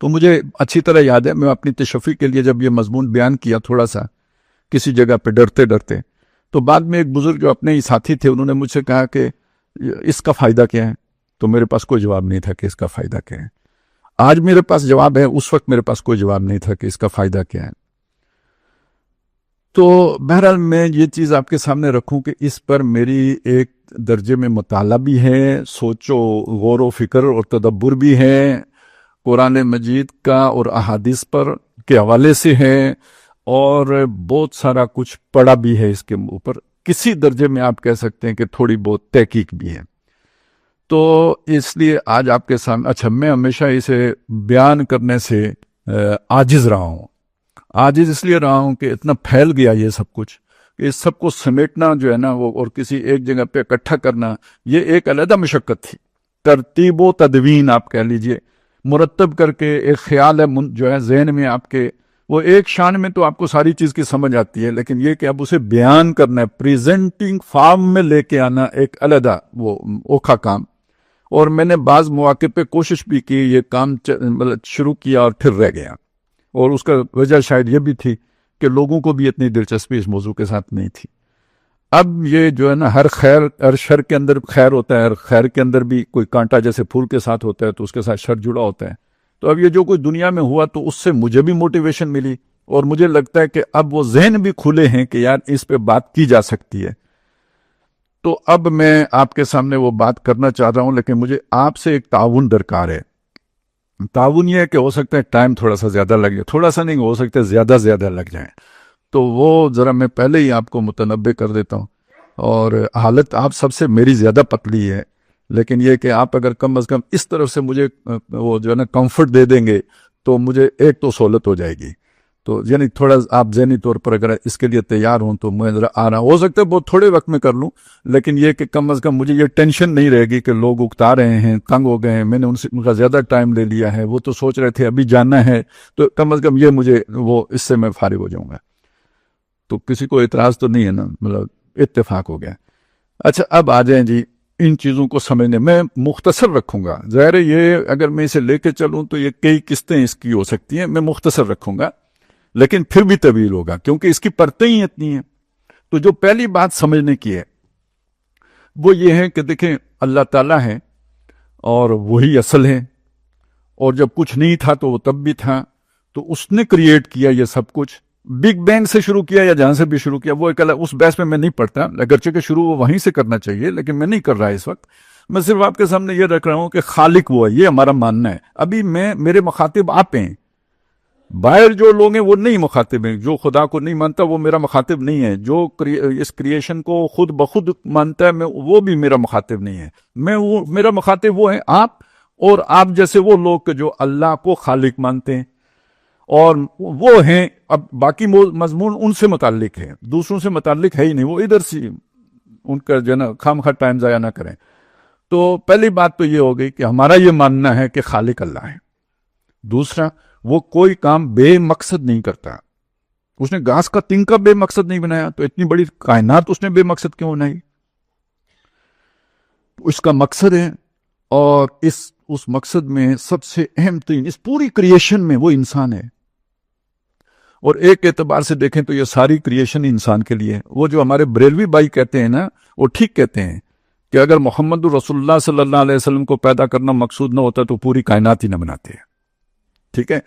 تو مجھے اچھی طرح یاد ہے، میں اپنی تشفی کے لیے جب یہ مضمون بیان کیا تھوڑا سا کسی جگہ پہ ڈرتے ڈرتے، تو بعد میں ایک بزرگ جو اپنے ہی ساتھی تھے انہوں نے مجھ سے کہا کہ اس کا فائدہ کیا ہے؟ تو میرے پاس کوئی جواب نہیں تھا کہ اس کا فائدہ کیا ہے. آج میرے پاس جواب ہے، اس وقت میرے پاس کوئی جواب نہیں تھا کہ اس کا فائدہ کیا ہے. تو بہرحال میں یہ چیز آپ کے سامنے رکھوں کہ اس پر میری ایک درجے میں مطالعہ بھی ہے، سوچ و غور و فکر اور تدبر بھی ہے، قرآن مجید کا اور احادیث پر کے حوالے سے ہے، اور بہت سارا کچھ پڑھا بھی ہے اس کے اوپر. کسی درجے میں آپ کہہ سکتے ہیں کہ تھوڑی بہت تحقیق بھی ہے. تو اس لیے آج آپ کے سامنے میں ہمیشہ اسے بیان کرنے سے عاجز رہا ہوں. عاجز اس لیے رہا ہوں کہ اتنا پھیل گیا یہ سب کچھ، کہ اس سب کو سمیٹنا جو ہے نا وہ، اور کسی ایک جگہ پہ اکٹھا کرنا، یہ ایک علیحدہ مشقت تھی. ترتیب و تدوین آپ کہہ لیجئے، مرتب کر کے ایک خیال ہے جو ہے ذہن میں آپ کے، وہ ایک شان میں تو آپ کو ساری چیز کی سمجھ آتی ہے، لیکن یہ کہ اب اسے بیان کرنا ہے، پریزنٹنگ فارم میں لے کے آنا، ایک علیحدہ وہ اوکھا کام. اور میں نے بعض مواقع پہ کوشش بھی کی، یہ کام شروع کیا اور پھر رہ گیا. اور اس کا وجہ شاید یہ بھی تھی کہ لوگوں کو بھی اتنی دلچسپی اس موضوع کے ساتھ نہیں تھی. اب یہ جو ہے نا، ہر شر کے اندر خیر ہوتا ہے، ہر خیر کے اندر بھی کوئی کانٹا جیسے پھول کے ساتھ ہوتا ہے تو اس کے ساتھ شر جڑا ہوتا ہے. تو اب یہ جو کوئی دنیا میں ہوا تو اس سے مجھے بھی موٹیویشن ملی، اور مجھے لگتا ہے کہ اب وہ ذہن بھی کھلے ہیں کہ یار اس پہ بات کی جا سکتی ہے. تو اب میں آپ کے سامنے وہ بات کرنا چاہ رہا ہوں، لیکن مجھے آپ سے ایک تعاون درکار ہے. تعاون یہ ہے کہ ہو سکتا ہے ٹائم تھوڑا سا زیادہ لگے، تھوڑا سا نہیں، ہو سکتا ہے زیادہ لگ جائیں. تو وہ ذرا میں پہلے ہی آپ کو متنبع کر دیتا ہوں. اور حالت آپ سب سے میری زیادہ پتلی ہے، لیکن یہ کہ آپ اگر کم از کم اس طرف سے مجھے وہ جو ہے نا کمفرٹ دے دیں گے تو مجھے ایک تو سہولت ہو جائے گی. تو یعنی تھوڑا آپ ذہنی طور پر اگر اس کے لیے تیار ہوں تو میں ذرا آ رہا ہوں. ہو سکتا ہے بہت تھوڑے وقت میں کر لوں، لیکن یہ کہ کم از کم مجھے یہ ٹینشن نہیں رہے گی کہ لوگ اکتا رہے ہیں، تنگ ہو گئے ہیں، میں نے ان کا زیادہ ٹائم لے لیا ہے، وہ تو سوچ رہے تھے ابھی جانا ہے. تو کم از کم یہ مجھے وہ اس سے میں فارغ ہو جاؤں گا. تو کسی کو اعتراض تو نہیں ہے نا؟ مطلب اتفاق ہو گیا. اچھا اب آ جائیں جی ان چیزوں کو سمجھنے. میں مختصر رکھوں گا، ظاہر ہے یہ اگر میں اسے لے کے چلوں تو یہ کئی قسطیں اس کی ہو سکتی ہیں. میں مختصر رکھوں گا لیکن پھر بھی طویل ہوگا کیونکہ اس کی پرتیں ہی اتنی ہیں. تو جو پہلی بات سمجھنے کی ہے وہ یہ ہے کہ دیکھیں اللہ تعالیٰ ہے اور وہی اصل ہے، اور جب کچھ نہیں تھا تو وہ تب بھی تھا. تو اس نے کریٹ کیا یہ سب کچھ، بگ بینگ سے شروع کیا یا جہاں سے بھی شروع کیا، وہ ایک اس بحث میں نہیں پڑھتا، اگرچہ کہ شروع وہ وہیں سے کرنا چاہیے، لیکن میں نہیں کر رہا اس وقت. میں صرف آپ کے سامنے یہ رکھ رہا ہوں کہ خالق وہ ہے، یہ ہمارا ماننا ہے. ابھی میرے مخاطب آپ ہیں، باہر جو لوگ ہیں وہ نہیں مخاطب ہیں. جو خدا کو نہیں مانتا وہ میرا مخاطب نہیں ہے. جو اس کریشن کو خود بخود مانتا ہے وہ بھی میرا مخاطب نہیں ہے. میرا مخاطب وہ ہے آپ، اور آپ جیسے وہ لوگ کہ جو اللہ کو خالق مانتے ہیں، اور وہ ہیں. اب باقی مضمون ان سے متعلق ہے، دوسروں سے متعلق ہے ہی نہیں. وہ ادھر سے ان کا جو ہے نا خواہ ٹائم ضائع نہ کریں. تو پہلی بات تو یہ ہو گئی کہ ہمارا یہ ماننا ہے کہ خالق اللہ ہے. دوسرا، وہ کوئی کام بے مقصد نہیں کرتا. اس نے گھاس کا تنکا بے مقصد نہیں بنایا، تو اتنی بڑی کائنات اس نے بے مقصد کیوں بنائی؟ اس کا مقصد ہے، اور اس مقصد میں سب سے اہم ترین اس پوری کریشن میں وہ انسان ہے. اور ایک اعتبار سے دیکھیں تو یہ ساری کریشن انسان کے لیے. وہ جو ہمارے بریلوی بھائی کہتے ہیں نا، وہ ٹھیک کہتے ہیں کہ اگر محمد رسول اللہ صلی اللہ علیہ وسلم کو پیدا کرنا مقصود نہ ہوتا تو پوری کائنات ہی نہ بناتے. ٹھیک ہے،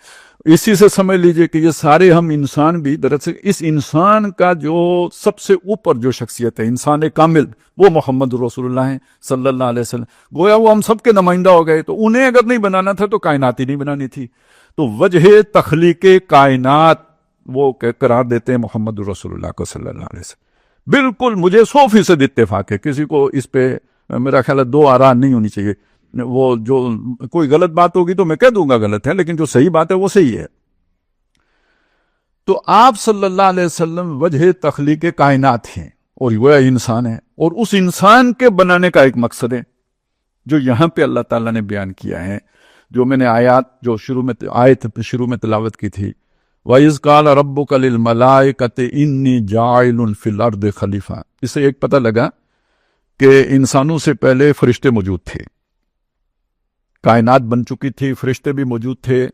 اسی سے سمجھ لیجئے کہ یہ سارے ہم انسان بھی دراصل اس انسان کا جو سب سے اوپر جو شخصیت ہے، انسان کامل، وہ محمد رسول اللہ ہیں صلی اللہ علیہ وسلم. گویا وہ ہم سب کے نمائندہ ہو گئے. تو انہیں اگر نہیں بنانا تھا تو کائنات ہی نہیں بنانی تھی. تو وجہ تخلیق کائنات وہ قرار دیتے ہیں محمد رسول اللہ کو صلی اللہ علیہ وسلم. بالکل مجھے 100% اتفاق ہے. کسی کو اس پہ میرا خیال ہے دو آراء نہیں ہونی چاہیے. وہ جو کوئی غلط بات ہوگی تو میں کہہ دوں گا غلط ہے، لیکن جو صحیح بات ہے وہ صحیح ہے. تو آپ صلی اللہ علیہ وسلم وجہ تخلیق کائنات ہیں، اور وہ انسان ہے، اور اس انسان کے بنانے کا ایک مقصد ہے جو یہاں پہ اللہ تعالیٰ نے بیان کیا ہے. جو میں نے آیات جو شروع میں تلاوت کی تھی، وَإِذْ قَالَ رَبُّكَ لِلْمَلَائِكَةِ إِنِّي جَاعِلٌ فِي الْأَرْضِ خلیفہ. اس سے ایک پتہ لگا کہ انسانوں سے پہلے فرشتے موجود تھے، کائنات بن چکی تھی، فرشتے بھی موجود تھے،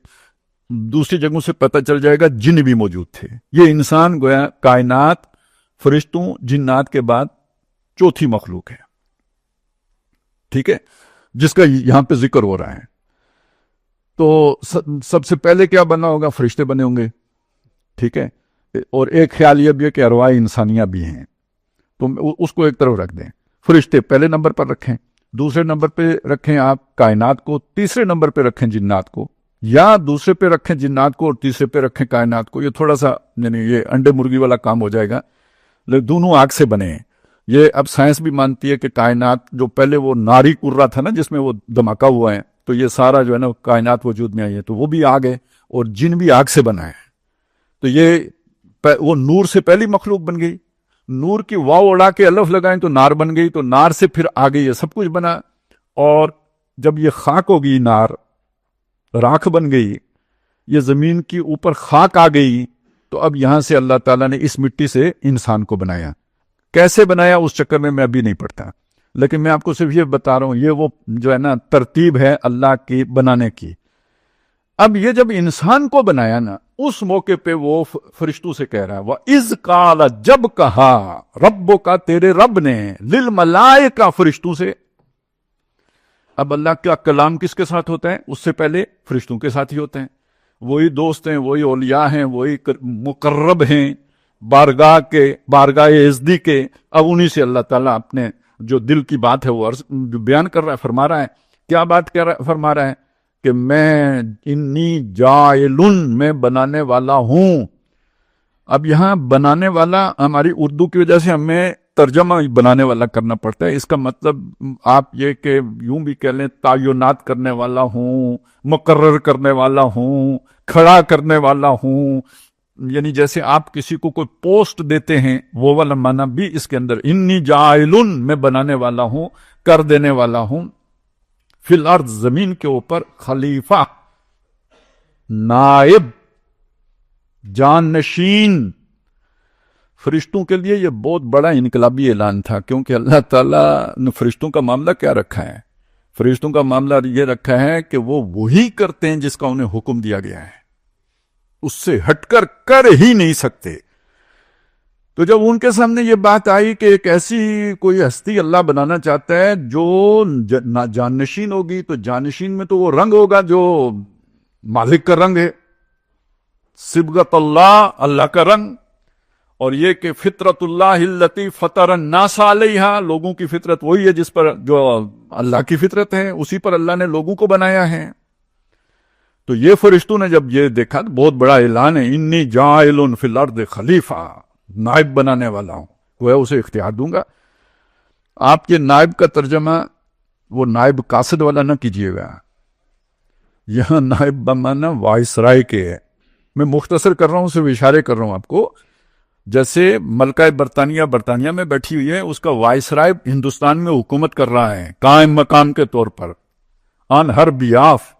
دوسری جگہوں سے پتہ چل جائے گا جن بھی موجود تھے. یہ انسان گویا کائنات فرشتوں جنات کے بعد چوتھی مخلوق ہے, ٹھیک ہے, جس کا یہاں پہ ذکر ہو رہا ہے. تو سب سے پہلے کیا بنا ہوگا؟ فرشتے بنے ہوں گے, ٹھیک ہے. اور ایک خیال یہ بھی ہے کہ ارواح انسانیہ بھی ہیں, تو اس کو ایک طرف رکھ دیں. فرشتے پہلے نمبر پر رکھیں, دوسرے نمبر پہ رکھیں آپ کائنات کو, تیسرے نمبر پہ رکھیں جنات کو, یا دوسرے پہ رکھیں جنات کو اور تیسرے پہ رکھیں کائنات کو. یہ تھوڑا سا یعنی یہ انڈے مرغی والا کام ہو جائے گا, لیکن دونوں آگ سے بنے ہیں. یہ اب سائنس بھی مانتی ہے کہ کائنات جو پہلے وہ ناری کرہ تھا نا جس میں وہ دھماکہ ہوا ہے, تو یہ سارا جو ہے نا کائنات وجود میں آئی ہے, تو وہ بھی آگ ہے اور جن بھی آگ سے بنا ہے. تو یہ وہ نور سے پہلی مخلوق بن گئی, نور کی واو اڑا کے الف لگائیں تو نار بن گئی, تو نار سے پھر آگے یہ سب کچھ بنا. اور جب یہ خاک ہوگی, نار راکھ بن گئی, یہ زمین کی اوپر خاک آ گئی, تو اب یہاں سے اللہ تعالیٰ نے اس مٹی سے انسان کو بنایا. کیسے بنایا اس چکر میں ابھی نہیں پڑھتا, لیکن میں آپ کو صرف یہ بتا رہا ہوں, یہ وہ جو ہے نا ترتیب ہے اللہ کی بنانے کی. اب یہ جب انسان کو بنایا نا, اس موقع پہ وہ فرشتوں سے کہہ رہا ہے, وَإِذْ قَالَ, جب کہا, رَبُّكَ, تیرے رب نے, لِلْمَلَائِكَ, فرشتوں سے. اب اللہ کا کلام کس کے ساتھ ہوتا ہے؟ اس سے پہلے فرشتوں کے ساتھ ہی ہوتا ہے. وہی دوست ہیں, وہی اولیاء ہیں, وہی مقرب ہیں بارگاہ عزدی کے. اب انہی سے اللہ تعالیٰ اپنے جو دل کی بات ہے وہ بیان کر رہا ہے, فرما رہا ہے. کیا بات فرما رہا ہے؟ کہ میں انی جائلن, میں بنانے والا ہوں. اب یہاں بنانے والا ہماری اردو کی وجہ سے ہمیں ترجمہ بنانے والا کرنا پڑتا ہے. اس کا مطلب آپ یہ کہ یوں بھی کہہ لیں تعینات کرنے والا ہوں, مقرر کرنے والا ہوں, کھڑا کرنے والا ہوں. یعنی جیسے آپ کسی کو کوئی پوسٹ دیتے ہیں, وہ والا معنی بھی اس کے اندر. انی جائلن, میں بنانے والا ہوں, کر دینے والا ہوں. فی الارض, زمین کے اوپر, خلیفہ, نائب, جانشین. فرشتوں کے لیے یہ بہت بڑا انقلابی اعلان تھا, کیونکہ اللہ تعالیٰ نے فرشتوں کا معاملہ کیا رکھا ہے؟ فرشتوں کا معاملہ یہ رکھا ہے کہ وہ وہی کرتے ہیں جس کا انہیں حکم دیا گیا ہے, اس سے ہٹ کر ہی نہیں سکتے. تو جب ان کے سامنے یہ بات آئی کہ ایک ایسی کوئی ہستی اللہ بنانا چاہتا ہے جو جانشین ہوگی, تو جانشین میں تو وہ رنگ ہوگا جو مالک کا رنگ ہے, صبغت اللہ, اللہ کا رنگ. اور یہ کہ فطرت اللہ التی فطر الناس علیہا, لوگوں کی فطرت وہی ہے جس پر جو اللہ کی فطرت ہے, اسی پر اللہ نے لوگوں کو بنایا ہے. تو یہ فرشتوں نے جب یہ دیکھا, بہت بڑا اعلان ہے, انی جاعل فی الارض خلیفہ, نائب بنانے والا ہوں, وہ اسے اختیار دوں گا. آپ کے نائب کا ترجمہ وہ نائب قاصد والا نہ کیجیے گا, یہاں نائب بمانا وائسرائے کے ہے. میں مختصر کر رہا ہوں, صرف اشارے کر رہا ہوں آپ کو. جیسے ملکہ برطانیہ میں بیٹھی ہوئی ہے, اس کا وائسرائے ہندوستان میں حکومت کر رہا ہے قائم مقام کے طور پر, آن ہر بیاف,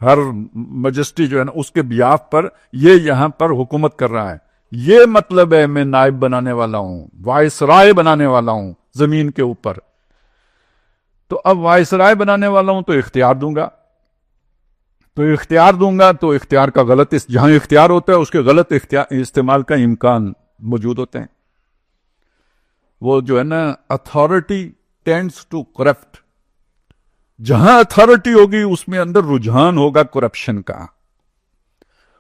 ہر مجسٹی جو ہے نا اس کے بیاف پر یہ یہاں پر حکومت کر رہا ہے. یہ مطلب ہے میں نائب بنانے والا ہوں, وائسرائے بنانے والا ہوں زمین کے اوپر. تو اب وائسرائے بنانے والا ہوں تو اختیار دوں گا, تو اختیار کا غلط, جہاں اختیار ہوتا ہے اس کے غلط استعمال کا امکان موجود ہوتے ہیں. وہ جو ہے نا اتھارٹی ٹینڈس ٹو کرپٹ, جہاں اتھارٹی ہوگی اس میں اندر رجحان ہوگا کرپشن کا.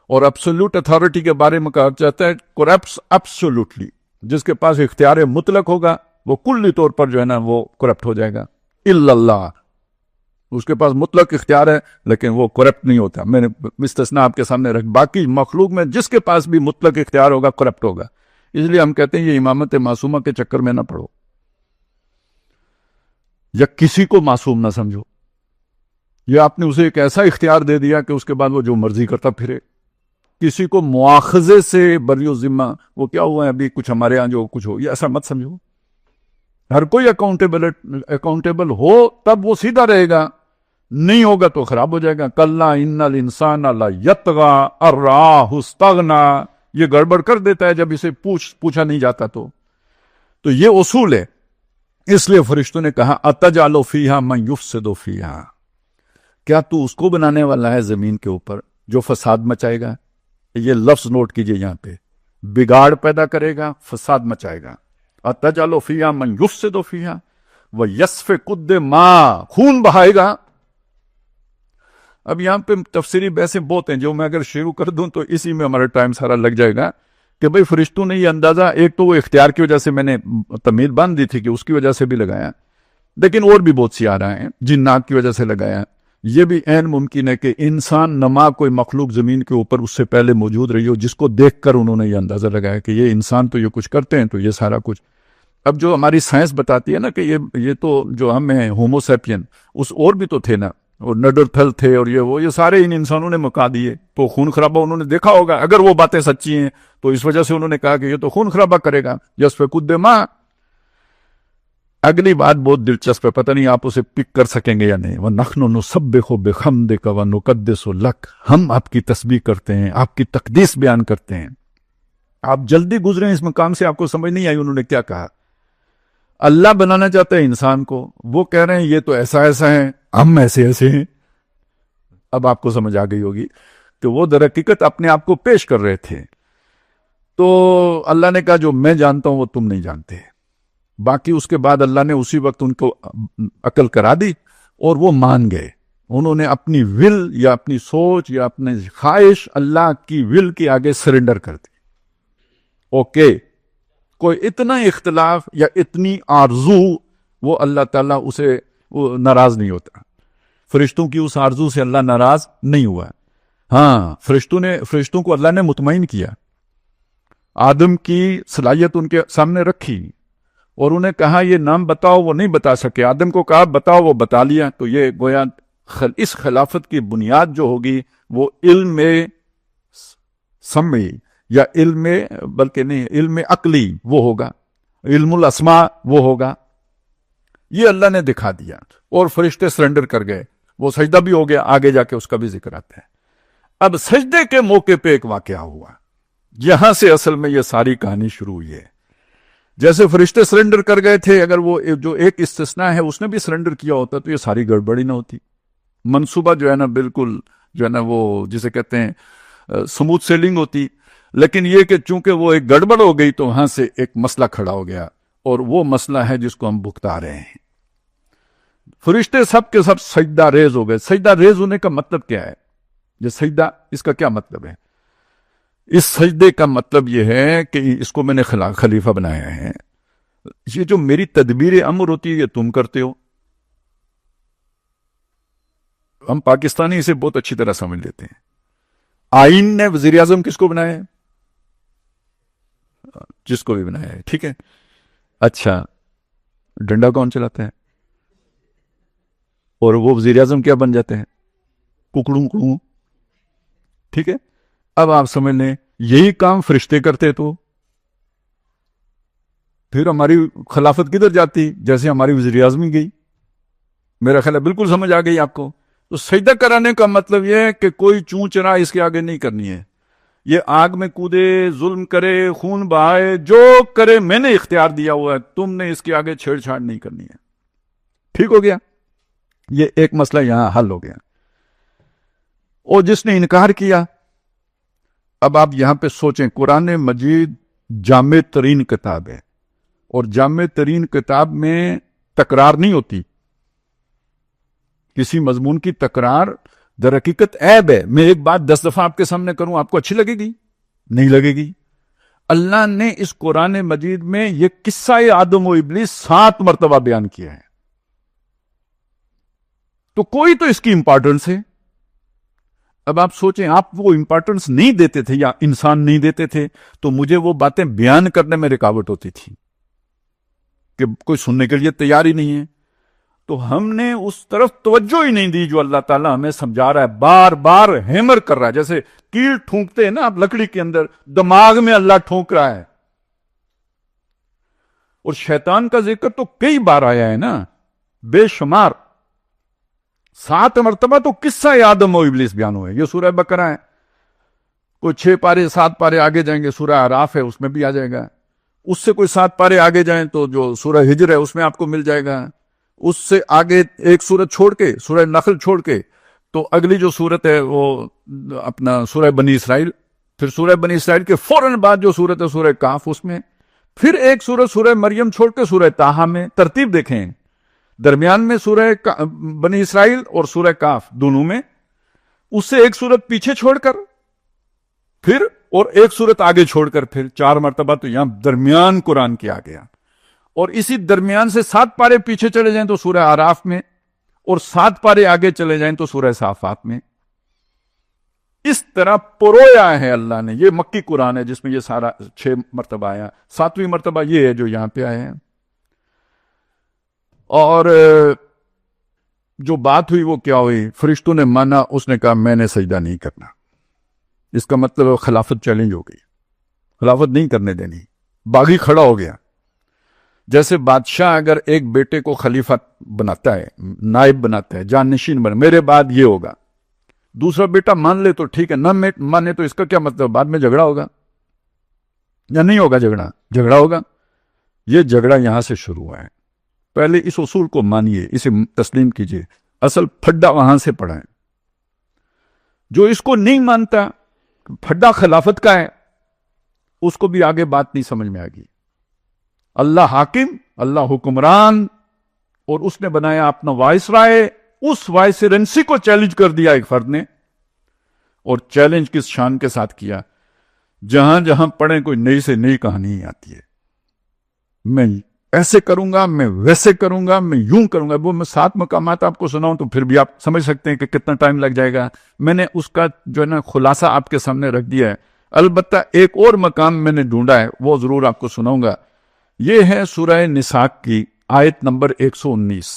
اور ایبسولوٹ اتھارٹی کے بارے میں کہا جاتا ہے کرپٹس ایبسولوٹلی, جس کے پاس اختیار مطلق ہوگا وہ کلی طور پر جو ہے نا وہ کرپٹ ہو جائے گا. الا اللہ, اس کے پاس مطلق اختیار ہے لیکن وہ کرپٹ نہیں ہوتا. میں نے استثناء آپ کے سامنے رکھ, باقی مخلوق میں جس کے پاس بھی مطلق اختیار ہوگا کرپٹ ہوگا. اس لیے ہم کہتے ہیں یہ امامت معصومہ کے چکر میں نہ پڑو, یا کسی کو معصوم نہ سمجھو. یہ آپ نے اسے ایک ایسا اختیار دے دیا کہ اس کے بعد وہ جو مرضی کرتا پھرے. کسی کو مواخذے سے بری ذمہ, وہ کیا ہوا ہے ابھی کچھ ہمارے ہاں جو کچھ ہو, یہ ایسا مت سمجھو. ہر کوئی اکاؤنٹیبل ہو تب وہ سیدھا رہے گا, نہیں ہوگا تو خراب ہو جائے گا. کلا ان الانسان لیطغی ان رآہ استغنی, یہ گڑبڑ کر دیتا ہے جب اسے پوچھا نہیں جاتا. تو یہ اصول ہے. اس لیے فرشتوں نے کہا اتجعل فیہا من یفسد فیہا, کیا تو اس کو بنانے والا ہے زمین کے اوپر جو فساد مچائے گا. یہ لفظ نوٹ کیجئے یہاں پہ, بگاڑ پیدا کرے گا, فساد مچائے گا. اتجعل فیہا من یفسد فیہا ویسفک الدماء, خون بہائے گا. اب یہاں پہ تفسیری بحثیں بہت ہیں جو میں اگر شروع کر دوں تو اسی میں ہمارا ٹائم سارا لگ جائے گا کہ بھئی فرشتوں نے یہ اندازہ, ایک تو وہ اختیار کی وجہ سے میں نے تمہید باندھ دی تھی کہ اس کی وجہ سے بھی لگایا, لیکن اور بھی بہت سی آ رہا ہیں جنات کی وجہ سے لگایا. یہ بھی عین ممکن ہے کہ انسان نما کوئی مخلوق زمین کے اوپر اس سے پہلے موجود رہی ہو جس کو دیکھ کر انہوں نے یہ اندازہ لگایا کہ یہ انسان تو یہ کچھ کرتے ہیں تو یہ سارا کچھ. اب جو ہماری سائنس بتاتی ہے نا کہ یہ تو جو ہم ہیں ہومو سیپین, اس اور بھی تو تھے نا, اور نڈرتھل تھے اور یہ سارے ان انسانوں نے مکا دیے. تو خون خرابہ انہوں نے دیکھا ہوگا, اگر وہ باتیں سچی ہیں تو اس وجہ سے انہوں نے کہا کہ یہ تو خون خرابہ کرے گا. یسفک الدماء. اگلی بات بہت دلچسپ ہے, پتہ نہیں آپ اسے پک کر سکیں گے یا نہیں. وَنَحْنُ نُسَبِّحُ بِحَمْدِكَ وَنُقَدِّسُ لَكَ, ہم آپ کی تسبیح کرتے ہیں, آپ کی تقدیس بیان کرتے ہیں. آپ جلدی گزرے اس مقام سے, آپ کو سمجھ نہیں آئی انہوں نے کیا کہا. اللہ بنانا چاہتا ہے انسان کو, وہ کہہ رہے ہیں یہ تو ایسا ایسا ہے, ہم ایسے ایسے ہیں. اب آپ کو سمجھ آ گئی ہوگی کہ وہ در حقیقت اپنے آپ کو پیش کر رہے تھے. تو اللہ نے کہا جو میں جانتا ہوں وہ تم نہیں جانتے. باقی اس کے بعد اللہ نے اسی وقت ان کو عقل کرا دی اور وہ مان گئے. انہوں نے اپنی ول یا اپنی سوچ یا اپنی خواہش اللہ کی ول کے آگے سرنڈر کر دی. اوکے, کوئی اتنا اختلاف یا اتنی آرزو وہ اللہ تعالیٰ اسے وہ ناراض نہیں ہوتا. فرشتوں کی اس آرزو سے اللہ ناراض نہیں ہوا. ہاں, فرشتوں کو اللہ نے مطمئن کیا, آدم کی صلاحیت ان کے سامنے رکھی اور انہیں کہا یہ نام بتاؤ, وہ نہیں بتا سکے. آدم کو کہا بتاؤ, وہ بتا لیا. تو یہ گویا اس خلافت کی بنیاد جو ہوگی وہ علم سمعی یا علم, بلکہ نہیں علم عقلی وہ ہوگا, علم الاسماء وہ ہوگا. یہ اللہ نے دکھا دیا اور فرشتے سرنڈر کر گئے. وہ سجدہ بھی ہو گیا, آگے جا کے اس کا بھی ذکر آتا ہے. اب سجدے کے موقع پہ ایک واقعہ ہوا, یہاں سے اصل میں یہ ساری کہانی شروع ہوئی ہے. جیسے فرشتے سرنڈر کر گئے تھے, اگر وہ جو ایک استثناء ہے اس نے بھی سرنڈر کیا ہوتا تو یہ ساری گڑبڑی نہ ہوتی. منصوبہ جو ہے نا بالکل جو ہے نا وہ جسے کہتے ہیں سموتھ سیلنگ ہوتی. لیکن یہ کہ چونکہ وہ ایک گڑبڑ ہو گئی تو وہاں سے ایک مسئلہ کھڑا ہو گیا, اور وہ مسئلہ ہے جس کو ہم بھگتا رہے ہیں. فرشتے سب کے سب سجدہ ریز ہو گئے. سجدہ ریز ہونے کا مطلب کیا ہے؟ یہ سجدہ, اس کا کیا مطلب ہے؟ اس سجدے کا مطلب یہ ہے کہ اس کو میں نے خلیفہ بنایا ہے. یہ جو میری تدبیر امر ہوتی ہے یہ تم کرتے ہو. ہم پاکستانی اسے بہت اچھی طرح سمجھ لیتے ہیں. آئین نے وزیر اعظم کس کو بنایا ہے؟ جس کو بھی بنایا ہے, ٹھیک ہے. اچھا, ڈنڈا کون چلاتا ہے؟ اور وہ وزیر اعظم کیا بن جاتے ہیں؟ ککڑوں کڑوں, ٹھیک ہے. اب آپ سمجھ لیں یہی کام فرشتے کرتے تو پھر ہماری خلافت کدھر جاتی؟ جیسے ہماری وزیر اعظمی گئی. میرا خیال ہے بالکل سمجھ آ گئی آپ کو. تو سجدہ کرانے کا مطلب یہ ہے کہ کوئی چون چرا اس کے آگے نہیں کرنی ہے. یہ آگ میں کودے, ظلم کرے, خون بہائے, جو کرے, میں نے اختیار دیا ہوا ہے, تم نے اس کے آگے چھیڑ چھاڑ نہیں کرنی ہے. ٹھیک ہو گیا, یہ ایک مسئلہ یہاں حل ہو گیا. اور جس نے انکار کیا, اب آپ یہاں پہ سوچیں, قرآن مجید جامع ترین کتاب ہے اور جامع ترین کتاب میں تکرار نہیں ہوتی. کسی مضمون کی تکرار در حقیقت عیب ہے. میں ایک بات 10 دفعہ آپ کے سامنے کروں, آپ کو اچھی لگے گی؟ نہیں لگے گی. اللہ نے اس قرآن مجید میں یہ قصہ آدم و ابلیس 7 مرتبہ بیان کیا ہے. تو کوئی تو اس کی امپارٹنس ہے. اب آپ سوچیں, آپ وہ امپارٹنس نہیں دیتے تھے یا انسان نہیں دیتے تھے تو مجھے وہ باتیں بیان کرنے میں رکاوٹ ہوتی تھی کہ کوئی سننے کے لیے تیار ہی نہیں ہے. تو ہم نے اس طرف توجہ ہی نہیں دی جو اللہ تعالیٰ ہمیں سمجھا رہا ہے, بار بار ہیمر کر رہا ہے. جیسے کیل ٹھونکتے ہیں نا آپ لکڑی کے اندر, دماغ میں اللہ ٹھونک رہا ہے. اور شیطان کا ذکر تو کئی بار آیا ہے نا, بے شمار. 7 مرتبہ تو قصہ آدم و ابلیس بیان ہوئے. یہ سورہ بقرہ ہے, کوئی 6 پارے 7 پارے آگے جائیں گے سورہ اعراف ہے, اس میں بھی آ جائے گا. اس سے کوئی 7 پارے آگے جائیں تو جو سورہ ہجر ہے اس میں آپ کو مل جائے گا. اس سے آگے ایک سورت چھوڑ کے, سورہ نخل چھوڑ کے, تو اگلی جو صورت ہے وہ اپنا سورہ بنی اسرائیل، پھر سورہ بنی اسرائیل کے فوراً بعد جو صورت ہے سورہ کاف، اس میں پھر ایک سورت سورہ مریم چھوڑ کے سورہ طٰہٰ میں، ترتیب دیکھیں درمیان میں سورہ بنی اسرائیل اور سورہ کاف دونوں میں، اس سے ایک سورت پیچھے چھوڑ کر پھر اور ایک سورت آگے چھوڑ کر پھر 4 مرتبہ تو یہاں درمیان قرآن کی آ گیا، اور اسی درمیان سے 7 پارے پیچھے چلے جائیں تو سورہ آراف میں، اور 7 پارے آگے چلے جائیں تو سورہ صافات میں. اس طرح پرویا ہے اللہ نے. یہ مکی قرآن ہے جس میں یہ سارا 6 مرتبہ آیا، 7ویں مرتبہ یہ ہے جو یہاں پہ آئے ہیں. اور جو بات ہوئی وہ کیا ہوئی؟ فرشتوں نے مانا، اس نے کہا میں نے سجدہ نہیں کرنا. اس کا مطلب خلافت چیلنج ہو گئی، خلافت نہیں کرنے دینی. باغی کھڑا ہو گیا. جیسے بادشاہ اگر ایک بیٹے کو خلیفہ بناتا ہے، نائب بناتا ہے، جانشین بنا، میرے بعد یہ ہوگا، دوسرا بیٹا مان لے تو ٹھیک ہے، نہ مانے تو اس کا کیا مطلب؟ بعد میں جھگڑا ہوگا یا نہیں ہوگا؟ جھگڑا ہوگا. یہ جھگڑا یہاں سے شروع ہوا ہے. پہلے اس اصول کو مانیے، اسے تسلیم کیجئے. اصل پھڈا وہاں سے پڑا ہے. جو اس کو نہیں مانتا، پھڈا خلافت کا ہے، اس کو بھی آگے بات نہیں سمجھ میں آ گئی. اللہ حاکم، اللہ حکمران، اور اس نے بنایا اپنا وائس رائے. اس وائسرنسی کو چیلنج کر دیا ایک فرد نے. اور چیلنج کس شان کے ساتھ کیا؟ جہاں جہاں پڑھیں کوئی نئی سے نئی کہانی آتی ہے. میں ایسے کروں گا، میں ویسے کروں گا، میں یوں کروں گا. وہ میں 7 مقامات آپ کو سناؤں تو پھر بھی آپ سمجھ سکتے ہیں کہ کتنا ٹائم لگ جائے گا. میں نے اس کا جو ہے نا خلاصہ آپ کے سامنے رکھ دیا ہے. البتہ ایک اور مقام میں نے ڈھونڈا ہے، وہ ضرور آپ کو سناؤں گا. یہ ہے سورہ نساء کی آیت نمبر 119.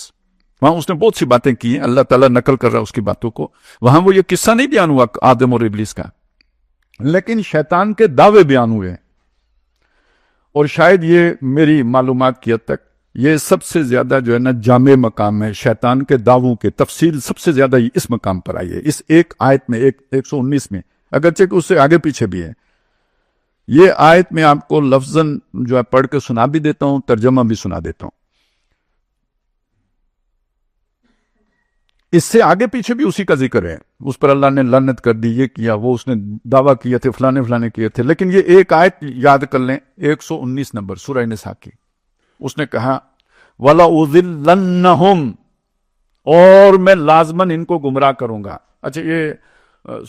وہاں اس نے بہت سی باتیں کی ہیں، اللہ تعالیٰ نقل کر رہا ہے اس کی باتوں کو. وہاں وہ یہ قصہ نہیں بیان ہوا آدم اور ابلیس کا، لیکن شیطان کے دعوے بیان ہوئے ہیں. اور شاید یہ میری معلومات کی حد تک یہ سب سے زیادہ جو ہے نا جامع مقام ہے. شیطان کے دعووں کے تفصیل سب سے زیادہ اس مقام پر آئی ہے، اس ایک آیت میں، 119 میں، اگرچہ کہ اس سے آگے پیچھے بھی ہے. یہ آیت میں آپ کو لفظاً جو ہے پڑھ کے سنا بھی دیتا ہوں، ترجمہ بھی سنا دیتا ہوں. اس سے آگے پیچھے بھی اسی کا ذکر ہے. اس پر اللہ نے لعنت کر دی، یہ کیا، وہ اس نے دعویٰ کیے تھے، فلانے کیے تھے. لیکن یہ ایک آیت یاد کر لیں، 119 نمبر سورہ نساء کی. اس نے کہا وَلَأُضِلَّنَّهُمْ، اور میں لازماً ان کو گمراہ کروں گا. اچھا، یہ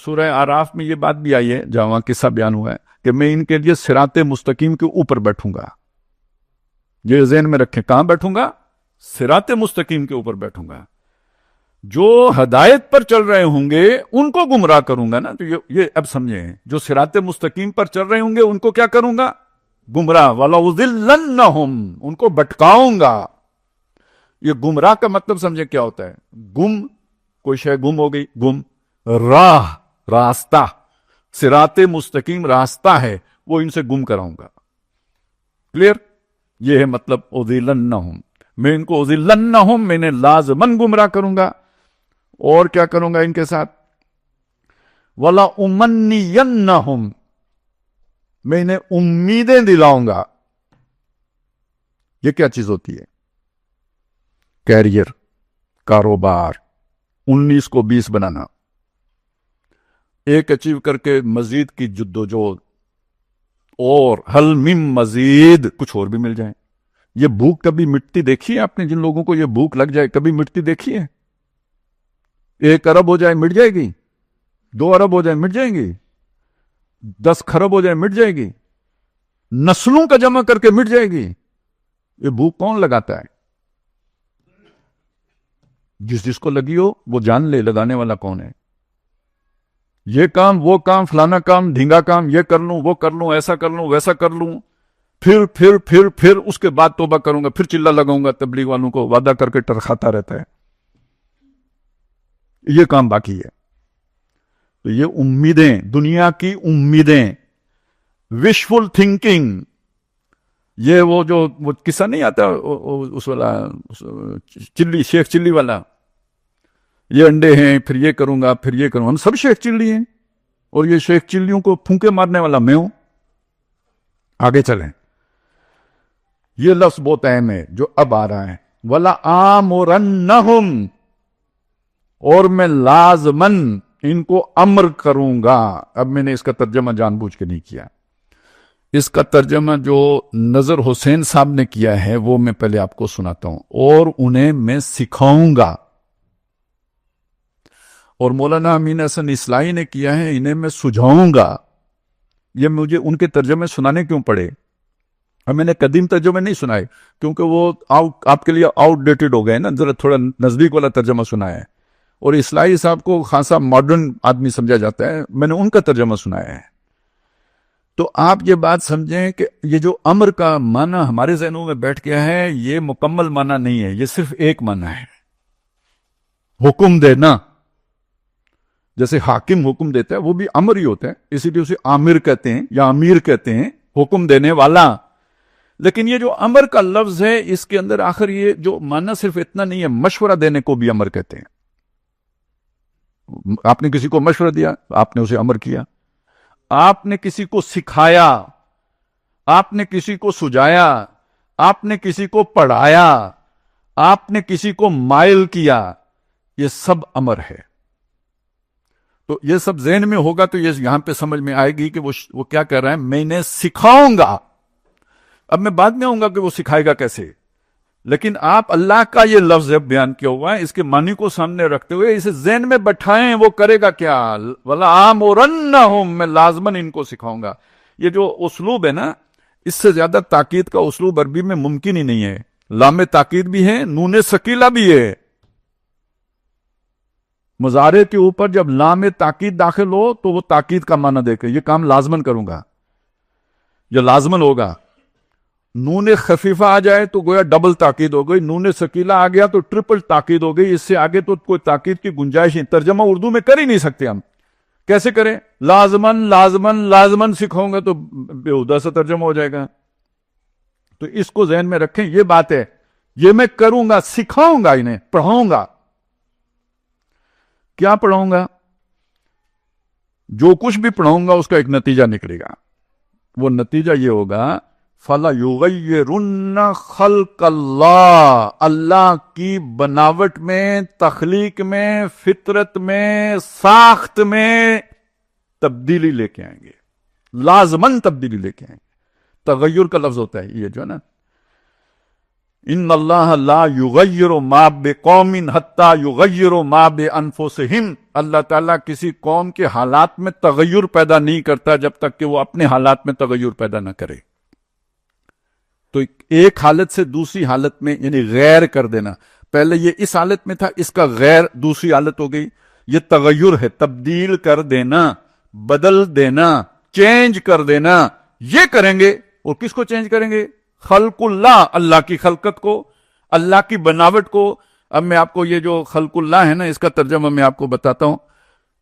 سورہ آراف میں یہ بات بھی آئی ہے جہاں وہاں قصہ بیان ہوا ہے کہ میں ان کے لیے صراط مستقیم کے اوپر بیٹھوں گا. یہ ذہن میں رکھیں، کہاں بیٹھوں گا؟ صراط مستقیم کے اوپر بیٹھوں گا. جو ہدایت پر چل رہے ہوں گے ان کو گمراہ کروں گا نا. تو یہ اب سمجھیں، جو صراط مستقیم پر چل رہے ہوں گے ان کو کیا کروں گا؟ گمراہ. وَلَأُضِلَّنَّهُمْ، ان کو بھٹکاؤں گا. یہ گمراہ کا مطلب سمجھے کیا ہوتا ہے؟ گم، کوئی شے گم ہو گئی، گم. راہ، راستہ، صراط مستقیم راستہ ہے، وہ ان سے گم کراؤں گا. کلیئر؟ یہ ہے مطلب اُضِلَّنَّهُمْ. میں ان کو اُضِلَّنَّهُمْ، میں نے لازماً گمراہ کروں گا. اور کیا کروں گا ان کے ساتھ؟ وَلَأُمَنِّيَنَّهُمْ، میں انہیں امیدیں دلاؤں گا. یہ کیا چیز ہوتی ہے؟ کیریئر، کاروبار، 19 کو 20 بنانا، ایک اچیو کر کے مزید کی جدوجہد، اور حل من مزید، کچھ اور بھی مل جائیں. یہ بھوک کبھی مٹتی دیکھی ہے آپ نے؟ جن لوگوں کو یہ بھوک لگ جائے کبھی مٹتی دیکھی ہے؟ 1 ارب ہو جائے مٹ جائے گی، 2 ارب ہو جائے مٹ جائیں گی، 10 خرب ہو جائے مٹ جائے گی، نسلوں کا جمع کر کے مٹ جائے گی. یہ بھوک کون لگاتا ہے؟ جس کو لگی ہو وہ جان لے لگانے والا کون ہے. یہ کام، وہ کام، فلانا کام، ڈھینگا کام، یہ کر لوں، وہ کر لوں، ایسا کر لوں، ویسا کر لوں، پھر اس کے بعد توبہ کروں گا، پھر چلہ لگاؤں گا. تبلیغ والوں کو وعدہ کر کے ٹرخاتا رہتا ہے. یہ کام باقی ہے. تو یہ امیدیں، دنیا کی امیدیں، وشفل تھنکنگ، یہ وہ جو وہ قصہ نہیں آتا اس والا، چلی، شیخ چلی والا، یہ انڈے ہیں، پھر یہ کروں گا، پھر یہ کروں گا. ہم سب شیخ چلی ہیں، اور یہ شیخ چلیوں کو پھونکے مارنے والا میں ہوں. آگے چلیں. یہ لفظ بہت اہم ہے جو اب آ رہا ہے. وَلَآمُرَنَّهُمْ، اور میں لازمن ان کو امر کروں گا. اب میں نے اس کا ترجمہ جان بوجھ کے نہیں کیا. اس کا ترجمہ جو نظر حسین صاحب نے کیا ہے وہ میں پہلے آپ کو سناتا ہوں. اور انہیں میں سکھاؤں گا. اور مولانا امین حسن اصلاحی نے کیا ہے انہیں میں سجھاؤں گا. یہ مجھے ان کے ترجمے سنانے کیوں پڑے؟ اب میں نے قدیم ترجمے نہیں سنائے کیونکہ وہ آپ کے لیے آؤٹ ڈیٹڈ ہو گئے نا. ذرا تھوڑا نزدیک والا ترجمہ سنایا ہے. اور اصلاحی صاحب کو خاصا ماڈرن آدمی سمجھا جاتا ہے. میں نے ان کا ترجمہ سنایا ہے. تو آپ یہ بات سمجھیں کہ یہ جو امر کا معنی ہمارے ذہنوں میں بیٹھ گیا ہے یہ مکمل معنی نہیں ہے. یہ صرف ایک معنی ہے، حکم دینا. جیسے حاکم حکم دیتا ہے وہ بھی امر ہی ہوتا ہے، اسی لیے اسے عامر کہتے ہیں یا امیر کہتے ہیں، حکم دینے والا. لیکن یہ جو امر کا لفظ ہے اس کے اندر آخر یہ جو معنی صرف اتنا نہیں ہے، مشورہ دینے کو بھی امر کہتے ہیں. آپ نے کسی کو مشورہ دیا، آپ نے اسے امر کیا. آپ نے کسی کو سکھایا، آپ نے کسی کو سجایا، آپ نے کسی کو پڑھایا، آپ نے کسی کو مائل کیا، یہ سب امر ہے. تو یہ سب ذہن میں ہوگا تو یہ یہاں پہ سمجھ میں آئے گی کہ وہ کیا کہہ رہا ہے، میں انہیں سکھاؤں گا. اب میں بعد میں آؤں گا کہ وہ سکھائے گا کیسے، لیکن آپ اللہ کا یہ لفظ جب بیان کیا ہوا ہے اس کے معنی کو سامنے رکھتے ہوئے اسے ذہن میں بٹھائیں وہ کرے گا کیا. وَلَآمُرَنَّهُمْ، میں لازماً ان کو سکھاؤں گا. یہ جو اسلوب ہے نا اس سے زیادہ تاکید کا اسلوب عربی میں ممکن ہی نہیں ہے. لام تاکید بھی ہے، نون ثقیلہ بھی ہے. مضارع کے اوپر جب لام تاکید داخل ہو تو وہ تاکید کا معنی دے کے یہ کام لازماً کروں گا، یہ لازماً ہوگا. نون خفیفہ آ جائے تو گویا ڈبل تاکید ہو گئی، نون ثقیلہ آ گیا تو ٹرپل تاکید ہو گئی. اس سے آگے تو کوئی تاکید کی گنجائش نہیں. ترجمہ اردو میں کر ہی نہیں سکتے ہم. کیسے کریں؟ لازماً لازماً لازماً سکھاؤں گا تو بےہودہ سا ترجمہ ہو جائے گا. تو اس کو ذہن میں رکھیں، یہ بات ہے، یہ میں کروں گا، سکھاؤں گا، انہیں پڑھاؤں گا. کیا پڑھاؤں گا؟ جو کچھ بھی پڑھاؤں گا اس کا ایک نتیجہ نکلے گا. وہ نتیجہ یہ ہوگا فَلَيُغَيِّرُنَّ خَلْقَ اللَّهِ، اللہ کی بناوٹ میں، تخلیق میں، فطرت میں، ساخت میں تبدیلی لے کے آئیں گے. لازماً تبدیلی لے کے آئیں گے. تغیر کا لفظ ہوتا ہے یہ جو ہے نا، ان اللہ لا یغیر ما بقوم حتی یغیر ما بانفسہم. اللہ تعالیٰ کسی قوم کے حالات میں تغیر پیدا نہیں کرتا جب تک کہ وہ اپنے حالات میں تغیر پیدا نہ کرے. تو ایک حالت سے دوسری حالت میں یعنی غیر کر دینا. پہلے یہ اس حالت میں تھا، اس کا غیر دوسری حالت ہو گئی. یہ تغیر ہے، تبدیل کر دینا، بدل دینا، چینج کر دینا. یہ کریں گے. اور کس کو چینج کریں گے؟ خلق اللہ، اللہ کی خلقت کو، اللہ کی بناوٹ کو. اب میں آپ کو یہ جو خلق اللہ ہے نا اس کا ترجمہ میں آپ کو بتاتا ہوں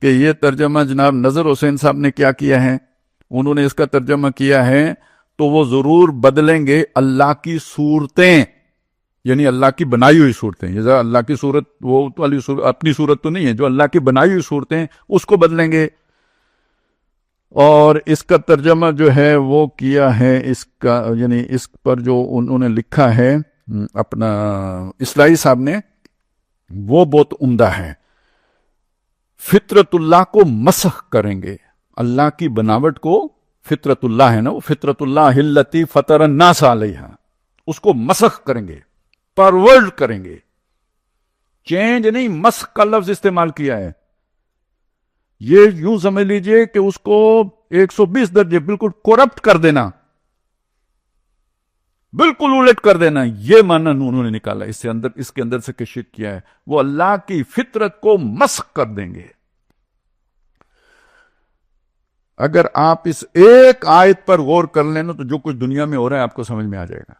کہ یہ ترجمہ جناب نظر حسین صاحب نے کیا ہے. انہوں نے اس کا ترجمہ کیا ہے تو وہ ضرور بدلیں گے اللہ کی صورتیں، یعنی اللہ کی بنائی ہوئی صورتیں. یہ اللہ کی صورت وہ والی صورت اپنی صورت تو نہیں ہے، جو اللہ کی بنائی ہوئی صورتیں اس کو بدلیں گے. اور اس کا ترجمہ جو ہے وہ کیا ہے اس کا، یعنی اس پر جو انہوں نے لکھا ہے اپنا اصلاحی صاحب نے، وہ بہت عمدہ ہے. فطرت اللہ کو مسخ کریں گے، اللہ کی بناوٹ کو، فطرت اللہ ہے نا، وہ فطرت اللہ التی فطر الناس علیہا، اس کو مسخ کریں گے، پرورڈ کریں گے. چینج نہیں، مسخ کا لفظ استعمال کیا ہے. یہ یوں سمجھ لیجئے کہ اس کو 120 درجے بالکل کرپٹ کر دینا، بالکل الٹ کر دینا. یہ معنی انہوں نے نکالا اس کے اندر سے کشف کیا ہے. وہ اللہ کی فطرت کو مسخ کر دیں گے. اگر آپ اس ایک آیت پر غور کر لینا تو جو کچھ دنیا میں ہو رہا ہے آپ کو سمجھ میں آ جائے گا.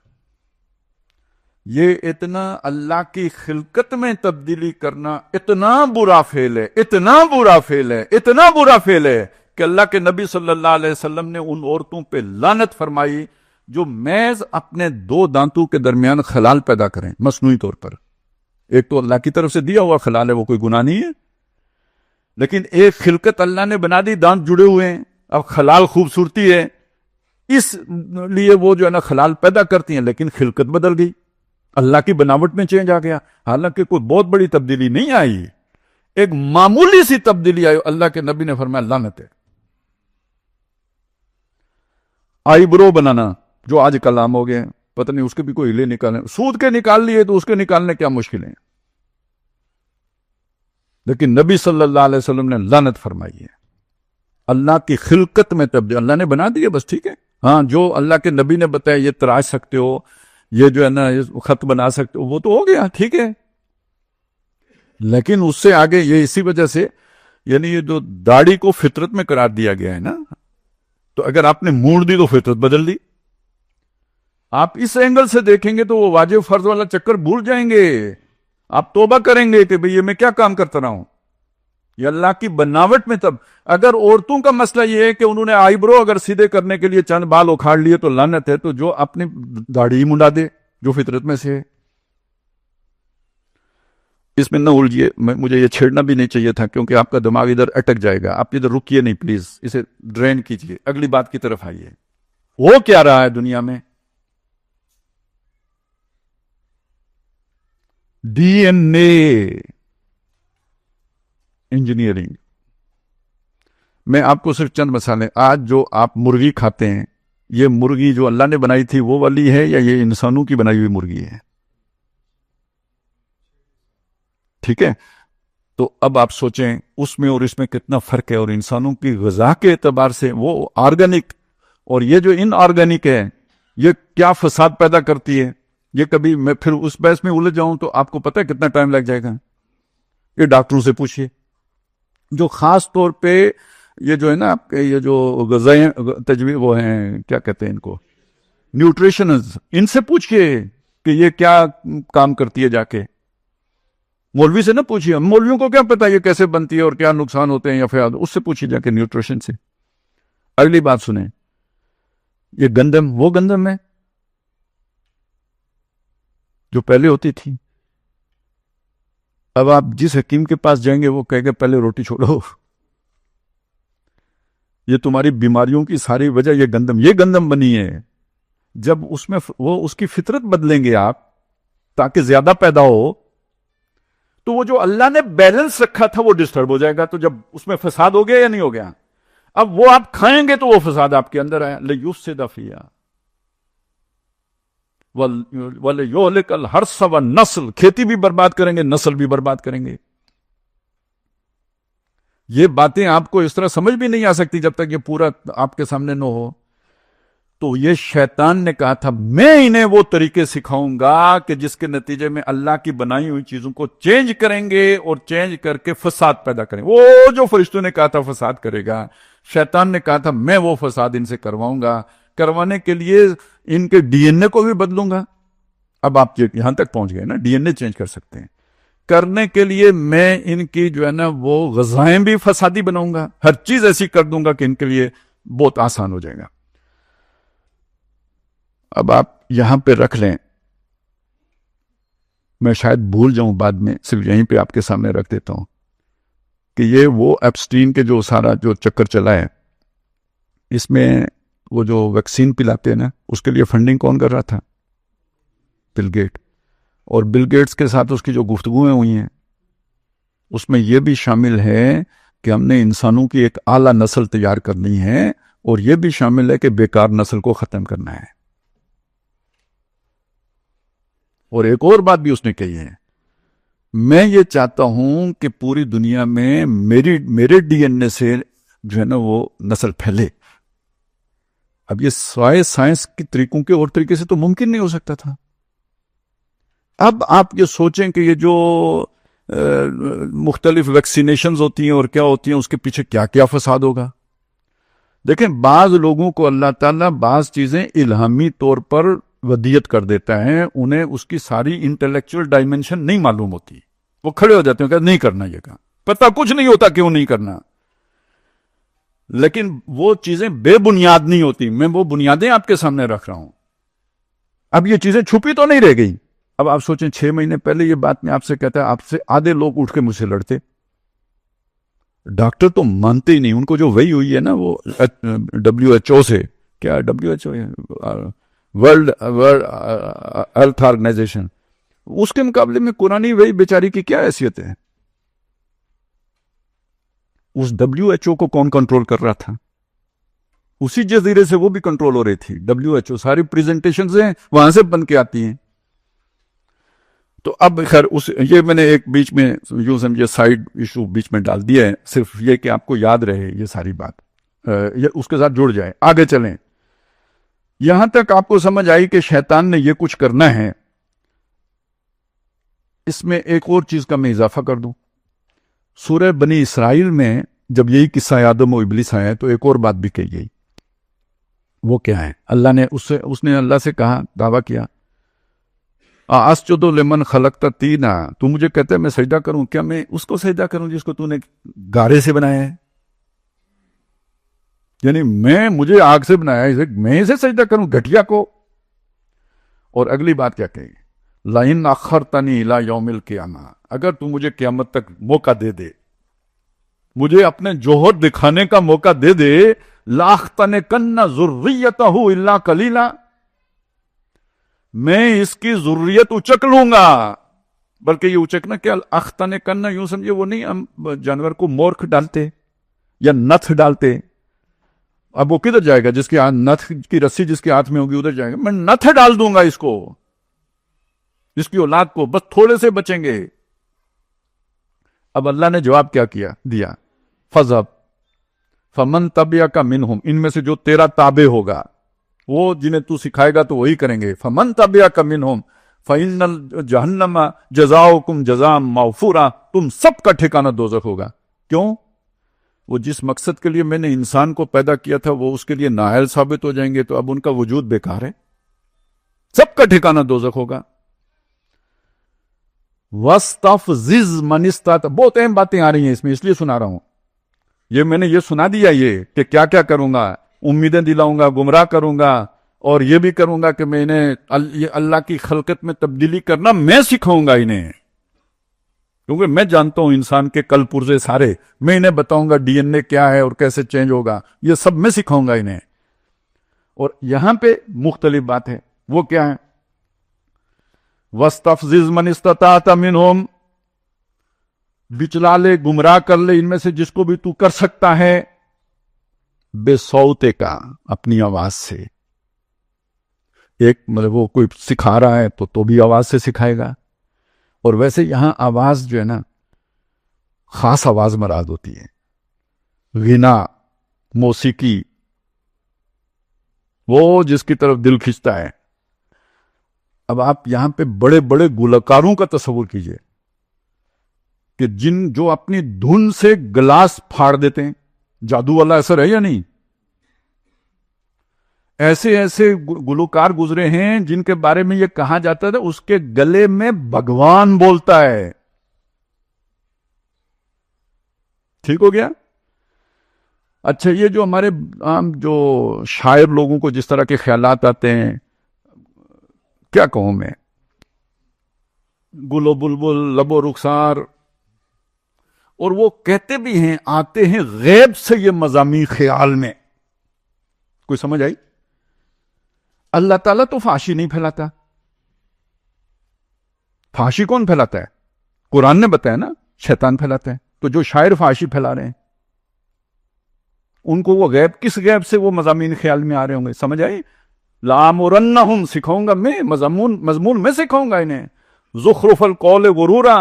یہ اتنا اللہ کی خلقت میں تبدیلی کرنا اتنا برا فعل ہے، اتنا برا فعل ہے، اتنا برا فعل ہے کہ اللہ کے نبی صلی اللہ علیہ وسلم نے ان عورتوں پہ لعنت فرمائی جو محض اپنے دو دانتوں کے درمیان خلال پیدا کریں مصنوعی طور پر. ایک تو اللہ کی طرف سے دیا ہوا خلال ہے، وہ کوئی گناہ نہیں ہے، لیکن ایک خلقت اللہ نے بنا دی، دانت جڑے ہوئے ہیں، اب خلال خوبصورتی ہے اس لیے وہ جو ہے نا خلال پیدا کرتی ہیں، لیکن خلقت بدل گئی، اللہ کی بناوٹ میں چینج آ گیا. حالانکہ کوئی بہت بڑی تبدیلی نہیں آئی، ایک معمولی سی تبدیلی آئی، اللہ کے نبی نے فرمایا لعنت ہے۔ آئی برو بنانا جو آج کل عام ہو گئے، پتہ نہیں اس کے بھی کوئی ہلے نکالیں، سود کے نکال لیے تو اس کے نکالنے کیا مشکل ہیں، لیکن نبی صلی اللہ علیہ وسلم نے لعنت فرمائی ہے۔ اللہ کی خلقت میں تبدیل اللہ نے بنا دی ہے، بس ٹھیک ہے، ہاں جو اللہ کے نبی نے بتایا یہ تراش سکتے ہو، یہ جو ہے نا خط بنا سکتے ہو، وہ تو ہو گیا ٹھیک ہے، لیکن اس سے آگے یہ اسی وجہ سے یعنی یہ جو داڑھی کو فطرت میں قرار دیا گیا ہے نا، تو اگر آپ نے موڑ دی تو فطرت بدل دی۔ آپ اس اینگل سے دیکھیں گے تو وہ واجب فرض والا چکر بھول جائیں گے، آپ توبہ کریں گے کہ بھئی یہ میں کیا کام کرتا رہا ہوں، یہ اللہ کی بناوٹ میں۔ تب اگر عورتوں کا مسئلہ یہ ہے کہ انہوں نے آئی برو اگر سیدھے کرنے کے لیے چند بال اکھاڑ لیے تو لعنت ہے، تو جو اپنی داڑھی منڈا دے جو فطرت میں سے ہے، اس میں نہ الجھیے، مجھے یہ چھیڑنا بھی نہیں چاہیے تھا کیونکہ آپ کا دماغ ادھر اٹک جائے گا، آپ ادھر رکیے نہیں پلیز، اسے ڈرین کیجیے، اگلی بات کی طرف آئیے۔ وہ کیا رہا ہے دنیا میں؟ ڈی این اے انجینئرنگ۔ میں آپ کو صرف چند مثالیں، آج جو آپ مرغی کھاتے ہیں، یہ مرغی جو اللہ نے بنائی تھی وہ والی ہے یا یہ انسانوں کی بنائی ہوئی مرغی ہے؟ ٹھیک ہے، تو اب آپ سوچیں اس میں اور اس میں کتنا فرق ہے، اور انسانوں کی غذا کے اعتبار سے وہ آرگینک، اور یہ جو ان آرگینک ہے یہ کیا فساد پیدا کرتی ہے، یہ کبھی میں پھر اس بحث میں الجھ جاؤں تو آپ کو پتہ ہے کتنا ٹائم لگ جائے گا، یہ ڈاکٹروں سے پوچھئے، جو خاص طور پہ یہ جو ہے نا آپ کے یہ جو غذائیں تجویز وہ ہیں کیا کہتے ہیں ان کو، نیوٹریشنز، ان سے پوچھئے کہ یہ کیا کام کرتی ہے، جا کے مولوی سے نہ پوچھئے، مولویوں کو کیا پتا یہ کیسے بنتی ہے اور کیا نقصان ہوتے ہیں یا فیاد، اس سے پوچھئے جا کے نیوٹریشن سے۔ اگلی بات سنیں، یہ گندم وہ گندم ہے جو پہلے ہوتی تھی، اب آپ جس حکیم کے پاس جائیں گے وہ کہے گا پہلے روٹی چھوڑو، یہ تمہاری بیماریوں کی ساری وجہ یہ گندم بنی ہے۔ جب اس میں وہ اس کی فطرت بدلیں گے آپ تاکہ زیادہ پیدا ہو، تو وہ جو اللہ نے بیلنس رکھا تھا وہ ڈسٹرب ہو جائے گا، تو جب اس میں فساد ہو گیا یا نہیں ہو گیا، اب وہ آپ کھائیں گے تو وہ فساد آپ کے اندر آیا، لِيُفْسِدَ فِيهَا وَلِيُهْلِكَ الْحَرْثَ وَالنَّسْلَ، کھیتی بھی برباد کریں گے، نسل بھی برباد کریں گے۔ یہ باتیں آپ کو اس طرح سمجھ بھی نہیں آ سکتی جب تک یہ پورا آپ کے سامنے نہ ہو۔ تو یہ شیطان نے کہا تھا میں انہیں وہ طریقے سکھاؤں گا کہ جس کے نتیجے میں اللہ کی بنائی ہوئی چیزوں کو چینج کریں گے اور چینج کر کے فساد پیدا کریں گے۔ وہ جو فرشتوں نے کہا تھا فساد کرے گا، شیطان نے کہا تھا میں وہ فساد ان سے کرواؤں گا، کروانے کے لیے ان کے ڈی این اے کو بھی بدلوں گا۔ اب آپ یہاں تک پہنچ گئے نا، ڈی این اے چینج کر سکتے ہیں، کرنے کے لیے میں ان کی جو ہے نا وہ غذائیں بھی فسادی بناؤں گا، ہر چیز ایسی کر دوں گا کہ ان کے لیے بہت آسان ہو جائے گا۔ اب آپ یہاں پہ رکھ لیں، میں شاید بھول جاؤں بعد میں، صرف یہیں پہ آپ کے سامنے رکھ دیتا ہوں کہ یہ وہ ایپسٹین کے جو سارا جو چکر چلا ہے، اس میں وہ جو ویکسین پلاتے ہیں نا، اس کے لیے فنڈنگ کون کر رہا تھا؟ بل گیٹ، اور بل گیٹس کے ساتھ اس کی جو گفتگویں ہوئی ہیں اس میں یہ بھی شامل ہے کہ ہم نے انسانوں کی ایک اعلیٰ نسل تیار کرنی ہے، اور یہ بھی شامل ہے کہ بیکار نسل کو ختم کرنا ہے۔ اور ایک اور بات بھی اس نے کہی ہے، میں یہ چاہتا ہوں کہ پوری دنیا میں میرے ڈی این اے سے جو ہے نا وہ نسل پھیلے۔ اب یہ سائنس کے طریقوں کے اور طریقے سے تو ممکن نہیں ہو سکتا تھا۔ اب آپ یہ سوچیں کہ یہ جو مختلف ویکسینیشنز ہوتی ہیں اور کیا ہوتی ہیں، اس کے پیچھے کیا کیا فساد ہوگا۔ دیکھیں بعض لوگوں کو اللہ تعالیٰ بعض چیزیں الہامی طور پر ودیت کر دیتا ہے، انہیں اس کی ساری انٹلیکچوئل ڈائمنشن نہیں معلوم ہوتی، وہ کھڑے ہو جاتے ہیں کہ نہیں کرنا، یہ کام پتہ کچھ نہیں ہوتا کیوں نہیں کرنا، لیکن وہ چیزیں بے بنیاد نہیں ہوتی۔ میں وہ بنیادیں آپ کے سامنے رکھ رہا ہوں۔ اب یہ چیزیں چھپی تو نہیں رہ گئی۔ اب آپ سوچیں 6 مہینے پہلے یہ بات میں آپ سے کہتا ہے، آپ سے آدھے لوگ اٹھ کے مجھ سے لڑتے، ڈاکٹر تو مانتے ہی نہیں، ان کو جو وہی ہوئی ہے نا وہ WHO سے، کیا WHO ہے، ورلڈ ہیلتھ آرگنائزیشن، اس کے مقابلے میں قرآنی وہی بیچاری کی کیا حیثیت ہے؟ اس WHO کو کون کنٹرول کر رہا تھا؟ اسی جزیرے سے وہ بھی کنٹرول ہو رہی تھی. WHO ساری پریزنٹیشنز ہیں وہاں سے بن کے آتی ہیں. تو اب خیر یہ میں نے ایک بیچ میں یوں سمجھے سائیڈ ایشو بیچ میں ڈال دیا ہے، صرف یہ کہ آپ کو یاد رہے یہ ساری بات، یہ اس کے ساتھ جڑ جائے. آگے چلیں. یہاں تک آپ کو سمجھ آئی کہ شیطان نے یہ کچھ کرنا ہے. اس میں ایک اور چیز کا میں اضافہ کر دوں. سورہ بنی اسرائیل میں جب یہی قصہ آدم و ابلیس آیا تو ایک اور بات بھی کہی گئی. وہ کیا ہے؟ اللہ نے اس نے اللہ سے کہا، دعویٰ کیا، اسجد لمن خلقت طینا، تو مجھے کہتا ہے میں سجدہ کروں، کیا میں اس کو سجدہ کروں جس کو تو نے گارے سے بنایا ہے؟ یعنی مجھے آگ سے بنایا ہے، میں اسے سجدہ کروں گھٹیا کو؟ اور اگلی بات کیا کہی؟ لئن اخرتنی الی یوم القیامہ، اگر تو مجھے قیامت تک موقع دے دے، مجھے اپنے جوہر دکھانے کا موقع دے دے، لاختنکن ذریتہ الا قلیلا، میں اس کی ذریت اچک لوں گا. بلکہ یہ اچکنا کیا، اختنکن یوں سمجھے وہ نہیں ہم جانور کو مورکھ ڈالتے یا نتھ ڈالتے. اب وہ کدھر جائے گا؟ جس کی نتھ کی رسی جس کے ہاتھ میں ہوگی ادھر جائے گا. میں نتھ ڈال دوں گا اس کو، اس کی اولاد کو، بس تھوڑے سے بچیں گے. اب اللہ نے جواب کیا دیا، فَذَبْ فَمَنْ تَبِعَكَ مِنْهُمْ، ان میں سے جو تیرا تابع ہوگا، وہ جنہیں تو سکھائے گا تو وہی کریں گے. فَمَنْ تَبِعَكَ مِنْهُمْ فَإِنَّ جَهَنَّمَ جَزَاؤُكُمْ جَزَاءً مَوْفُورًا، تم سب کا ٹھکانہ دوزخ ہوگا. کیوں؟ وہ جس مقصد کے لیے میں نے انسان کو پیدا کیا تھا وہ اس کے لیے نااہل ثابت ہو جائیں گے تو اب ان کا وجود بیکار ہے. سب کا ٹھکانہ دوزخ ہوگا. وَاسْتَفْزِزْ مَنِ اسْتَطَعْتَ، بہت اہم باتیں آ رہی ہیں اس میں، اس لیے سنا رہا ہوں. یہ میں نے یہ سنا دیا یہ کہ کیا کیا کروں گا، امیدیں دلاؤں گا، گمراہ کروں گا، اور یہ بھی کروں گا کہ میں انہیں یہ اللہ کی خلقت میں تبدیلی کرنا میں سکھاؤں گا انہیں، کیونکہ میں جانتا ہوں انسان کے کل پرزے سارے. میں انہیں بتاؤں گا DNA کیا ہے اور کیسے چینج ہوگا، یہ سب میں سکھاؤں گا انہیں. اور یہاں پہ مختلف بات ہے، وہ کیا ہے؟ وَاسْتَفْزِزْ مَنِ اسْتَطَعْتَ مِنْهُمْ، بچلا لے، گمراہ کر لے ان میں سے جس کو بھی تو کر سکتا ہے، بے صوتے کا، اپنی آواز سے. ایک مطلب وہ کوئی سکھا رہا ہے تو بھی آواز سے سکھائے گا. اور ویسے یہاں آواز جو ہے نا خاص آواز مراد ہوتی ہے، غنا، موسیقی، وہ جس کی طرف دل کھنچتا ہے. اب آپ یہاں پہ بڑے بڑے گلوکاروں کا تصور کیجئے کہ جو اپنی دھن سے گلاس پھاڑ دیتے ہیں. جادو والا اثر ہے یا نہیں؟ ایسے ایسے گلوکار گزرے ہیں جن کے بارے میں یہ کہا جاتا تھا اس کے گلے میں بھگوان بولتا ہے. ٹھیک ہو گیا؟ اچھا، یہ جو ہمارے عام جو شاعر لوگوں کو جس طرح کے خیالات آتے ہیں، کیا کہوں میں، گل و بلبل، لب و رخسار، اور وہ کہتے بھی ہیں، آتے ہیں غیب سے یہ مضامین خیال میں. کوئی سمجھ آئی؟ اللہ تعالیٰ تو فحاشی نہیں پھیلاتا. فحاشی کون پھیلاتا ہے؟ قرآن نے بتایا نا، شیطان پھیلاتا ہے. تو جو شاعر فحاشی پھیلا رہے ہیں ان کو وہ غیب، کس غیب سے وہ مضامین خیال میں آ رہے ہوں گے؟ سمجھ آئی؟ لَآمُرَنَّهُمْ، سکھاؤں گا میں، مضمون میں سکھاؤں گا انہیں. زخرف القول غرورا،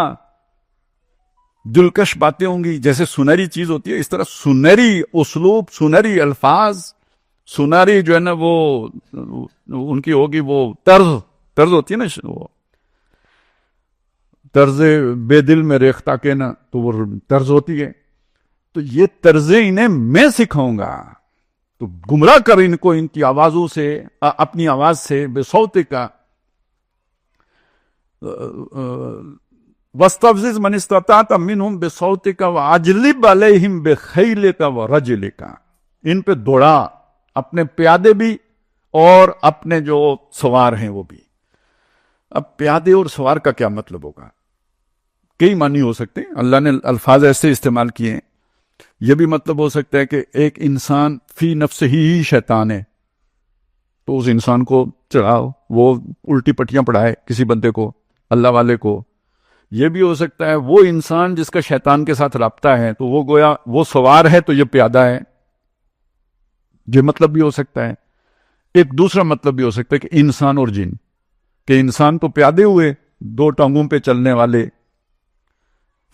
دلکش باتیں ہوں گی، جیسے سنہری چیز ہوتی ہے اس طرح سنہری اسلوب، سنہری الفاظ، سنہری جو ہے نا وہ ان کی ہوگی، وہ طرز ہوتی ہے نا، وہ طرز بے دل میں ریختہ کے نا، تو وہ طرز ہوتی ہے. تو یہ طرزیں انہیں میں سکھاؤں گا. تو گمراہ کر ان کو ان کی آوازوں سے، اپنی آواز سے، بے صوتے کا. وَاسْتَفْزِزْ مَنِ اسْتَطَعْتَ مِنْهُمْ بِصَوْتِكَ وَأَجْلِبْ عَلَيْهِمْ بِخَيْلِكَ وَرَجِلِكَ، ان پہ دوڑا، اپنے پیادے بھی اور اپنے جو سوار ہیں وہ بھی. اب پیادے اور سوار کا کیا مطلب ہوگا؟ کئی معنی ہو سکتے ہیں، اللہ نے الفاظ ایسے استعمال کیے ہیں. یہ بھی مطلب ہو سکتا ہے کہ ایک انسان فی نفس ہی شیطان ہے، تو اس انسان کو چڑھاؤ، وہ الٹی پٹیاں پڑھائے کسی بندے کو، اللہ والے کو. یہ بھی ہو سکتا ہے وہ انسان جس کا شیطان کے ساتھ رابطہ ہے تو وہ گویا وہ سوار ہے تو یہ پیادہ ہے، یہ مطلب بھی ہو سکتا ہے۔ ایک دوسرا مطلب بھی ہو سکتا ہے کہ انسان اور جن، کہ انسان تو پیادے ہوئے دو ٹانگوں پہ چلنے والے،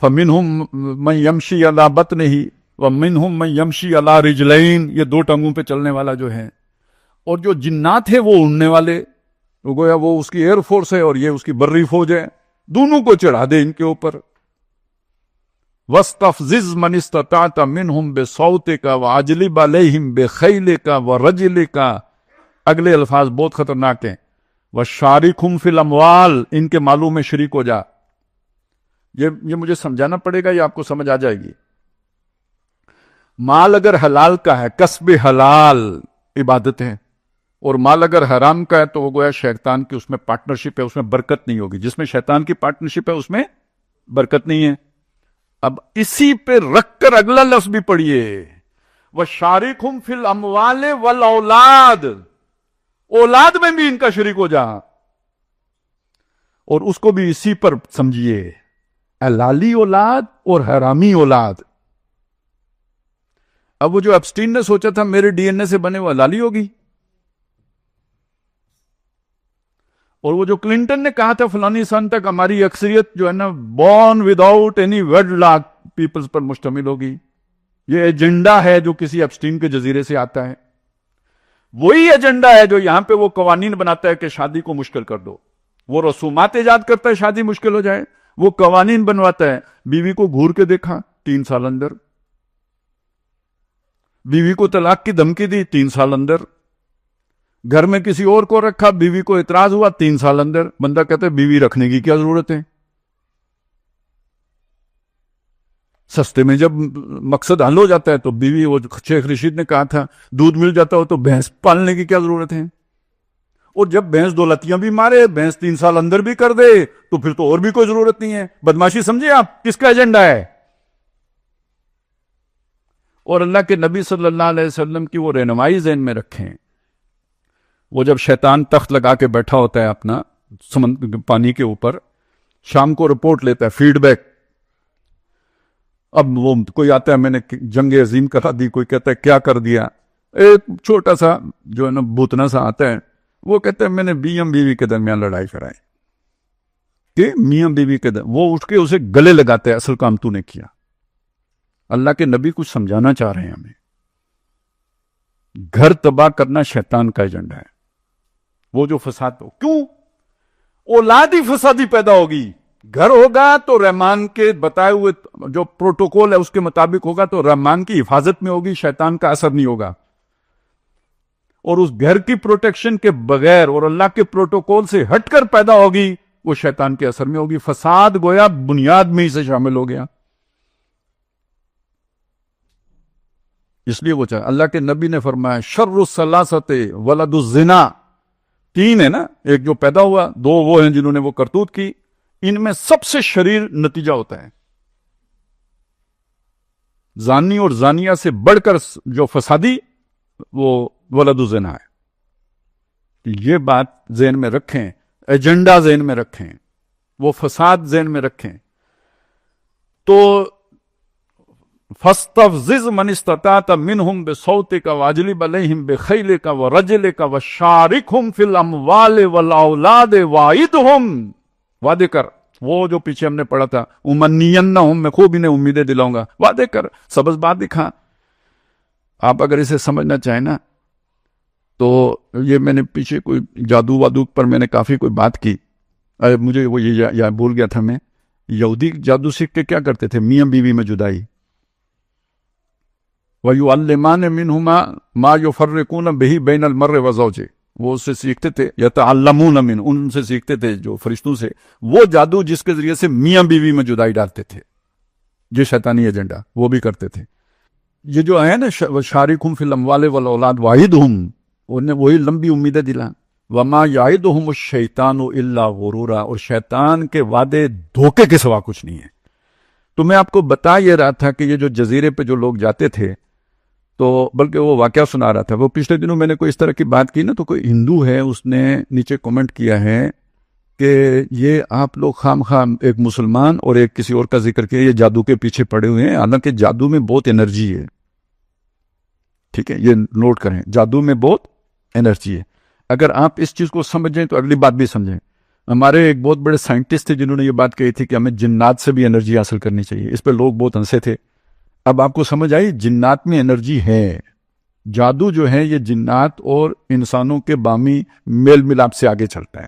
فَمِنْهُمْ مَنْ يَمْشِي عَلَى بَطْنِهِ وَمِنْهُمْ مَنْ يَمْشِي عَلَى رِجْلَيْن، یہ دو ٹانگوں پہ چلنے والا جو ہے، اور جو جنات ہے وہ اڑنے والے، وہ گویا وہ اس کی ایئر فورس ہے اور یہ اس کی بری فوج ہے، دونوں کو چڑھا دے ان کے اوپر۔ وَاسْتَفْزِزْ مَنِ اسْتَطَعْتَ مِنْهُمْ بِصَوْتِكَ وَأَجْلِبْ عَلَيْهِمْ بِخَيْلِكَ وَرَجِلِكَ، اگلے الفاظ بہت خطرناک ہیں، وَشَارِكْهُمْ فِي الْأَمْوَالِ، ان کے مالوں میں شریک ہو جا۔ یہ مجھے سمجھانا پڑے گا، یہ آپ کو سمجھ آ جائے گی۔ مال اگر حلال کا ہے، کسب حلال عبادت ہے، اور مال اگر حرام کا ہے تو وہ گویا شیطان کی اس میں پارٹنرشپ ہے، اس میں برکت نہیں ہوگی۔ جس میں شیطان کی پارٹنرشپ ہے اس میں برکت نہیں ہے۔ اب اسی پہ رکھ کر اگلا لفظ بھی پڑھیے، وَشَارِكْهُمْ فِي الْأَمْوَالِ وَالْأَوْلَادِ، اولاد میں بھی ان کا شریک ہو جا، اور اس کو بھی اسی پر سمجھیے، حلالی اولاد اور حرامی اولاد۔ اب وہ جو ایپسٹین نے سوچا تھا میرے ڈی این اے سے بنے وہ حلالی ہوگی، اور وہ جو کلنٹن نے کہا تھا فلانی سن تک ہماری اکثریت جو ہے نا born without any wedlock peoples پر مشتمل ہوگی، یہ ایجنڈا ہے جو کسی ایپسٹین کے جزیرے سے آتا ہے۔ وہی ایجنڈا ہے جو یہاں پہ وہ قوانین بناتا ہے کہ شادی کو مشکل کر دو، وہ رسومات ایجاد کرتا ہے شادی مشکل ہو جائے، وہ قوانین بنواتا ہے، بیوی کو گھور کے دیکھا 3 سال اندر، بیوی کو طلاق کی دھمکی دی 3 سال اندر، گھر میں کسی اور کو رکھا، بیوی کو اعتراض ہوا 3 سال اندر، بندہ کہتا ہے بیوی رکھنے کی کیا ضرورت ہے، سستے میں جب مقصد حل ہو جاتا ہے تو بیوی، وہ شیخ رشید نے کہا تھا دودھ مل جاتا ہو تو بھینس پالنے کی کیا ضرورت ہے، اور جب بھینس دولتیاں بھی مارے، بھینس 3 سال اندر بھی کر دے تو پھر تو اور بھی کوئی ضرورت نہیں ہے۔ بدماشی سمجھے آپ کس کا ایجنڈا ہے؟ اور اللہ کے نبی صلی اللہ علیہ وسلم کی وہ رہنمائی ذہن میں رکھیں، وہ جب شیطان تخت لگا کے بیٹھا ہوتا ہے اپنا پانی کے اوپر، شام کو رپورٹ لیتا ہے، فیڈ بیک، اب وہ کوئی آتا ہے میں نے جنگ عظیم کرا دی، کوئی کہتا ہے کیا کر دیا، ایک چھوٹا سا جو ہے نا بھوتنا سا آتا ہے، وہ کہتا ہے میں نے میاں بیوی کے درمیان لڑائی کرائی، کہ میاں بیوی کے درمیان، وہ اٹھ کے اسے گلے لگاتا ہے، اصل کام تو نے کیا۔ اللہ کے نبی کچھ سمجھانا چاہ رہے ہیں ہمیں، گھر تباہ کرنا شیطان کا ایجنڈا ہے، وہ جو فساد ہو، کیوں؟ اولاد ہی فسادی پیدا ہوگی، گھر ہوگا تو رحمان کے بتائے ہوئے جو پروٹوکول ہے اس کے مطابق ہوگا تو رحمان کی حفاظت میں ہوگی، شیطان کا اثر نہیں ہوگا، اور اس گھر کی پروٹیکشن کے بغیر اور اللہ کے پروٹوکول سے ہٹ کر پیدا ہوگی وہ شیطان کے اثر میں ہوگی، فساد گویا بنیاد میں ہی سے شامل ہو گیا۔ اس لیے وہ چاہے اللہ کے نبی نے فرمایا شر الثلاثۃ ولد الزنا، 3 ہے نا، ایک جو پیدا ہوا، 2 وہ ہیں جنہوں نے وہ کرتوت کی، ان میں سب سے شریر نتیجہ ہوتا ہے زانی اور زانیہ سے بڑھ کر جو فسادی وہ ولد الزنا ہے۔ یہ بات ذہن میں رکھیں، ایجنڈا ذہن میں رکھیں، وہ فساد ذہن میں رکھیں۔ تو فَاسْتَفْزِزْ مَنِ اسْتَطَعْتَ مِنْهُمْ بِصَوْتِكَ وَأَجْلِبْ عَلَيْهِمْ بِخَيْلِكَ وَرَجِلِكَ وَشَارِكْهُمْ فِي الْأَمْوَالِ وَالْأَوْلَادِ وَعِدْهُمْ، وعدے کر، وہ جو پیچھے ہم نے پڑھا تھا اُمَنِّيَنَّهُمْ، میں خوب انہیں امیدیں دلاؤں گا، وعدے کر، سبز بات دکھا۔ آپ اگر اسے سمجھنا چاہیں نا تو یہ میں نے پیچھے کوئی جادو وادو پر میں نے کافی کوئی بات کی، مجھے وہ یہ بھول گیا تھا، میں یہودی جادو سیکھ کے کیا کرتے تھے، میاں بیوی میں جدائی، وَيُعَلِّمَانِ مِنْهُمَا مَا يُفَرِّقُونَ بِهِ بَيْنَ الْمَرِّ وَزَوْجِهِ، وہ اس سے سیکھتے تھے، يَتَعَلَّمُونَ مِنْ، ان سے سیکھتے تھے جو فرشتوں سے، وہ جادو جس کے ذریعے سے میاں بیوی میں جدائی ڈالتے تھے، یہ شیطانی ایجنڈا وہ بھی کرتے تھے۔ یہ جو ہے نا شَارِكْهُمْ فِي الْأَمْوَالِ وَالْأَوْلَادِ وَعِدْهُمْ، انہیں وہی لمبی امیدیں دلا، وَمَا يَعِدُهُمُ الشَّيْطَانُ إِلَّا غُرُورًا، اور شیطان کے وعدے دھوکے کے سوا کچھ نہیں ہے۔ تو میں آپ کو بتا یہ رہا تھا کہ یہ جو جزیرے پہ جو لوگ جاتے تھے، تو بلکہ وہ واقعہ سنا رہا تھا، وہ پچھلے دنوں میں نے کوئی اس طرح کی بات کی نا، تو کوئی ہندو ہے اس نے نیچے کمنٹ کیا ہے کہ یہ آپ لوگ خام خام ایک مسلمان اور ایک کسی اور کا ذکر کیا، یہ جادو کے پیچھے پڑے ہوئے ہیں، حالانکہ جادو میں بہت انرجی ہے. ٹھیک ہے، یہ نوٹ کریں، جادو میں بہت انرجی ہے. اگر آپ اس چیز کو سمجھیں تو اگلی بات بھی سمجھیں. ہمارے ایک بہت بڑے سائنٹسٹ تھے جنہوں نے یہ بات کہی تھی کہ ہمیں جنات سے بھی انرجی حاصل کرنی چاہیے. اس پہ لوگ بہت ہنسے تھے. اب آپ کو سمجھ آئی جنات میں انرجی ہے. جادو جو ہے یہ جنات اور انسانوں کے بامی میل ملاپ سے آگے چلتا ہے،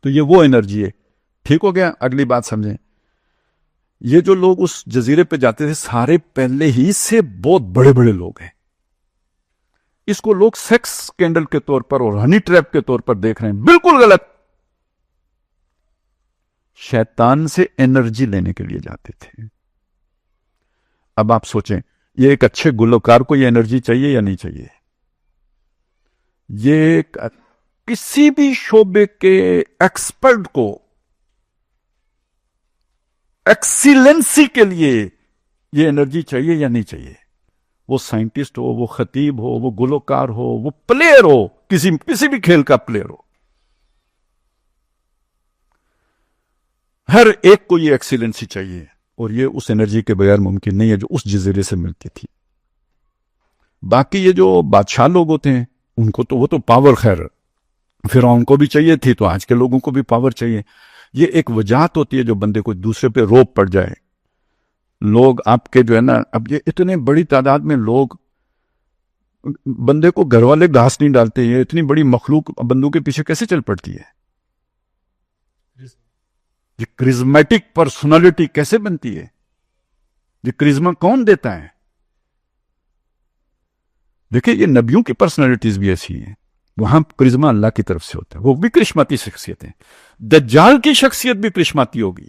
تو یہ وہ انرجی ہے. ٹھیک ہو گیا؟ اگلی بات سمجھیں. یہ جو لوگ اس جزیرے پہ جاتے تھے سارے پہلے ہی سے بہت بڑے بڑے لوگ ہیں. اس کو لوگ سیکس سکینڈل کے طور پر اور ہنی ٹریپ کے طور پر دیکھ رہے ہیں. بالکل غلط. شیطان سے انرجی لینے کے لیے جاتے تھے. اب آپ سوچیں، یہ ایک اچھے گلوکار کو یہ انرجی چاہیے یا نہیں چاہیے؟ یہ کسی بھی شعبے کے ایکسپرٹ کو ایکسیلنسی کے لیے یہ انرجی چاہیے یا نہیں چاہیے؟ وہ سائنٹسٹ ہو، وہ خطیب ہو، وہ گلوکار ہو، وہ پلیئر ہو، کسی بھی کھیل کا پلیئر ہو، ہر ایک کو یہ ایکسیلنسی چاہیے. اور یہ اس انرجی کے بغیر ممکن نہیں ہے جو اس جزیرے سے ملتی تھی. باقی یہ جو بادشاہ لوگ ہوتے ہیں ان کو تو وہ تو پاور، خیر فرعون کو بھی چاہیے تھی تو آج کے لوگوں کو بھی پاور چاہیے. یہ ایک وجاہت ہوتی ہے جو بندے کو دوسرے پہ روب پڑ جائے. لوگ آپ کے جو ہے نا، اب یہ اتنے بڑی تعداد میں لوگ، بندے کو گھر والے گھاس نہیں ڈالتے، یہ اتنی بڑی مخلوق بندوں کے پیچھے کیسے چل پڑتی ہے؟ یہ کرزمیٹک پرسنالٹی کیسے بنتی ہے؟ یہ کرزما کون دیتا ہے؟ دیکھیں یہ نبیوں کی پرسنالٹیز بھی ایسی ہیں، وہاں کرزما اللہ کی طرف سے ہوتا ہے، وہ بھی کرشماتی شخصیت ہیں. دجال کی شخصیت بھی کرشماتی ہوگی.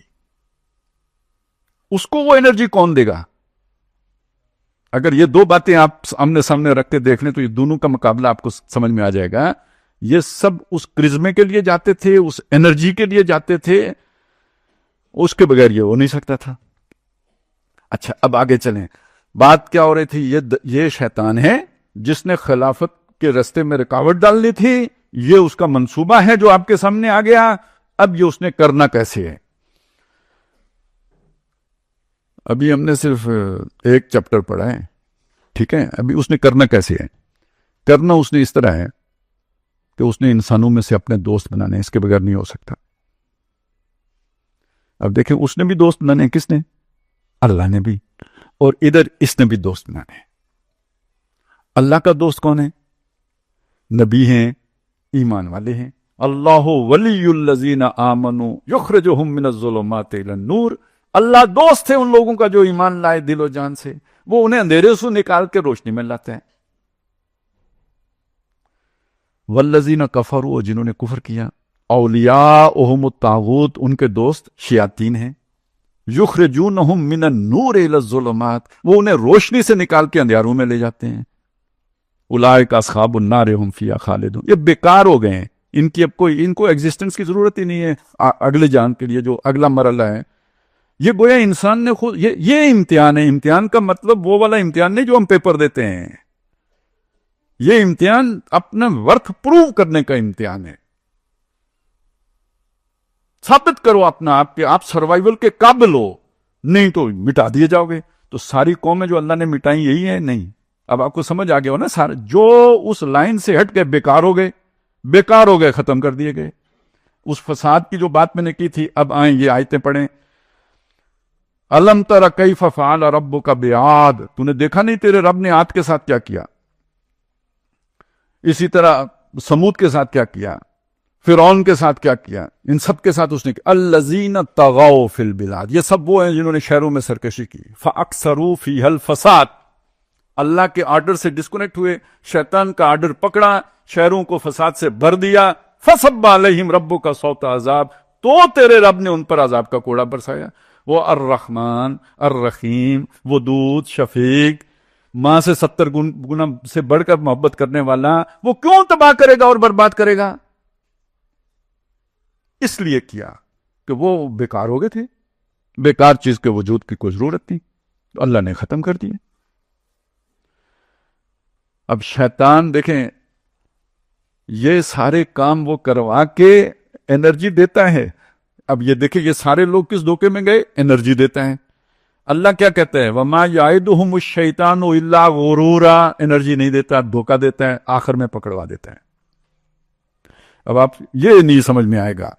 اس کو وہ انرجی کون دے گا؟ اگر یہ دو باتیں آپ آمنے سامنے رکھتے دیکھ لیں تو یہ دونوں کا مقابلہ آپ کو سمجھ میں آ جائے گا. یہ سب اس کرزمے کے لیے جاتے تھے، اس انرجی کے لیے جاتے تھے، اس کے بغیر یہ ہو نہیں سکتا تھا. اچھا اب آگے چلیں. بات کیا ہو رہی تھی؟ یہ شیطان ہے جس نے خلافت کے رستے میں رکاوٹ ڈال لی تھی. یہ اس کا منصوبہ ہے جو آپ کے سامنے آ گیا. اب یہ اس نے کرنا کیسے ہے؟ ابھی ہم نے صرف ایک چیپٹر پڑھا ہے، ٹھیک ہے. ابھی اس نے کرنا کیسے ہے؟ کرنا اس نے اس طرح ہے کہ اس نے انسانوں میں سے اپنے دوست بنانے، اس کے بغیر نہیں ہو سکتا. اب دیکھیں اس نے بھی دوست بنانے، کس نے؟ اللہ نے بھی. اور ادھر اس نے بھی دوست بنانے. اللہ کا دوست کون ہے؟ نبی ہیں، ایمان والے ہیں. اللہ ولی الذین آمنوا یخرجہم من الظلمات الی النور. اللہ دوست ہے ان لوگوں کا جو ایمان لائے دل و جان سے، وہ انہیں اندھیرے سے نکال کے روشنی میں لاتے ہیں. والذین کفروا، جنہوں نے کفر کیا، اولیاؤہم الطاغوت، ان کے دوست شیاطین ہیں. یخرجونہم من النور الی الظلمات، وہ انہیں روشنی سے نکال کے اندھیاروں میں لے جاتے ہیں. اولئک اصحاب النار ہم فیہا خالدون. یہ بیکار ہو گئے ہیں، ان کی اب ان کو ایگزسٹنس کی ضرورت ہی نہیں ہے اگلے جان کے لیے جو اگلا مرحلہ ہے. یہ گویا انسان نے خود، یہ امتحان ہے. امتحان کا مطلب وہ والا امتحان نہیں جو ہم پیپر دیتے ہیں. یہ امتحان اپنا ورتھ پروو کرنے کا امتحان ہے. ثابت کرو اپنا آپ کہ آپ سروائیول کے قابل ہو، نہیں تو مٹا دیے جاؤ گے. تو ساری قومیں جو اللہ نے مٹائیں یہی ہیں؟ نہیں. اب آپ کو سمجھ آ گیا ہو نا، سارے جو اس لائن سے ہٹ گئے بیکار ہو گئے، ختم کر دیے گئے. اس فساد کی جو بات میں نے کی تھی، اب آئیں یہ آیتیں پڑھیں. الم تر کیف فعل ربک بعاد، تو نے دیکھا نہیں تیرے رب نے عاد کے ساتھ کیا کیا؟ اسی طرح سمود کے ساتھ کیا کیا، فرعون کے ساتھ کیا کیا، ان سب کے ساتھ اس نے کیا. الذین طغوا فی البلاد، یہ سب وہ ہیں جنہوں نے شہروں میں سرکشی کی. فاکثروا فیہا الفساد، اللہ کے آرڈر سے ڈسکنیکٹ ہوئے، شیطان کا آرڈر پکڑا، شہروں کو فساد سے بھر دیا. فصب علیہم ربک صوت عذاب، تو تیرے رب نے ان پر عذاب کا کوڑا برسایا. وہ الرحمن الرحیم، ودود شفیق، ماں سے 70 گنا سے بڑھ کر محبت کرنے والا، وہ کیوں تباہ کرے گا اور برباد کرے گا؟ اس لیے کیا کہ وہ بیکار ہو گئے تھے. بیکار چیز کے وجود کی کوئی ضرورت تھی تو اللہ نے ختم کر دیا. اب شیطان دیکھیں یہ سارے کام وہ کروا کے انرجی دیتا ہے. اب یہ دیکھیں یہ سارے لوگ کس دھوکے میں گئے؟ انرجی دیتا ہے. اللہ کیا کہتا ہے؟ وَمَا يَعِدُهُمُ الشَّيْطَانُ إِلَّا غُرُورًا. انرجی نہیں دیتا، دھوکہ دیتا ہے، آخر میں پکڑوا دیتا ہے. اب آپ یہ نہیں سمجھ میں آئے گا.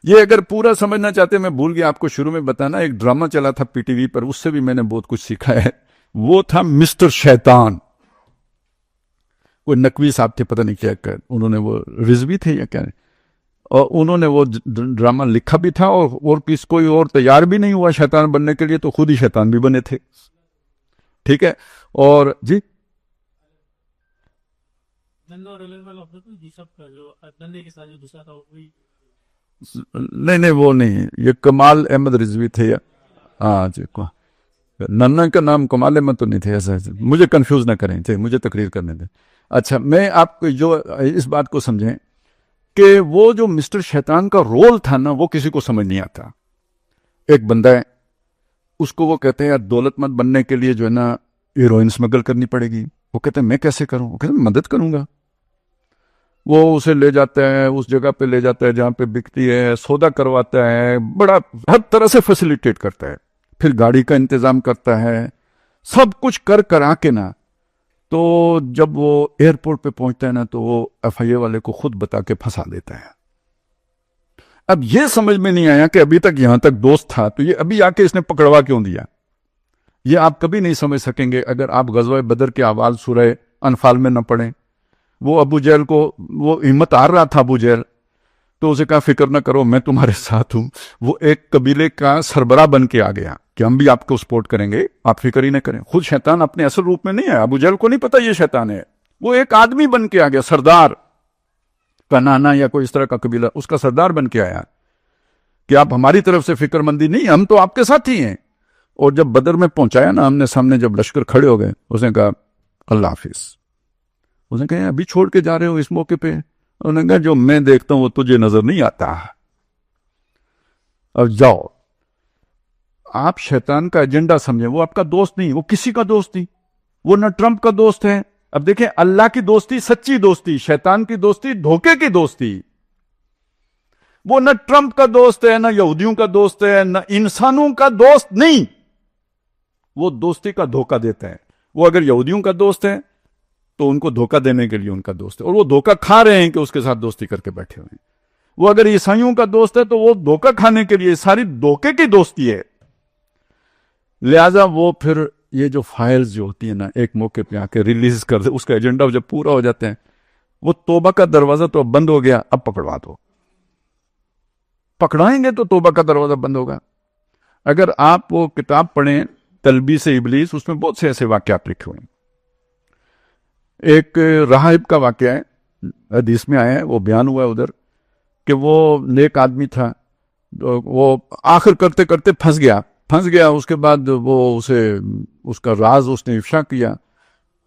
یہ اگر پورا سمجھنا چاہتے ہیں، میں بھول گیا آپ کو شروع میں بتانا، ایک ڈرامہ چلا تھا پی ٹی وی پر، اس سے بھی میں نے بہت کچھ سیکھا ہے. وہ تھا مسٹر شیطان. کوئی نقوی صاحب تھے، پتہ نہیں کیا کہ انہوں نے، وہ رضوی تھے یا کیا، اور انہوں نے وہ ڈرامہ لکھا بھی تھا، اور کوئی اور تیار بھی نہیں ہوا شیطان بننے کے لیے، تو خود ہی شیطان بھی بنے تھے. ٹھیک ہے. اور جی نہیں وہ نہیں، یہ کمال احمد رضوی تھے. ہاں جی، ننا کا نام کمال احمد تو نہیں تھے. ایسا مجھے کنفیوز نہ کریں، مجھے تقریر کرنے دیں. اچھا، میں آپ کو جو اس بات کو سمجھیں کہ وہ جو مسٹر شیطان کا رول تھا نا، وہ کسی کو سمجھ نہیں آتا. ایک بندہ ہے، اس کو وہ کہتے ہیں یار دولت مند بننے کے لیے جو ہے نا ہیروئن اسمگل کرنی پڑے گی. وہ کہتے ہیں میں کیسے کروں؟ وہ کہتے ہیں مدد کروں گا. وہ اسے لے جاتا ہے، اس جگہ پہ لے جاتا ہے جہاں پہ بکتی ہے، سودا کرواتا ہے، بڑا ہر طرح سے فیسیلیٹیٹ کرتا ہے. پھر گاڑی کا انتظام کرتا ہے، سب کچھ کرا کے نا، تو جب وہ ایئرپورٹ پہ پہنچتا ہے نا، تو وہ ایف آئی اے والے کو خود بتا کے پھنسا دیتا ہے. اب یہ سمجھ میں نہیں آیا کہ ابھی تک یہاں تک دوست تھا، تو یہ ابھی آ کے اس نے پکڑوا کیوں دیا؟ یہ آپ کبھی نہیں سمجھ سکیں گے اگر آپ غزوہ بدر کے احوال سورہ انفال میں نہ پڑھیں. وہ ابو جہل کو، وہ ہمت ہار رہا تھا ابو جہل، تو اسے کہا فکر نہ کرو میں تمہارے ساتھ ہوں. وہ ایک قبیلے کا سربراہ بن کے آ گیا کہ ہم بھی آپ کو سپورٹ کریں گے، آپ فکر ہی نہ کریں. خود شیطان اپنے اصل روپ میں نہیں آیا، ابو جہل کو نہیں پتا یہ شیطان ہے. وہ ایک آدمی بن کے آ گیا، سردار کنانا یا کوئی اس طرح کا قبیلہ، اس کا سردار بن کے آیا کہ آپ ہماری طرف سے فکر مندی نہیں، ہم تو آپ کے ساتھ ہی ہیں. اور جب بدر میں پہنچایا نا، ہم نے سامنے جب لشکر کھڑے ہو گئے، اس نے کہا اللہ حافظ. اس نے کہا ابھی چھوڑ کے جا رہے ہو اس موقع پہ؟ انہوں نے کہا جو میں دیکھتا ہوں وہ تجھے نظر نہیں آتا. اب جاؤ. آپ شیطان کا ایجنڈا سمجھیں، وہ آپ کا دوست نہیں، وہ کسی کا دوست نہیں، وہ نہ ٹرمپ کا دوست ہے. اب دیکھیں، اللہ کی دوستی سچی دوستی، شیطان کی دوستی دھوکے کی دوستی. وہ نہ ٹرمپ کا دوست ہے، نہ یہودیوں کا دوست ہے، نہ انسانوں کا دوست نہیں. وہ دوستی کا دھوکہ دیتا ہے. وہ اگر یہودیوں کا دوست ہے تو ان کو دھوکہ دینے کے لیے ان کا دوست ہے، اور وہ دھوکہ کھا رہے ہیں کہ اس کے ساتھ دوستی کر کے بیٹھے ہوئے ہیں. وہ اگر عیسائیوں کا دوست ہے تو وہ دھوکہ کھانے کے لیے، ساری دھوکے کی دوستی ہے. لہذا وہ پھر یہ جو فائلز جو ہوتی ہیں نا، ایک موقع پہ آ کے ریلیز کر دے، اس کا ایجنڈا جب پورا ہو جاتے ہیں، وہ توبہ کا دروازہ تو اب بند ہو گیا، اب پکڑوا دو. پکڑائیں گے تو توبہ کا دروازہ بند ہوگا. اگر آپ وہ کتاب پڑھیں تلبیس ابلیس، اس میں بہت سے ایسے واقعات لکھے ہوئے ہیں. ایک راہب کا واقعہ ہے، حدیث میں آیا ہے، وہ بیان ہوا ہے ادھر، کہ وہ نیک آدمی تھا، وہ آخر کرتے کرتے پھنس گیا. اس کے بعد وہ اس کا راز اس نے افشا کیا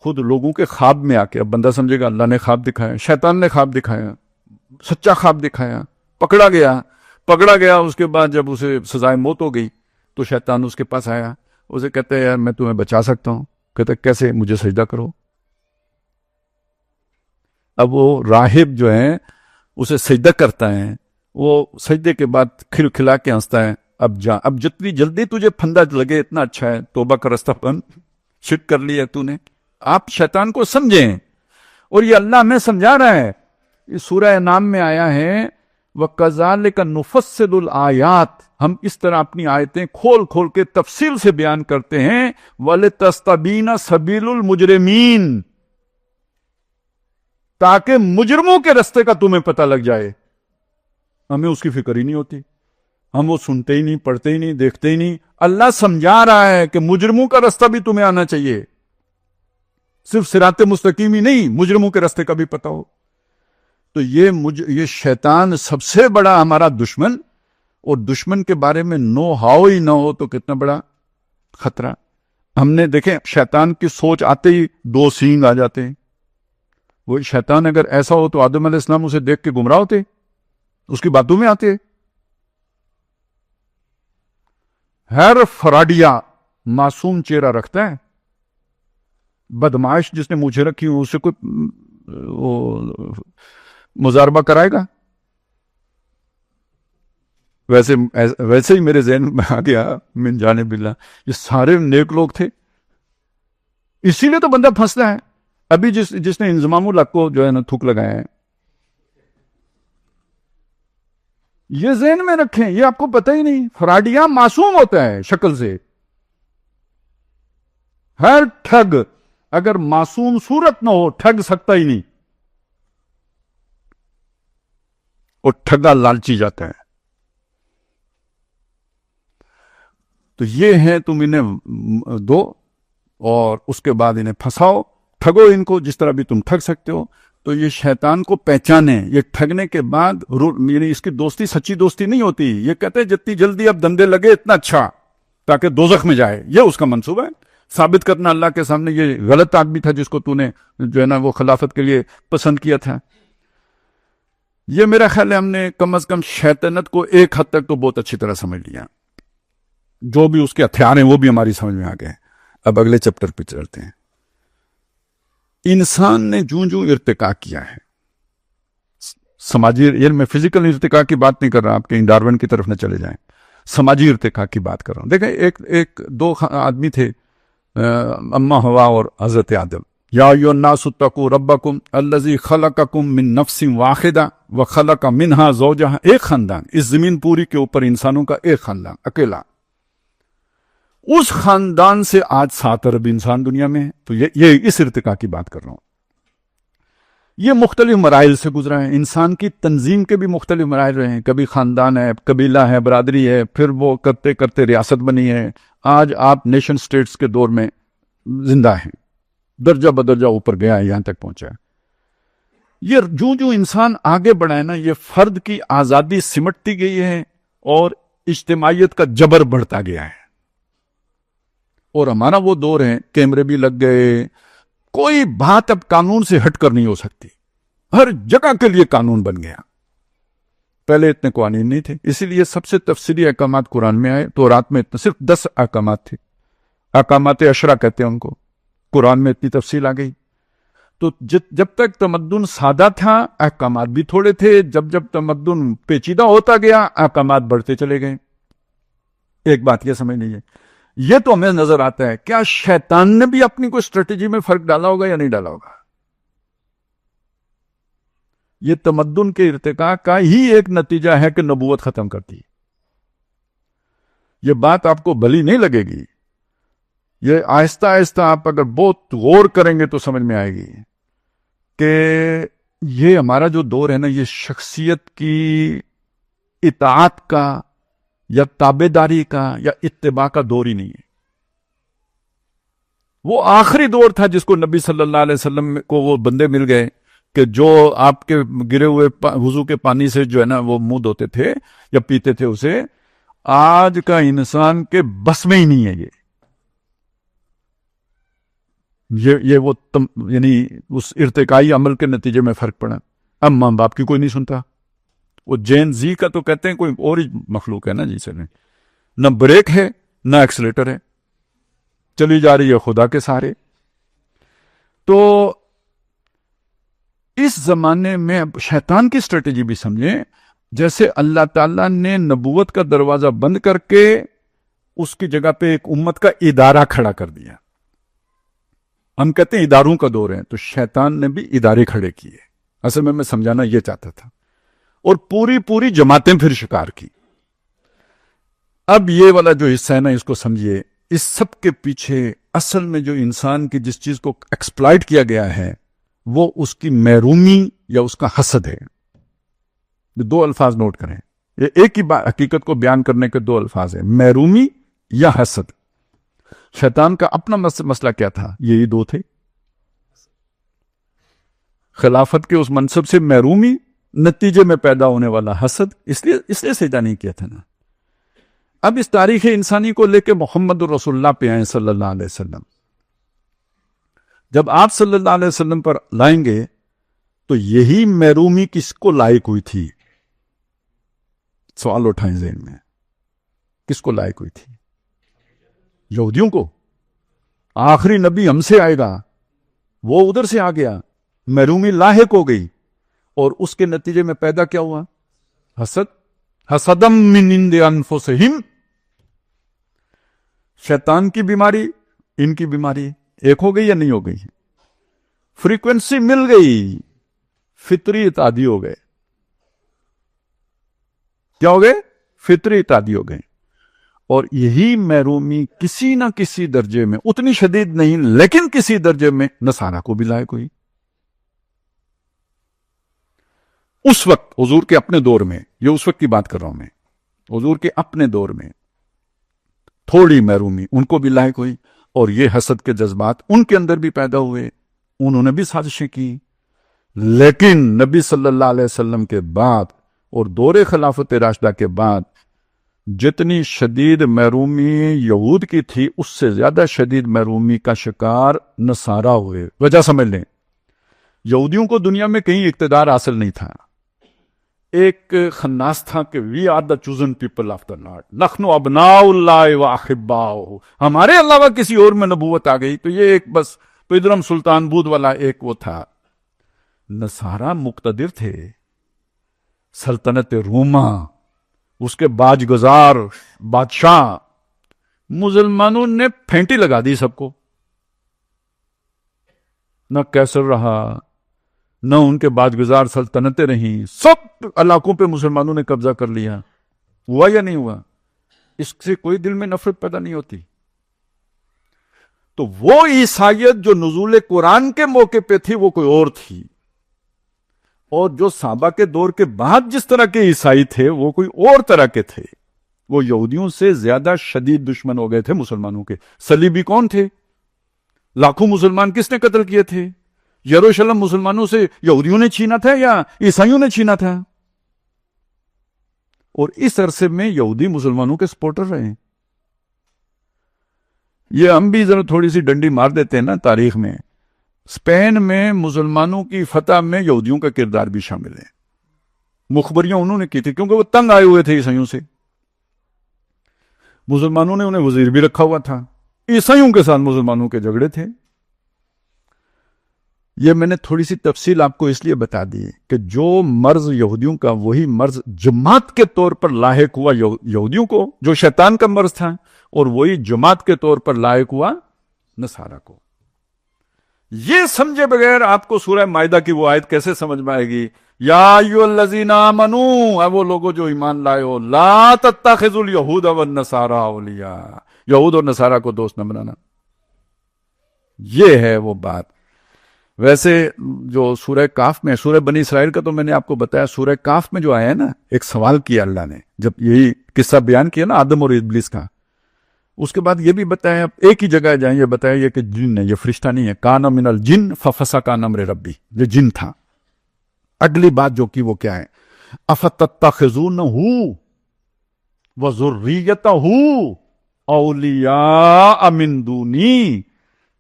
خود لوگوں کے خواب میں آ کے. اب بندہ سمجھے گا اللہ نے خواب دکھایا، شیطان نے خواب دکھایا، سچا خواب دکھایا. پکڑا گیا. اس کے بعد جب اسے سزائے موت ہو گئی تو شیطان اس کے پاس آیا، اسے کہتے ہیں یار میں تمہیں بچا سکتا ہوں. کہتے کیسے؟ مجھے سجدہ کرو. اب وہ راہب جو ہے اسے سجدہ کرتا ہے، وہ سجدے کے بعد کھلا کے ہنستا ہے. اب جتنی جلدی تجھے پھندا لگے اتنا اچھا ہے، توبہ کا رستہ بند، شرک کر لیا تو نے. آپ شیطان کو سمجھیں، اور یہ اللہ ہمیں سمجھا رہا ہے. اس سورہ انعام میں آیا ہے وَكَذَلِكَ نُفَصِّلُ الْآيَاتِ، ہم اس طرح اپنی آیتیں کھول کھول کے تفصیل سے بیان کرتے ہیں. وَلِتَسْتَبِينَ سَبِيلُ الْمُجْرِمِينَ، تاکہ مجرموں کے رستے کا تمہیں پتہ لگ جائے. ہمیں اس کی فکر ہی نہیں ہوتی، ہم وہ سنتے ہی نہیں، پڑھتے ہی نہیں، دیکھتے ہی نہیں. اللہ سمجھا رہا ہے کہ مجرموں کا رستہ بھی تمہیں آنا چاہیے، صرف صراط مستقیم ہی نہیں، مجرموں کے رستے کا بھی پتہ ہو. تو یہ شیطان سب سے بڑا ہمارا دشمن، اور دشمن کے بارے میں نو ہاؤ ہی نہ ہو تو کتنا بڑا خطرہ. ہم نے دیکھیں شیطان کی سوچ آتے ہی 2 سینگ آ جاتے ہیں. وہ شیطان اگر ایسا ہو تو آدم علیہ السلام اسے دیکھ کے گمراہ ہوتے، اس کی باتوں میں آتے. ہر فراڈیا معصوم چہرہ رکھتا ہے. بدمعاش جس نے مجھے رکھی ہوں، اس سے کوئی مزاربہ کرائے گا؟ ویسے ہی میرے ذہن میں آ گیا من جانب اللہ، یہ سارے نیک لوگ تھے، اسی لیے تو بندہ پھنستا ہے۔ ابھی جس نے انضمام الحق کو جو ہے نا تھوک لگایا ہے، یہ ذہن میں رکھیں، یہ آپ کو پتہ ہی نہیں، فراڈیاں معصوم ہوتا ہے شکل سے، ہر ٹھگ اگر معصوم صورت نہ ہو ٹھگ سکتا ہی نہیں، اور ٹھگا لالچی جاتا ہے۔ تو یہ ہے، تم انہیں دو اور اس کے بعد انہیں پھنساؤ، ٹھگو ان کو جس طرح بھی تم ٹھگ سکتے ہو۔ تو یہ شیطان کو پہچانے، یہ ٹھگنے کے بعد یعنی اس کی دوستی سچی دوستی نہیں ہوتی، یہ کہتے ہیں جتنی جلدی اب دندے لگے اتنا اچھا، تاکہ دوزخ میں جائے، یہ اس کا منصوبہ ہے، ثابت کرنا اللہ کے سامنے یہ غلط آدمی تھا جس کو تو نے جو ہے نا وہ خلافت کے لیے پسند کیا تھا۔ یہ میرا خیال ہے ہم نے کم از کم شیطنت کو ایک حد تک تو بہت اچھی طرح سمجھ لیا، جو بھی اس کے ہتھیار ہیں وہ بھی ہماری سمجھ میں آ گئے۔ اب اگلے چیپٹر پہ چلتے ہیں۔ انسان نے جوں ارتقا کیا ہے سماجی، یہ میں فزیکل ارتقا کی بات نہیں کر رہا، آپ کے ڈارون کی طرف نہ چلے جائیں، سماجی ارتقا کی بات کر رہا ہوں۔ دیکھیں دو آدمی تھے، اما ہوا اور حضرت آدم۔ یا ایھا الناس اتقوا ربکم الذی خلقکم من نفس واحدہ وخلق منہا زوجہا، ایک خاندان، اس زمین پوری کے اوپر انسانوں کا ایک خاندان اکیلا، اس خاندان سے آج 7 ارب انسان دنیا میں ہے۔ تو یہ اس ارتقا کی بات کر رہا ہوں۔ یہ مختلف مراحل سے گزرا ہے، انسان کی تنظیم کے بھی مختلف مراحل رہے ہیں، کبھی خاندان ہے، قبیلہ ہے، برادری ہے، پھر وہ کرتے کرتے ریاست بنی ہے، آج آپ نیشن سٹیٹس کے دور میں زندہ ہیں، درجہ بدرجہ اوپر گیا ہے، یہاں تک پہنچا ہے۔ یہ جو انسان آگے بڑھا ہے نا، یہ فرد کی آزادی سمٹتی گئی ہے اور اجتماعیت کا جبر بڑھتا گیا ہے۔ اور ہمارا وہ دور ہے، کیمرے بھی لگ گئے، کوئی بات اب قانون سے ہٹ کر نہیں ہو سکتی، ہر جگہ کے لیے قانون بن گیا۔ پہلے اتنے قوانین نہیں تھے، اسی لیے سب سے تفصیلی احکامات قرآن میں آئے۔ تو رات میں صرف 10 احکامات تھے، احکامات عشرہ کہتے ہیں ان کو، قرآن میں اتنی تفصیل آ گئی۔ تو جب تک تمدن سادہ تھا احکامات بھی تھوڑے تھے، جب تمدن پیچیدہ ہوتا گیا احکامات بڑھتے چلے گئے۔ ایک بات یہ سمجھ لیجیے، یہ تو ہمیں نظر آتا ہے، کیا شیطان نے بھی اپنی کوئی اسٹریٹجی میں فرق ڈالا ہوگا یا نہیں ڈالا ہوگا؟ یہ تمدن کے ارتقاء کا ہی ایک نتیجہ ہے کہ نبوت ختم کرتی۔ یہ بات آپ کو بھلی نہیں لگے گی، یہ آہستہ آہستہ آپ اگر بہت غور کریں گے تو سمجھ میں آئے گی کہ یہ ہمارا جو دور ہے نا، یہ شخصیت کی اطاعت کا یا تابع داری کا یا اتباع کا دور ہی نہیں ہے۔ وہ آخری دور تھا جس کو نبی صلی اللہ علیہ وسلم کو وہ بندے مل گئے کہ جو آپ کے گرے ہوئے وضو کے پانی سے جو ہے نا وہ منہ دھوتے تھے یا پیتے تھے اسے۔ آج کا انسان کے بس میں ہی نہیں ہے یہ وہ یعنی اس ارتقائی عمل کے نتیجے میں فرق پڑا۔ اب ماں باپ کی کوئی نہیں سنتا، وہ جین زی کا تو کہتے ہیں کوئی اور ہی مخلوق ہے نا جی، سے نہ بریک ہے نہ ایکسلیٹر ہے، چلی جا رہی ہے خدا کے سہارے۔ تو اس زمانے میں اب شیطان کی اسٹریٹجی بھی سمجھیں، جیسے اللہ تعالیٰ نے نبوت کا دروازہ بند کر کے اس کی جگہ پہ ایک امت کا ادارہ کھڑا کر دیا۔ ہم کہتے ہیں اداروں کا دور ہے، تو شیطان نے بھی ادارے کھڑے کیے۔ اصل میں سمجھانا یہ چاہتا تھا، اور پوری جماعتیں پھر شکار کی۔ اب یہ والا جو حصہ ہے نا، اس کو سمجھیے، اس سب کے پیچھے اصل میں جو انسان کی جس چیز کو ایکسپلائٹ کیا گیا ہے وہ اس کی محرومی یا اس کا حسد ہے۔ یہ 2 الفاظ نوٹ کریں، یہ ایک ہی حقیقت کو بیان کرنے کے 2 الفاظ ہیں، محرومی یا حسد۔ شیطان کا اپنا مسئلہ کیا تھا؟ یہی 2 تھے، خلافت کے اس منصب سے محرومی، نتیجے میں پیدا ہونے والا حسد، اس لیے سجدہ نہیں کیا تھا نا۔ اب اس تاریخ انسانی کو لے کے محمد رسول اللہ پہ آئیں صلی اللہ علیہ وسلم۔ جب آپ صلی اللہ علیہ وسلم پر لائیں گے تو یہی محرومی کس کو لائق ہوئی تھی؟ سوال اٹھائیں ذہن میں، کس کو لائق ہوئی تھی؟ یہودیوں کو۔ آخری نبی ہم سے آئے گا، وہ ادھر سے آ گیا، محرومی لاحق ہو گئی، اور اس کے نتیجے میں پیدا کیا ہوا؟ حسد۔ حسدم من عند انفسہم. شیطان کی بیماری، ان کی بیماری ایک ہو گئی یا نہیں ہو گئی؟ فریکوینسی مل گئی، فطری اتحادی ہو گئے. کیا ہو گئے؟ فطری اتحادی ہو گئے. اور یہی محرومی کسی نہ کسی درجے میں، اتنی شدید نہیں لیکن کسی درجے میں نصارہ کو بھی لائق ہوئی. اس وقت حضور کے اپنے دور میں، یہ اس وقت کی بات کر رہا ہوں میں، حضور کے اپنے دور میں تھوڑی محرومی ان کو بھی لاحق ہوئی، اور یہ حسد کے جذبات ان کے اندر بھی پیدا ہوئے، انہوں نے بھی سازشیں کی. لیکن نبی صلی اللہ علیہ وسلم کے بعد اور دور خلافت راشدہ کے بعد جتنی شدید محرومی یہود کی تھی، اس سے زیادہ شدید محرومی کا شکار نصارہ ہوئے. وجہ سمجھ لیں، یہودیوں کو دنیا میں کہیں اقتدار حاصل نہیں تھا. ایک خناس تھا کہ we are the chosen people of the lord, نحن ابناء اللہ و احباؤہ، ہمارے علاوہ کسی اور میں نبوت آ گئی تو یہ ایک بس پیدرم سلطان بود والا ایک وہ تھا. نصارہ مقتدر تھے، سلطنت روما، اس کے باج گزار بادشاہ. مسلمانوں نے پھینٹی لگا دی سب کو، نہ کیسر رہا، نہ ان کے باج گزار سلطنتیں رہیں، سب علاقوں پہ مسلمانوں نے قبضہ کر لیا. ہوا یا نہیں ہوا؟ اس سے کوئی دل میں نفرت پیدا نہیں ہوتی. تو وہ عیسائیت جو نزول قرآن کے موقع پہ تھی وہ کوئی اور تھی، اور جو صحابہ کے دور کے بعد جس طرح کے عیسائی تھے وہ کوئی اور طرح کے تھے. وہ یہودیوں سے زیادہ شدید دشمن ہو گئے تھے مسلمانوں کے. صلیبی کون تھے؟ لاکھوں مسلمان کس نے قتل کیے تھے؟ یروشلم مسلمانوں سے یہودیوں نے چھینا تھا یا عیسائیوں نے چھینا تھا؟ اور اس عرصے میں یہودی مسلمانوں کے سپورٹر رہے ہیں. یہ ہم بھی ذرا تھوڑی سی ڈنڈی مار دیتے ہیں نا تاریخ میں. اسپین میں مسلمانوں کی فتح میں یہودیوں کا کردار بھی شامل ہے. مخبریاں انہوں نے کی تھی کیونکہ وہ تنگ آئے ہوئے تھے عیسائیوں سے. مسلمانوں نے انہیں وزیر بھی رکھا ہوا تھا. عیسائیوں کے ساتھ مسلمانوں کے جھگڑے تھے. یہ میں نے تھوڑی سی تفصیل آپ کو اس لیے بتا دی کہ جو مرض یہودیوں کا وہی مرض جماعت کے طور پر لاحق ہوا یہودیوں کو، جو شیطان کا مرض تھا، اور وہی جماعت کے طور پر لاحق ہوا نصارہ کو. یہ سمجھے بغیر آپ کو سورہ مائدہ کی وہ آیت کیسے سمجھ میں آئے گی؟ یا ایھا الذین آمنوا، اے وہ لوگوں جو ایمان لائے ہو، لا تتخذوا الیہود والنصارى اولیاء، یہود اور نصارہ کو دوست نہ بنانا. یہ ہے وہ بات. ویسے جو سورہ کاف میں، سورہ بنی اسرائیل کا تو میں نے آپ کو بتایا، سورہ کاف میں جو آیا ہے نا، ایک سوال کیا اللہ نے جب یہی قصہ بیان کیا نا آدم اور ابلیس کا. اس کے بعد یہ بھی بتایا، ایک ہی جگہ جائیں، یہ بتایا یہ کہ جن ہے، یہ فرشتہ نہیں ہے. کان من الجن ففسق عن امر ربی، یہ جن تھا. اگلی بات جو کی وہ کیا ہے؟ افتتخذونہ وذریتہ اولیاء من دونی،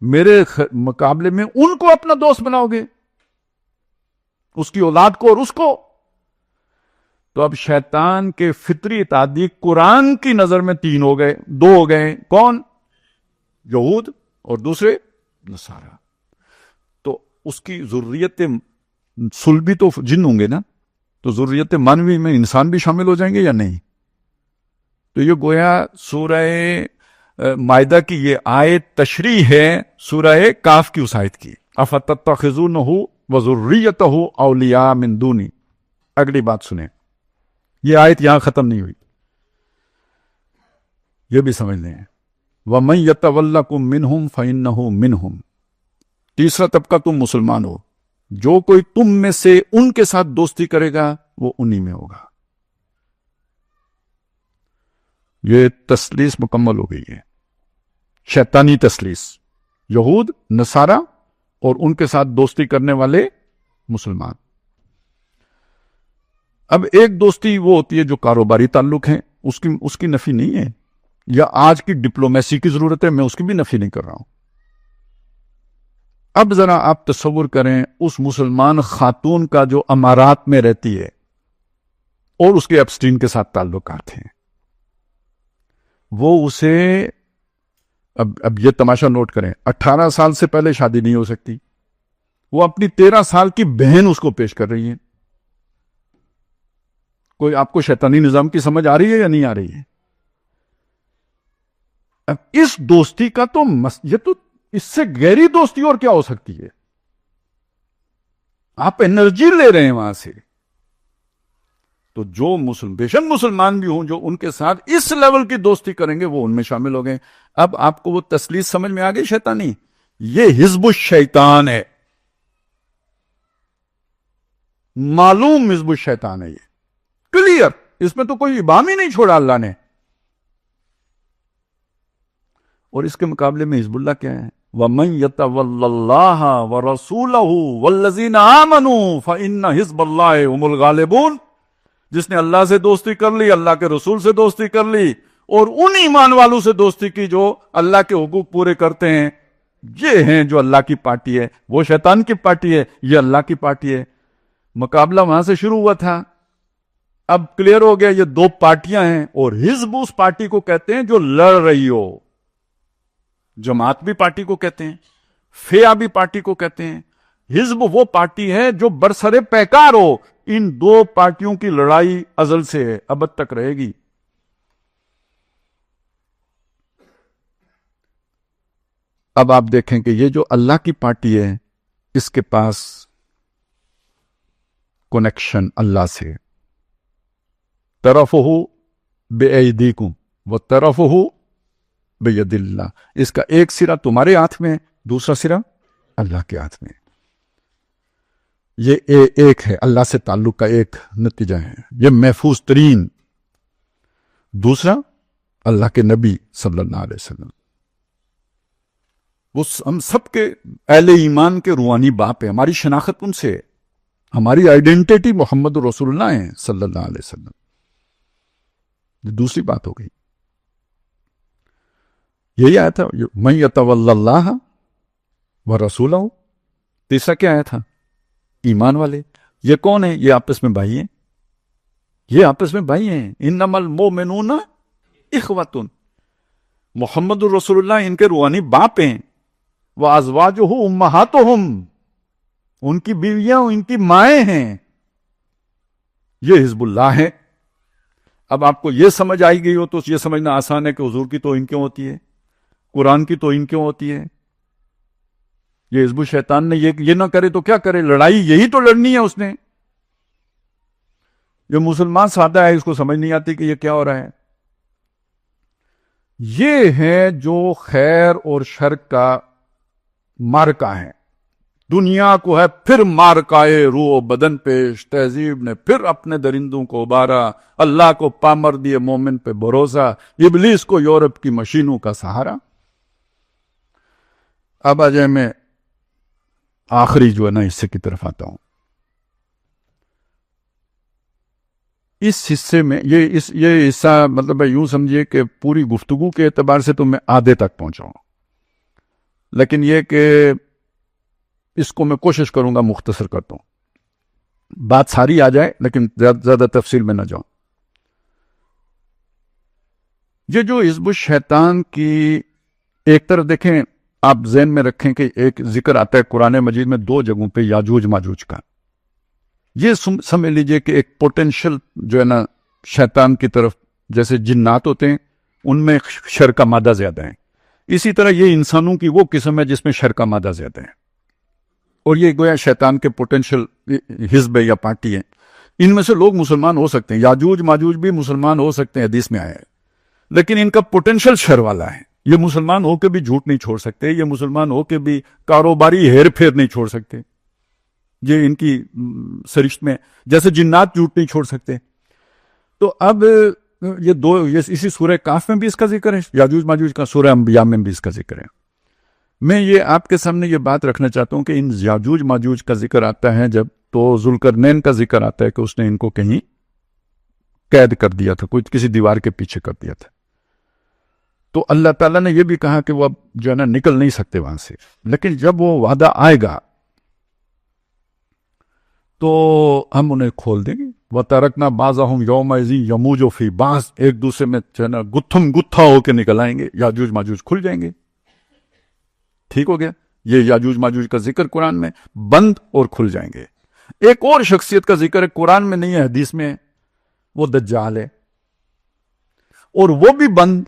میرے مقابلے میں ان کو اپنا دوست بناؤ گے، اس کی اولاد کو اور اس کو. تو اب شیطان کے فطری اتحادی قرآن کی نظر میں تین ہو گئے، دو ہو گئے. کون؟ یہود اور دوسرے نصارہ. تو اس کی ذریت صلبی تو جن ہوں گے نا، تو ذریت مانوی میں انسان بھی شامل ہو جائیں گے یا نہیں؟ تو یہ گویا سورہ مائدہ کی یہ آیت تشریح ہے سورہ کاف کی اس آیت کی. افتتخذونہ وذریتہ اولیاء من دونی. اگلی بات سنیں، یہ آیت یہاں ختم نہیں ہوئی، یہ بھی سمجھ لیں. وَمَن يَتَوَلَّكُم مِّنْهُمْ فَإِنَّهُ مِنْهُمْ. تیسرا طبقہ تم مسلمان ہو، جو کوئی تم میں سے ان کے ساتھ دوستی کرے گا وہ انہی میں ہوگا. یہ تسلیس مکمل ہو گئی ہے، شیطانی تسلیس. یہود، نصارہ اور ان کے ساتھ دوستی کرنے والے مسلمان. اب ایک دوستی وہ ہوتی ہے جو کاروباری تعلق ہے، اس کی نفی نہیں ہے، یا آج کی ڈپلومیسی کی ضرورت ہے، میں اس کی بھی نفی نہیں کر رہا ہوں. اب ذرا آپ تصور کریں اس مسلمان خاتون کا جو امارات میں رہتی ہے اور اس کے ایپسٹین کے ساتھ تعلقات ہیں، وہ اسے اب یہ تماشا نوٹ کریں، 18 سال سے پہلے شادی نہیں ہو سکتی. وہ اپنی 13 سال کی بہن اس کو پیش کر رہی ہے. کوئی آپ کو شیطانی نظام کی سمجھ آ رہی ہے یا نہیں آ رہی ہے؟ اب اس دوستی کا تو یہ تو اس سے گہری دوستی اور کیا ہو سکتی ہے؟ آپ انرجی لے رہے ہیں وہاں سے. تو جو بے شک مسلمان بھی ہوں جو ان کے ساتھ اس لیول کی دوستی کریں گے وہ ان میں شامل ہو گئے. اب آپ کو وہ تسلیث سمجھ میں آ گئی شیطانی؟ یہ حزب الشیطان ہے، معلوم حزب الشیطان ہے، یہ کلیئر، اس میں تو کوئی ابہام ہی نہیں چھوڑا اللہ نے. اور اس کے مقابلے میں حزب اللہ کیا ہے؟ وَمَن يَتَوَلَّ اللَّهَ وَرَسُولَهُ وَالَّذِينَ آمَنُوا فَإِنَّ حِزْبَ اللَّهِ هُمُ الْغَالِبُونَ. جس نے اللہ سے دوستی کر لی، اللہ کے رسول سے دوستی کر لی، اور ان ایمان والوں سے دوستی کی جو اللہ کے حقوق پورے کرتے ہیں، یہ ہیں جو اللہ کی پارٹی ہے. وہ شیطان کی پارٹی ہے، یہ اللہ کی پارٹی ہے. مقابلہ وہاں سے شروع ہوا تھا، اب کلیئر ہو گیا یہ دو پارٹیاں ہیں. اور حزب اس پارٹی کو کہتے ہیں جو لڑ رہی ہو. جماعت بھی پارٹی کو کہتے ہیں، فیہ بھی پارٹی کو کہتے ہیں. حزب وہ پارٹی ہے جو برسر پیکار ہو. ان دو پارٹیوں کی لڑائی ازل سے ہے، ابد تک رہے گی. اب آپ دیکھیں کہ یہ جو اللہ کی پارٹی ہے اس کے پاس کنیکشن اللہ سے. طرفہ بِأَيْدِيكُمْ وَطَرَفُهُ بِيَدِ اللَّهِ. اس کا ایک سرا تمہارے ہاتھ میں، دوسرا سرا اللہ کے ہاتھ میں. یہ ایک ہے، اللہ سے تعلق کا ایک نتیجہ ہے، یہ محفوظ ترین. دوسرا اللہ کے نبی صلی اللہ علیہ وسلم، وہ ہم سب کے اہل ایمان کے روحانی باپ ہیں. ہماری شناخت ان سے ہے، ہماری آئیڈینٹی محمد رسول اللہ ہے صلی اللہ علیہ وسلم. یہ دوسری بات ہو گئی. یہی آیا تھا مَن يَتَوَلَّ اللَّهَ وَرَسُولَهُ. تیسرا کیا آیا تھا؟ ایمان والے. یہ کون ہیں؟ یہ آپس میں بھائی ہیں، یہ آپس میں بھائی ہیں. انما المؤمنون اخوۃ. محمد الرسول اللہ ان کے روحانی باپ ہیں. وازواجہ امہاتہم، ان کی بیویاں ان کی مائیں ہیں. یہ حزب اللہ ہے. اب آپ کو یہ سمجھ آئی گئی ہو تو یہ سمجھنا آسان ہے کہ حضور کی توہین کیوں ہوتی ہے، قرآن کی توہین کیوں ہوتی ہے. یہ حزب الشیطان نے یہ نہ کرے تو کیا کرے؟ لڑائی یہی تو لڑنی ہے اس نے. یہ مسلمان سادہ ہے، اس کو سمجھ نہیں آتی کہ یہ کیا ہو رہا ہے. یہ ہے جو خیر اور شر کا مارکا ہے. دنیا کو ہے پھر مارکائے روح و بدن پیش. تہذیب نے پھر اپنے درندوں کو ابھارا، اللہ کو پامر دیے مومن پہ بھروسہ، ابلیس کو یورپ کی مشینوں کا سہارا. اب آ جائے میں آخری جو ہے نا حصے کی طرف آتا ہوں. اس حصے میں یہ حصہ مطلب یوں سمجھیے کہ پوری گفتگو کے اعتبار سے تو میں آدھے تک پہنچا ہوں، لیکن یہ کہ اس کو میں کوشش کروں گا مختصر کرتا ہوں. بات ساری آ جائے لیکن زیادہ تفصیل میں نہ جاؤں. یہ جو حزب الشیطان کی ایک طرف دیکھیں، آپ ذہن میں رکھیں کہ ایک ذکر آتا ہے قرآن مجید میں دو جگہوں پہ یاجوج ماجوج کا. یہ سمجھ لیجئے کہ ایک پوٹینشل جو ہے نا شیطان کی طرف، جیسے جنات ہوتے ہیں ان میں شر کا مادہ زیادہ ہے، اسی طرح یہ انسانوں کی وہ قسم ہے جس میں شر کا مادہ زیادہ ہے. اور یہ گویا شیطان کے پوٹینشل حزب ہے یا پارٹی ہے. ان میں سے لوگ مسلمان ہو سکتے ہیں، یاجوج ماجوج بھی مسلمان ہو سکتے ہیں، حدیث میں آیا ہے، لیکن ان کا پوٹینشل شر والا ہے. یہ مسلمان ہو کے بھی جھوٹ نہیں چھوڑ سکتے، یہ مسلمان ہو کے بھی کاروباری ہیر پھیر نہیں چھوڑ سکتے. یہ ان کی سرشت میں جیسے جنات جھوٹ نہیں چھوڑ سکتے. تو اب یہ اسی سورہ کاف میں بھی اس کا ذکر ہے، یاجوج ماجوج کا. سورہ انبیاء میں بھی اس کا ذکر ہے. میں یہ آپ کے سامنے یہ بات رکھنا چاہتا ہوں کہ ان یاجوج ماجوج کا ذکر آتا ہے جب تو ذوالقرنین کا ذکر آتا ہے کہ اس نے ان کو کہیں قید کر دیا تھا، کوئی کسی دیوار کے پیچھے کر دیا تھا. تو اللہ تعالیٰ نے یہ بھی کہا کہ وہ اب جو ہے نا نکل نہیں سکتے وہاں سے، لیکن جب وہ وعدہ آئے گا تو ہم انہیں کھول دیں گے. وَتَرَكْنَا بَعْضَهُمْ يَوْمَئِذٍ يَمُوجُ فِي بَعْضٍ. ایک دوسرے میں جو ہے نا گتھم گتھا ہو کے نکل آئیں گے، یاجوج ماجوج کھل جائیں گے. ٹھیک ہو گیا. یہ یاجوج ماجوج کا ذکر قرآن میں بند اور کھل جائیں گے. ایک اور شخصیت کا ذکر ہے، قرآن میں نہیں ہے، حدیث میں ہے. وہ دجال ہے، اور وہ بھی بند،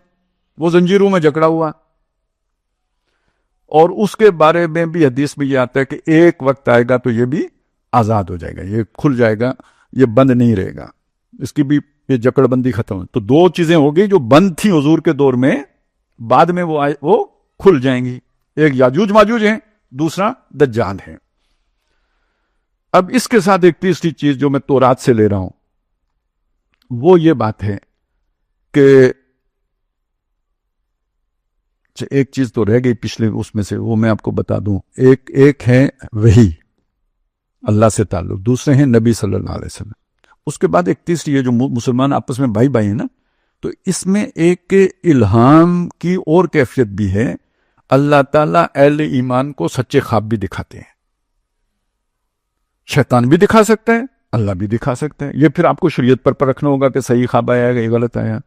وہ زنجیروں میں جکڑا ہوا. اور اس کے بارے میں بھی حدیث میں یہ آتا ہے کہ ایک وقت آئے گا تو یہ بھی آزاد ہو جائے گا، یہ کھل جائے گا، یہ بند نہیں رہے گا، اس کی بھی یہ جکڑ بندی ختم ہو. تو دو چیزیں ہو گئی جو بند تھی حضور کے دور میں، بعد میں وہ کھل جائیں گی. ایک یاجوج ماجوج ہیں، دوسرا دجال ہے. اب اس کے ساتھ ایک تیسری چیز جو میں تورات سے لے رہا ہوں وہ یہ بات ہے کہ ایک چیز تو رہ گئی پچھلے اس میں سے، وہ میں آپ کو بتا دوں. ایک ہے وحی، اللہ سے تعلق، دوسرے ہیں نبی صلی اللہ علیہ وسلم. اس کے بعد ایک تیسری ہے جو مسلمان آپس میں بھائی بھائی ہیں نا، تو اس میں ایک الہام کی اور کیفیت بھی ہے. اللہ تعالیٰ اہل ایمان کو سچے خواب بھی دکھاتے ہیں. شیطان بھی دکھا سکتا ہے، اللہ بھی دکھا سکتا ہے. یہ پھر آپ کو شریعت پر رکھنا ہوگا کہ صحیح خواب آیا ہے یا غلط آیا.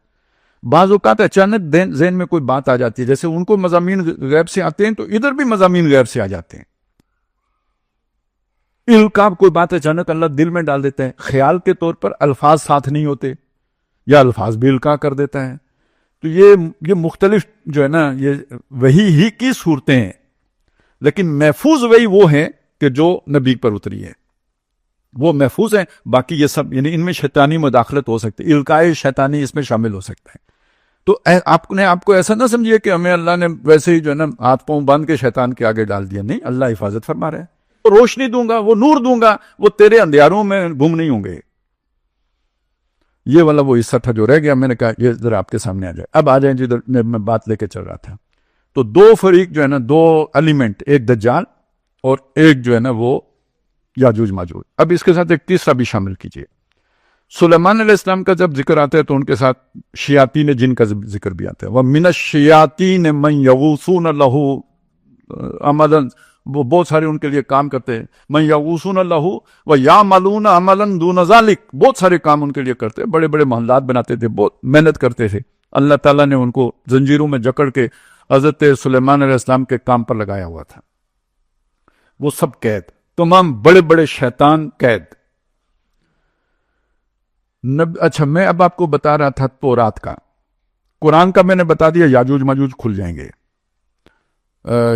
بعض اوقات اچانک ذہن میں کوئی بات آ جاتی ہے، جیسے ان کو مضامین غیب سے آتے ہیں تو ادھر بھی مضامین غیب سے آ جاتے ہیں. القاب کوئی بات اچانک اللہ دل میں ڈال دیتا ہے، خیال کے طور پر الفاظ ساتھ نہیں ہوتے یا الفاظ بھی القاء کر دیتا ہے. تو یہ مختلف جو ہے نا، یہ وحی ہی کی صورتیں ہیں، لیکن محفوظ وحی وہ ہے کہ جو نبی پر اتری ہے، وہ محفوظ ہے. باقی یہ سب یعنی ان میں شیطانی مداخلت ہو سکتی ہے، القاء شیطانی اس میں شامل ہو سکتا ہے. تو آپ نے آپ کو ایسا نہ سمجھیے کہ ہمیں اللہ نے ویسے ہی جو ہے نا ہاتھ پاؤں باندھ کے شیطان کے آگے ڈال دیا. نہیں، اللہ حفاظت فرما رہا ہے. وہ روشنی دوں گا، وہ نور دوں گا، وہ تیرے اندھیاروں میں گم نہیں ہوں گے. یہ والا وہ حصہ تھا جو رہ گیا، میں نے کہا یہ ذرا آپ کے سامنے آ جائے. اب آ جائیں جدھر میں بات لے کے چل رہا تھا. تو دو فریق جو ہے نا، دو ایلیمنٹ، ایک دجال اور ایک جو ہے نا وہ یاجوج ماجوج. اب اس کے ساتھ ایک تیسرا بھی شامل کیجئے. سلیمان علیہ السلام کا جب ذکر آتا ہے تو ان کے ساتھ شیاطین جن کا ذکر بھی آتا ہے. وَمِنَ الشَّيَاطِينِ مَن يَغُوصُونَ لَهُ عَمَلًا، وہ بہت سارے ان کے لیے کام کرتے ہیں. مَن يَغُوصُونَ لَهُ وَيَعْمَلُونَ عَمَلًا دُونَ ذَلِكَ، بہت سارے کام ان کے لیے کرتے، بڑے بڑے محلات بناتے تھے، بہت محنت کرتے تھے. اللہ تعالیٰ نے ان کو زنجیروں میں جکڑ کے حضرت سلیمان علیہ السلام کے کام پر لگایا ہوا تھا. وہ سب قید، تمام بڑے بڑے شیطان قید. اچھا، میں اب آپ کو بتا رہا تھا تورات کا. قرآن کا میں نے بتا دیا یاجوج ماجوج کھل جائیں گے.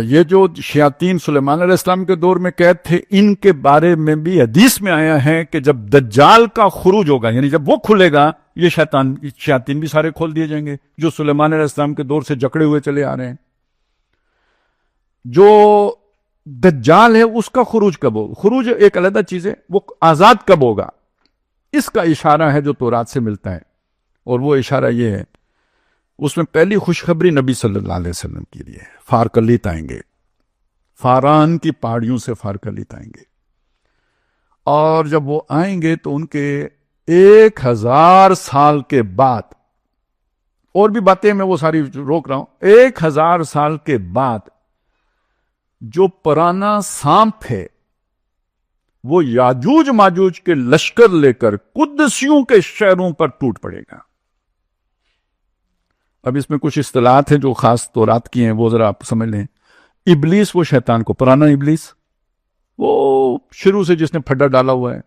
یہ جو شیاطین سلیمان علیہ السلام کے دور میں قید تھے، ان کے بارے میں بھی حدیث میں آیا ہے کہ جب دجال کا خروج ہوگا، یعنی جب وہ کھلے گا، یہ شیاطین بھی سارے کھول دیے جائیں گے جو سلیمان علیہ السلام کے دور سے جکڑے ہوئے چلے آ رہے ہیں. جو دجال ہے اس کا خروج کب ہوگا؟ خروج ایک علیحدہ چیز ہے، وہ آزاد کب ہوگا؟ اس کا اشارہ ہے جو تورات سے ملتا ہے، اور وہ اشارہ یہ ہے، اس میں پہلی خوشخبری نبی صلی اللہ علیہ وسلم کے لیے. فارکلیت آئیں گے، فاران کی پہاڑیوں سے فارکلیت آئیں گے، اور جب وہ آئیں گے تو ان کے 1000 سال کے بعد، اور بھی باتیں میں وہ ساری روک رہا ہوں، 1000 سال کے بعد جو پرانا سانپ ہے وہ یاجوج ماجوج کے لشکر لے کر قدسیوں کے شہروں پر ٹوٹ پڑے گا. اب اس میں کچھ اصطلاحات ہیں جو خاص تورات کی ہیں، وہ ذرا آپ سمجھ لیں. ابلیس، وہ شیطان کو، پرانا ابلیس، وہ شروع سے جس نے پھڈا ڈالا ہوا ہے.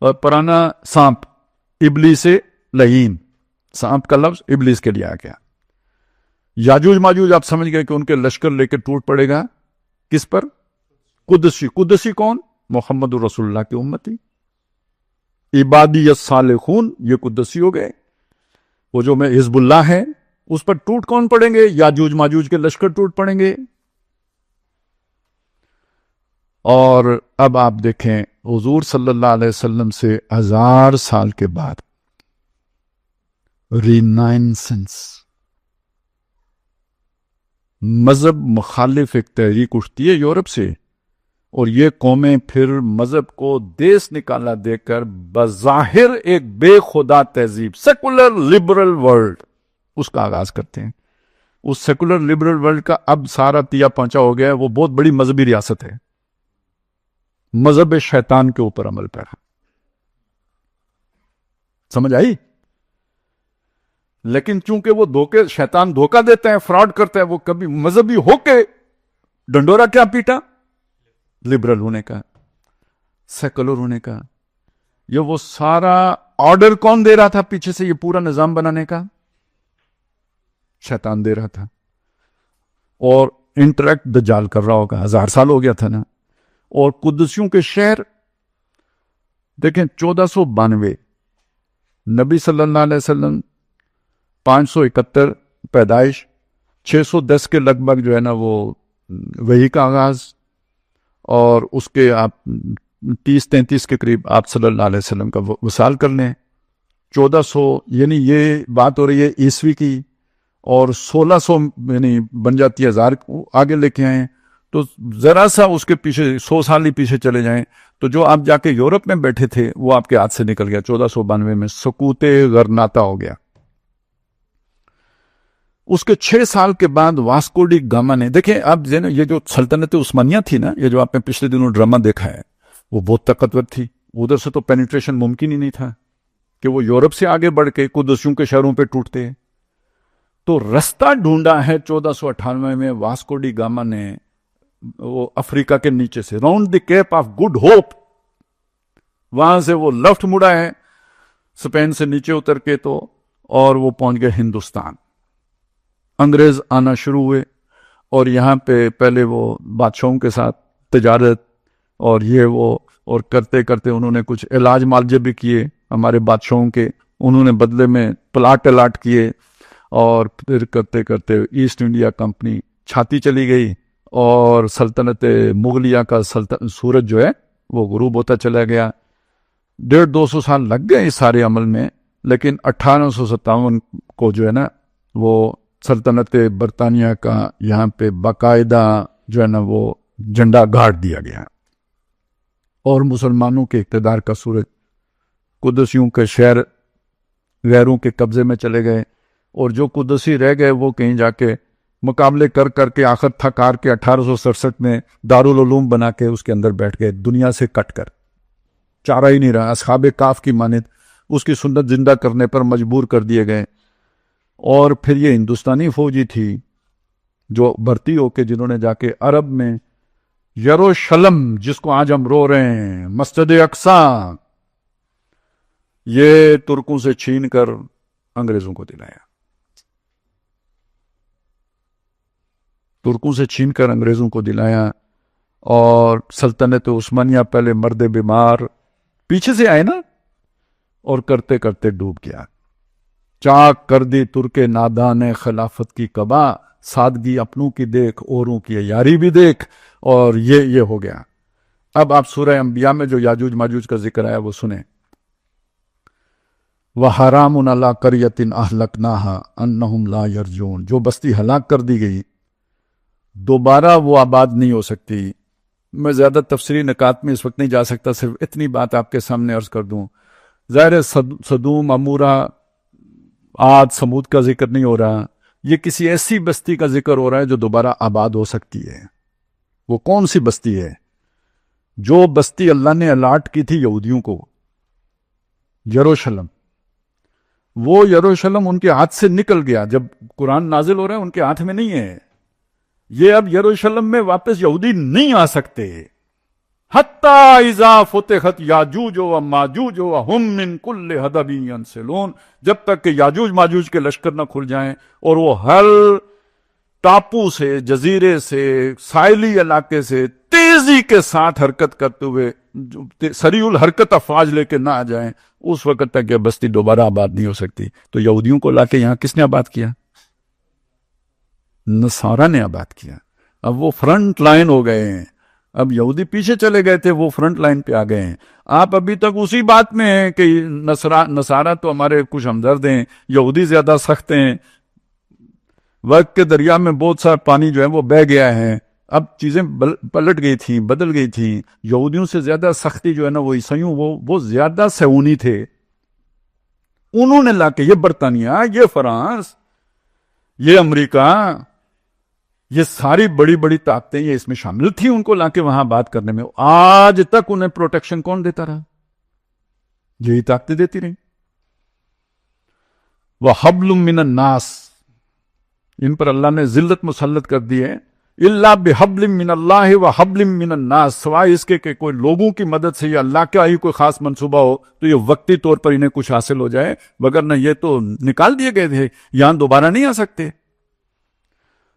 اور پرانا سانپ، ابلیس لعین، سانپ کا لفظ ابلیس کے لیے آ گیا. یاجوج ماجوج آپ سمجھ گئے کہ ان کے لشکر لے کے ٹوٹ پڑے گا. کس پر؟ قدسی. قدسی کون؟ محمد رسول اللہ کی امتی، عبادی الصالحون، یہ قدسی ہو گئے. وہ جو میں حزب اللہ ہے اس پر ٹوٹ کون پڑیں گے؟ یاجوج ماجوج کے لشکر ٹوٹ پڑیں گے. اور اب آپ دیکھیں حضور صلی اللہ علیہ وسلم سے 1000 سال کے بعد رینائنسنس، مذہب مخالف ایک تحریک اٹھتی ہے یورپ سے، اور یہ قومیں پھر مذہب کو دیس نکالا دے کر بظاہر ایک بے خدا تہذیب، سیکولر لبرل ورلڈ، اس کا آغاز کرتے ہیں. اس سیکولر لبرل ورلڈ کا اب سارا تیا پہنچا ہو گیا ہے. وہ بہت بڑی مذہبی ریاست ہے، مذہب شیطان کے اوپر عمل پیرا. سمجھ آئی؟ لیکن چونکہ وہ شیطان دھوکہ دیتا ہے، فراڈ کرتا ہے، وہ کبھی مذہبی ہو کے ڈنڈورا کیا پیٹا؟ لبرل ہونے کا، سیکولر ہونے کا. یہ وہ سارا آرڈر کون دے رہا تھا پیچھے سے یہ پورا نظام بنانے کا؟ شیطان دے رہا تھا. اور انٹریکٹ دجال کر رہا ہوگا، 1000 سال ہو گیا تھا نا. اور قدسیوں کے شہر دیکھیں، 1492 نبی صلی اللہ علیہ وسلم، 571 پیدائش، 610 کے لگ بھگ جو ہے نا وہ وحی کا آغاز، اور اس کے آپ 30-33 کے قریب آپ صلی اللہ علیہ وسلم کا وصال کر لیں. 1400 یعنی یہ بات ہو رہی ہے عیسوی کی، اور 1600 یعنی بن جاتی ہے 1000 آگے لے کے آئیں، تو ذرا سا اس کے پیچھے 100 سال ہی پیچھے چلے جائیں تو جو آپ جا کے یورپ میں بیٹھے تھے وہ آپ کے ہاتھ سے نکل گیا. 1492 میں سکوت غرناطہ ہو گیا. اس کے 6 سال کے بعد واسکو ڈی گاما نے، دیکھیں اب یہ جو سلطنت عثمانیہ تھی نا، یہ جو آپ نے پچھلے دنوں ڈرامہ دیکھا ہے، وہ بہت طاقتور تھی. ادھر سے تو پینیٹریشن ممکن ہی نہیں تھا کہ وہ یورپ سے آگے بڑھ کے قدسیوں کے شہروں پہ ٹوٹتے. تو رستہ ڈھونڈا ہے 1498 میں واسکو ڈی گاما نے، وہ افریقہ کے نیچے سے round the Cape of Good Hope, وہاں سے وہ لیفٹ مڑا ہے اسپین سے نیچے اتر کے تو، اور وہ پہنچ گئے ہندوستان. انگریز آنا شروع ہوئے اور یہاں پہ پہلے وہ بادشاہوں کے ساتھ تجارت اور یہ وہ، اور کرتے کرتے انہوں نے کچھ علاج معالجے بھی کیے ہمارے بادشاہوں کے، انہوں نے بدلے میں پلاٹ الاٹ کیے، اور پھر کرتے کرتے ایسٹ انڈیا کمپنی چھاتی چلی گئی اور سلطنت مغلیہ کا سورج جو ہے وہ غروب ہوتا چلا گیا. 150-200 سال لگ گئے اس سارے عمل میں، لیکن 1857 کو جو ہے نا وہ سلطنت برطانیہ کا یہاں پہ باقاعدہ جو ہے نا وہ جھنڈا گاڑ دیا گیا، اور مسلمانوں کے اقتدار کا سورج، قدسیوں کے شہر غیروں کے قبضے میں چلے گئے، اور جو قدسی رہ گئے وہ کہیں جا کے مقابلے کر کر کے آخر تھکار کے 1867 میں دارالعلوم بنا کے اس کے اندر بیٹھ گئے، دنیا سے کٹ کر. چارہ ہی نہیں رہا. اصحاب کاف کی مانند اس کی سنت زندہ کرنے پر مجبور کر دیے گئے. اور پھر یہ ہندوستانی فوجی تھی جو بھرتی ہو کے جنہوں نے جا کے عرب میں یروشلم، جس کو آج ہم رو رہے ہیں، مسجد اقصی، یہ ترکوں سے چھین کر انگریزوں کو دلایا. ترکوں سے چھین کر انگریزوں کو دلایا. اور سلطنت عثمانیہ پہلے مرد بیمار پیچھے سے آئے نا، اور کرتے کرتے ڈوب گیا. چاک کر دی ترک نادان خلافت کی قبا، سادگی اپنوں کی دیکھ اوروں کی یاری بھی دیکھ، اور یہ ہو گیا. اب آپ سورہ انبیاء میں جو یاجوج ماجوج کا ذکر آیا وہ سنیں. وَحَرَامٌ عَلَىٰ قَرْيَةٍ أَهْلَكْنَاهَا أَنَّهُمْ لَا يَرْجُونَ، جو بستی ہلاک کر دی گئی دوبارہ وہ آباد نہیں ہو سکتی. میں زیادہ تفسیری نکات میں اس وقت نہیں جا سکتا، صرف اتنی بات آپ کے سامنے عرض کر دوں. ظاہر صدوم، عمورہ، عاد، سمود کا ذکر نہیں ہو رہا، یہ کسی ایسی بستی کا ذکر ہو رہا ہے جو دوبارہ آباد ہو سکتی ہے. وہ کون سی بستی ہے؟ جو بستی اللہ نے الاٹ کی تھی یہودیوں کو، یروشلم. وہ یروشلم ان کے ہاتھ سے نکل گیا. جب قرآن نازل ہو رہا ہے ان کے ہاتھ میں نہیں ہے. یہ اب یروشلم میں واپس یہودی نہیں آ سکتے. حتیٰ اذا فتحت یاجوج و ماجوج وہم من کل حدب ینسلون، جب تک کہ یاجوج ماجوج کے لشکر نہ کھل جائیں اور وہ ہر ٹاپو سے، جزیرے سے، ساحلی علاقے سے تیزی کے ساتھ حرکت کرتے ہوئے سریع الحرکت افواج لے کے نہ آ جائیں، اس وقت تک یہ بستی دوبارہ آباد نہیں ہو سکتی. تو یہودیوں کو لا کے یہاں کس نے آباد کیا؟ نصارہ نے آباد کیا. اب وہ فرنٹ لائن ہو گئے ہیں. اب یہودی پیچھے چلے گئے تھے، وہ فرنٹ لائن پہ آ گئے ہیں. آپ ابھی تک اسی بات میں ہیں کہ نصارہ تو ہمارے کچھ ہمدرد ہیں، یہودی زیادہ سخت ہیں. وقت کے دریا میں بہت سا پانی جو ہے وہ بہہ گیا ہے. اب چیزیں پلٹ گئی تھیں، بدل گئی تھیں. یہودیوں سے زیادہ سختی جو ہے نا وہ عیسائیوں، وہ زیادہ صہیونی تھے. انہوں نے لا کے یہ برطانیہ، یہ فرانس، یہ امریکہ، یہ ساری بڑی بڑی طاقتیں یہ اس میں شامل تھی، ان کو لا کے وہاں بات کرنے میں. آج تک انہیں پروٹیکشن کون دیتا رہا؟ یہی طاقتیں دیتی رہیں. وَحَبْلٌ مِّنَ النَّاسِ، ان پر اللہ نے ذلت مسلط کر دی ہے الا بحبل من اللہ و حبل من الناس، سوائے اس کے کہ کوئی لوگوں کی مدد سے یا اللہ کا ہی کوئی خاص منصوبہ ہو تو یہ وقتی طور پر انہیں کچھ حاصل ہو جائے، وگرنہ یہ تو نکال دیے گئے تھے، یہاں دوبارہ نہیں آ سکتے۔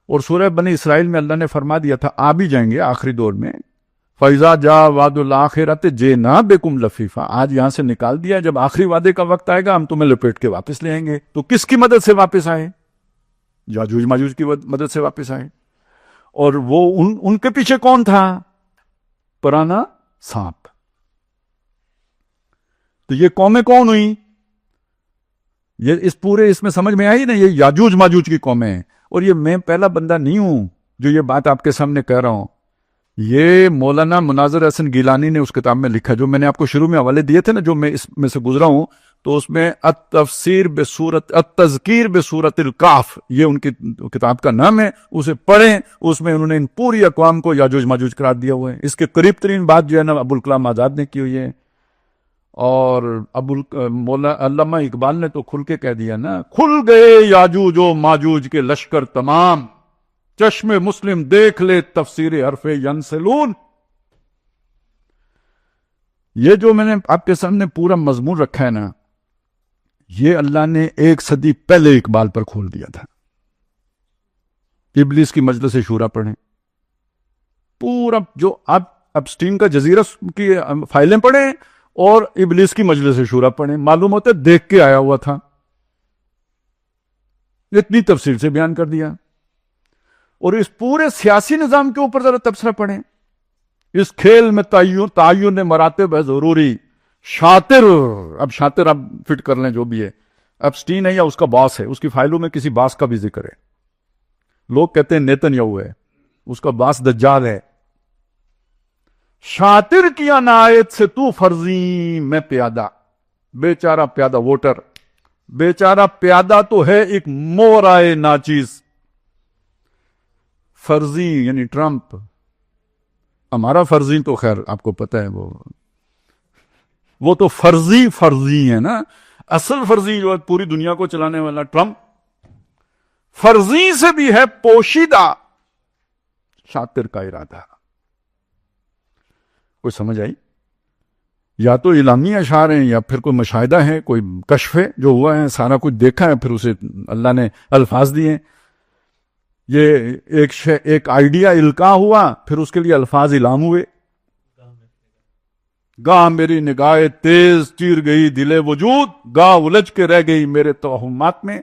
اور سورہ بنی اسرائیل میں اللہ نے فرما دیا تھا آ بھی جائیں گے آخری دور میں، فَإِذَا جَاءَ وَعْدُ الْآخِرَةِ جِئْنَا بِكُمْ لَفِيفًا، آج یہاں سے نکال دیا، جب آخری وعدے کا وقت آئے گا ہم تمہیں لپیٹ کے واپس لے آئیں گے۔ تو کس کی مدد سے واپس آئے؟ یاجوج ماجوج کی مدد سے واپس آئے۔ اور وہ ان کے پیچھے کون تھا؟ پرانا سانپ۔ تو یہ قومیں کون ہوئی؟ یہ اس میں سمجھ میں آئی نا، یہ یاجوج ماجوج کی قومیں ہیں۔ اور یہ میں پہلا بندہ نہیں ہوں جو یہ بات آپ کے سامنے کہہ رہا ہوں، یہ مولانا مناظر حسن گیلانی نے اس کتاب میں لکھا، جو میں نے آپ کو شروع میں حوالے دیے تھے نا، جو میں اس میں سے گزرا ہوں، تو اس میں التذکیر بصورت الکاف، یہ ان کی کتاب کا نام ہے، اسے پڑھیں، اس میں انہوں نے ان پوری اقوام کو یاجوج ماجوج قرار دیا ہوا ہے۔ اس کے قریب ترین بات جو ہے نا ابوالکلام آزاد نے کی ہوئی ہے، اور علامہ اقبال نے تو کھل کے کہہ دیا نا، کھل گئے یاجوج و ماجوج کے لشکر تمام، چشم مسلم دیکھ لے تفسیر حرف ینسلون۔ یہ جو میں نے آپ کے سامنے پورا مضمون رکھا ہے نا، یہ اللہ نے 1 صدی پہلے اقبال پر کھول دیا تھا۔ ابلیس کی مجلس شورا پڑھیں، پورا جو آپ اپسٹین کا جزیرہ کی فائلیں پڑھیں اور ابلیس کی مجلس شورا پڑھیں، معلوم ہوتا ہے دیکھ کے آیا ہوا تھا، اتنی تفصیل سے بیان کر دیا۔ اور اس پورے سیاسی نظام کے اوپر ذرا تبصرہ پڑھیں، اس کھیل میں تعین مراتب ہے ضروری، شاطر، اب شاطر آپ فٹ کر لیں جو بھی ہے، اپسٹین ہے یا اس کا باس ہے، اس کی فائلوں میں کسی باس کا بھی ذکر ہے، لوگ کہتے ہیں نیتن یاہو ہے، اس کا باس دجال ہے۔ شاطر کی عنایت سے تو فرضی میں پیادہ، بیچارہ پیادہ ووٹر، بیچارہ پیادہ تو ہے ایک مورائے ناچیز، فرضی یعنی ٹرمپ، ہمارا فرضی تو خیر آپ کو پتہ ہے، وہ تو فرضی ہے نا، اصل فرضی جو ہے پوری دنیا کو چلانے والا ٹرمپ، فرضی سے بھی ہے پوشیدہ شاطر کا ارادہ۔ کوئی سمجھ آئی؟ یا تو اعلامی اشعار ہیں یا پھر کوئی مشاہدہ ہے، کوئی کشف ہے جو ہوا ہے، سارا کچھ دیکھا ہے، پھر اسے اللہ نے الفاظ دیے۔ یہ ایک آئیڈیا القاء ہوا، پھر اس کے لیے الفاظ اعلام ہوئے۔ گاہ میری نگاہ تیز چیر گئی دل وجود، گاہ الجھ کے رہ گئی میرے توہمات میں۔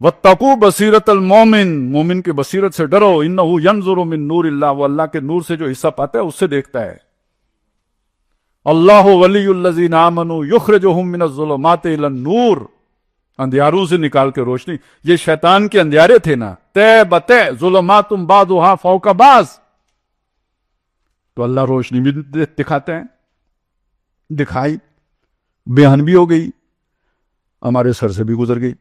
واتقوا بصیرت المومن، مومن کے بصیرت سے ڈرو، انہ ینظر من نور اللہ، وہ اللہ کے نور سے جو حصہ پاتا ہے اس سے دیکھتا ہے۔ اللہ ولی الذین آمنوا یخرجہم من الظلمات الی النور، اندھیاروں سے نکال کے روشنی۔ یہ شیطان کے اندھیارے تھے نا، تے بتے ظلمات بعضها فوق بعض، تو اللہ روشنی بھی دکھاتے ہیں، دکھائی، بیان بھی ہو گئی، ہمارے سر سے بھی گزر گئی۔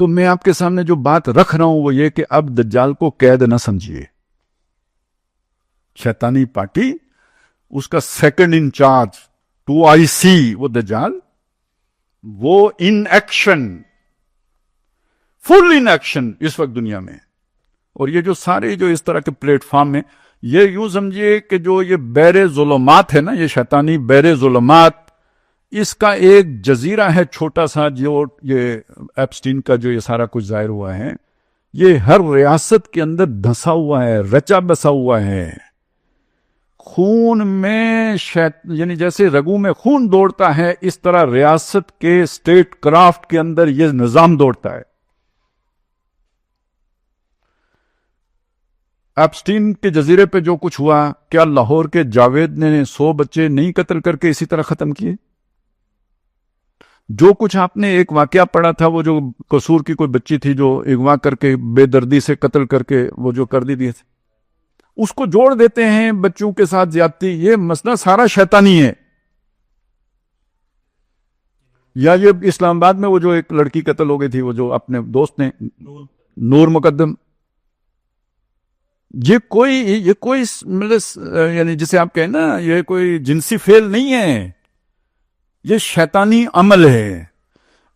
تو میں آپ کے سامنے جو بات رکھ رہا ہوں وہ یہ کہ اب دجال کو قید نہ سمجھیے، شیطانی پارٹی، اس کا سیکنڈ ان چارج 2IC وہ دجال، وہ in action, full in action اس وقت دنیا میں۔ اور یہ جو سارے جو اس طرح کے پلیٹ فارم ہیں، یہ یوں سمجھیے کہ جو یہ بیر ظلمات ہے نا، یہ شیطانی بیر ظلمات، اس کا ایک جزیرہ ہے چھوٹا سا، جو یہ ایپسٹین کا جو یہ سارا کچھ ظاہر ہوا ہے، یہ ہر ریاست کے اندر دھسا ہوا ہے، رچا بسا ہوا ہے۔ خون میں یعنی جیسے رگوں میں خون دوڑتا ہے، اس طرح ریاست کے اسٹیٹ کرافٹ کے اندر یہ نظام دوڑتا ہے۔ ایپسٹین کے جزیرے پہ جو کچھ ہوا، کیا لاہور کے جاوید نے 100 بچے نہیں قتل کر کے اسی طرح ختم کیے؟ جو کچھ آپ نے ایک واقعہ پڑھا تھا، وہ جو قصور کی کوئی بچی تھی جو اغوا کر کے بے دردی سے قتل کر کے وہ جو کر دی تھے، اس کو جوڑ دیتے ہیں بچوں کے ساتھ زیادتی۔ یہ مسئلہ سارا شیطانی ہے۔ یا یہ اسلام آباد میں وہ جو ایک لڑکی قتل ہو گئی تھی، وہ جو اپنے دوست نے، نور مقدم، یہ کوئی یعنی جسے آپ کہیں نا، یہ کوئی جنسی فعل نہیں ہے، یہ شیطانی عمل ہے۔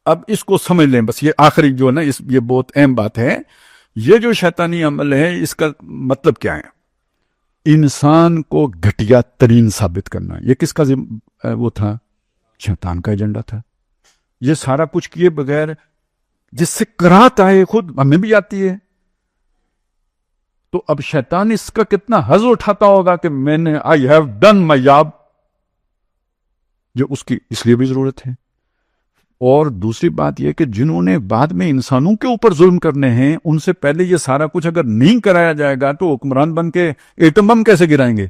اب اس کو سمجھ لیں، بس یہ آخری جو ہے نا، یہ بہت اہم بات ہے. یہ جو شیطانی عمل ہے اس کا مطلب کیا ہے؟ انسان کو گھٹیا ترین ثابت کرنا. یہ کس کا وہ تھا؟ شیطان کا ایجنڈا تھا. یہ سارا کچھ کیے بغیر، جس سے کراہت آئے، خود ہمیں بھی آتی ہے. تو اب شیطان اس کا کتنا حظ اٹھاتا ہوگا کہ میں نے I have done my job, جو اس کی اس لیے بھی ضرورت ہے. اور دوسری بات یہ کہ جنہوں نے بعد میں انسانوں کے اوپر ظلم کرنے ہیں، ان سے پہلے یہ سارا کچھ اگر نہیں کرایا جائے گا تو حکمران بن کے ایٹم بم کیسے گرائیں گے؟